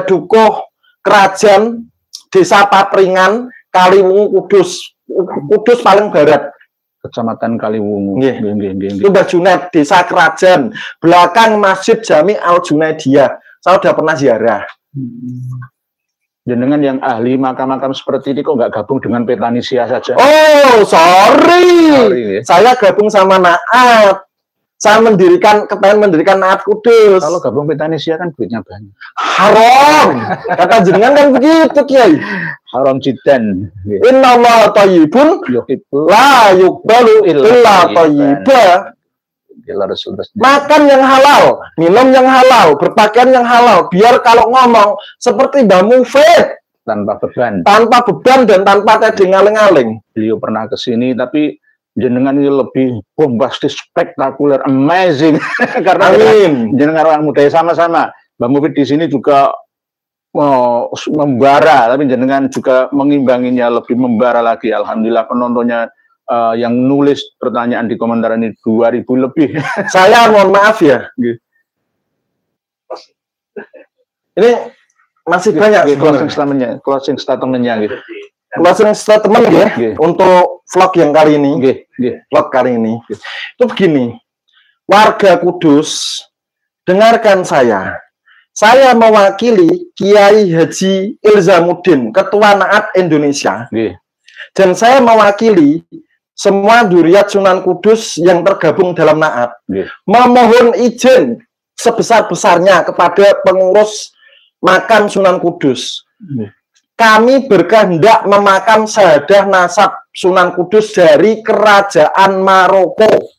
Dukuh Kerajaan Desa Papringan, Kaliwungu, Kudus paling barat.
Kecamatan Kaliwungu.
Itu Mbah Junet, Desa Kerajaan, belakang Masjid Jami Al Junaidiyah. Saya udah pernah ziarah.
Jenengan yang ahli makam-makam seperti ini kok nggak gabung dengan Petanisia saja?
Oh, sorry. Saya gabung sama Naat. Saya kepengen mendirikan Naat Kudus.
Kalau gabung Petanisia kan duitnya banyak.
Haram. Kata jenengan kan begitu Kiai.
Haram jiddan.
Innallaha thayyibun la yuqbalu illa thayyiba. Makan yang halal, minum yang halal, berpakaian yang halal, biar kalau ngomong seperti Mbah Mufid,
tanpa beban
dan tanpa tedeng aling-aling.
Beliau pernah ke sini tapi jenengan ini lebih bombastis, spektakuler, amazing. Karena jenengan orang muda sama-sama. Mbak Mufid di sini juga membara, tapi jenengan juga mengimbanginya lebih membara lagi. Alhamdulillah penontonnya yang nulis pertanyaan di komentar ini 2000 lebih.
Saya mohon maaf ya. Ini masih banyak
closing statementnya gitu.
Closing statement ya untuk vlog yang kali ini. Vlog kali ini. Itu begini. Warga Kudus, dengarkan saya. Saya mewakili Kiai Haji Ilzamuddin, Ketua Naat Indonesia. Dan saya mewakili semua Dzurriyyat Sunan Kudus yang tergabung dalam Naat. Memohon izin sebesar-besarnya kepada pengurus makam Sunan Kudus. Kami berkehendak memakam syahadah nasab Sunan Kudus dari Kerajaan Maroko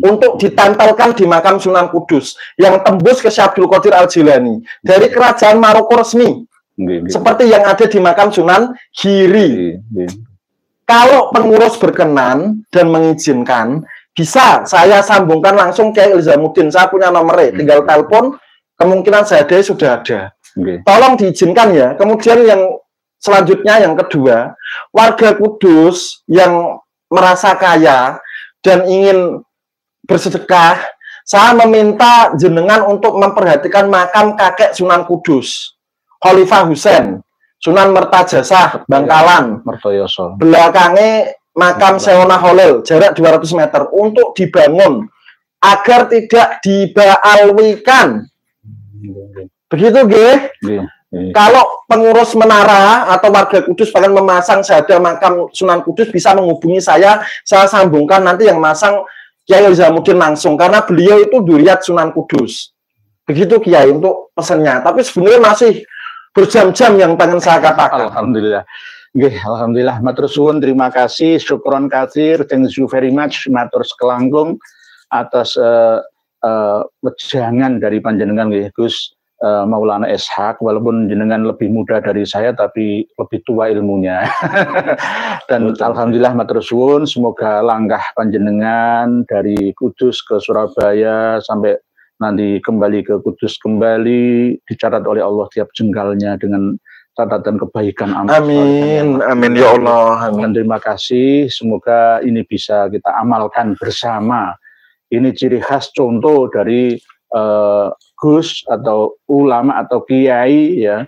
untuk ditempelkan di makam Sunan Kudus yang tembus ke Syekh Abdul Qadir Al-Jilani dari Kerajaan Maroko resmi, seperti yang ada di makam Sunan Giri. Kalau pengurus berkenan dan mengizinkan, bisa saya sambungkan langsung ke Ilzamuddin. Saya punya nomornya, tinggal telepon, kemungkinan syahadah sudah ada. Tolong diizinkan ya. Kemudian yang selanjutnya, yang kedua, warga Kudus yang merasa kaya dan ingin bersedekah, saya meminta jenengan untuk memperhatikan makam kakek Sunan Kudus, Khalifah Husain, Sunan Mertajasah, Bangkalan, belakangnya makam Sewona Holil, jarak 200 meter, untuk dibangun agar tidak dibaalwikan. Begitu, Kalau pengurus menara atau warga Kudus pengen memasang syahadah makam Sunan Kudus, bisa menghubungi saya sambungkan nanti yang masang Kiai Ilzamuddin langsung, karena beliau itu Dzurriyyat Sunan Kudus. Begitu Kiai untuk pesannya. Tapi sebenarnya masih berjam-jam yang pengen saya katakan.
Alhamdulillah. Alhamdulillah. Matur suwun, terima kasih, syukron katsir, thank you very much, matur sekelangkung atas wejangan dari panjenengan Gus Maulana Ishaq, walaupun jenengan lebih muda dari saya tapi lebih tua ilmunya. Dan alhamdulillah matur suwun, semoga langkah panjenengan dari Kudus ke Surabaya sampai nanti kembali ke Kudus kembali dicatat oleh Allah tiap jengkalnya dengan catatan kebaikan.
Amin, amin ya Allah.
Dan terima kasih, semoga ini bisa kita amalkan bersama. Ini ciri khas contoh dari Gus atau ulama atau kiai ya,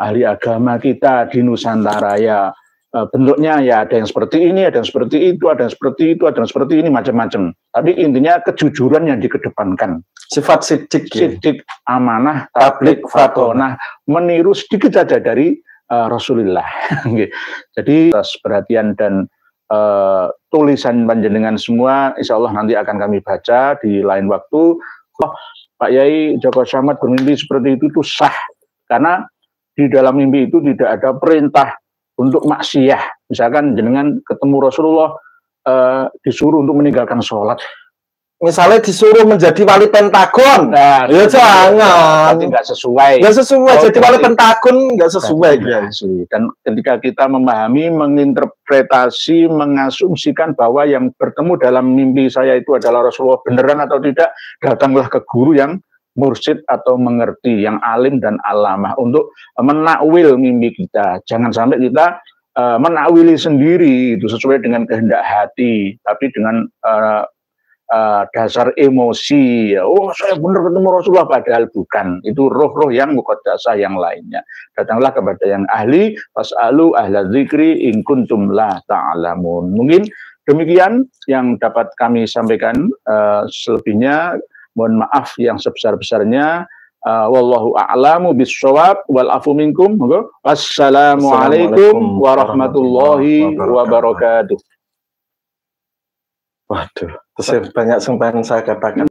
ahli agama kita di Nusantara ya. Bentuknya ya ada yang seperti ini, ada yang seperti itu, ada yang seperti itu, ada yang seperti ini, macam-macam. Tapi intinya kejujuran yang dikedepankan.
Sifat sidik,
amanah, tablik, fatonah, meniru sedikit saja dari Rasulullah. Jadi atas perhatian dan tulisan panjenengan semua, insya Allah nanti akan kami baca di lain waktu. Pak Yai Joko Samad bermimpi seperti itu sah, karena di dalam mimpi itu tidak ada perintah untuk maksiyah. Misalkan jenengan ketemu Rasulullah disuruh untuk meninggalkan sholat.
Misalnya disuruh menjadi wali Pentagon, nah, ya jangan.
Nggak sesuai.
Nggak sesuai. Jadi wali Pentagon nggak sesuai.
Dan ketika kita memahami, menginterpretasi, mengasumsikan bahwa yang bertemu dalam mimpi saya itu adalah Rasulullah beneran atau tidak, datanglah ke guru yang mursyid atau mengerti, yang alim dan alamah untuk menakwil mimpi kita. Jangan sampai kita menakwili sendiri itu sesuai dengan kehendak hati, tapi dengan dasar emosi, oh saya benar ketemu Rasulullah, padahal bukan. Itu roh-roh yang muqaddasah yang lainnya. Datanglah kepada yang ahli, fas'alu ahla dzikri in kuntum la ta'lamun. Mungkin demikian yang dapat kami sampaikan. Selebihnya mohon maaf yang sebesar-besarnya. Wallahu a'lamu bis-shawab wal afu minkum. Wassalamualaikum warahmatullahi wabarakatuh.
Waduh, banyak yang saya katakan.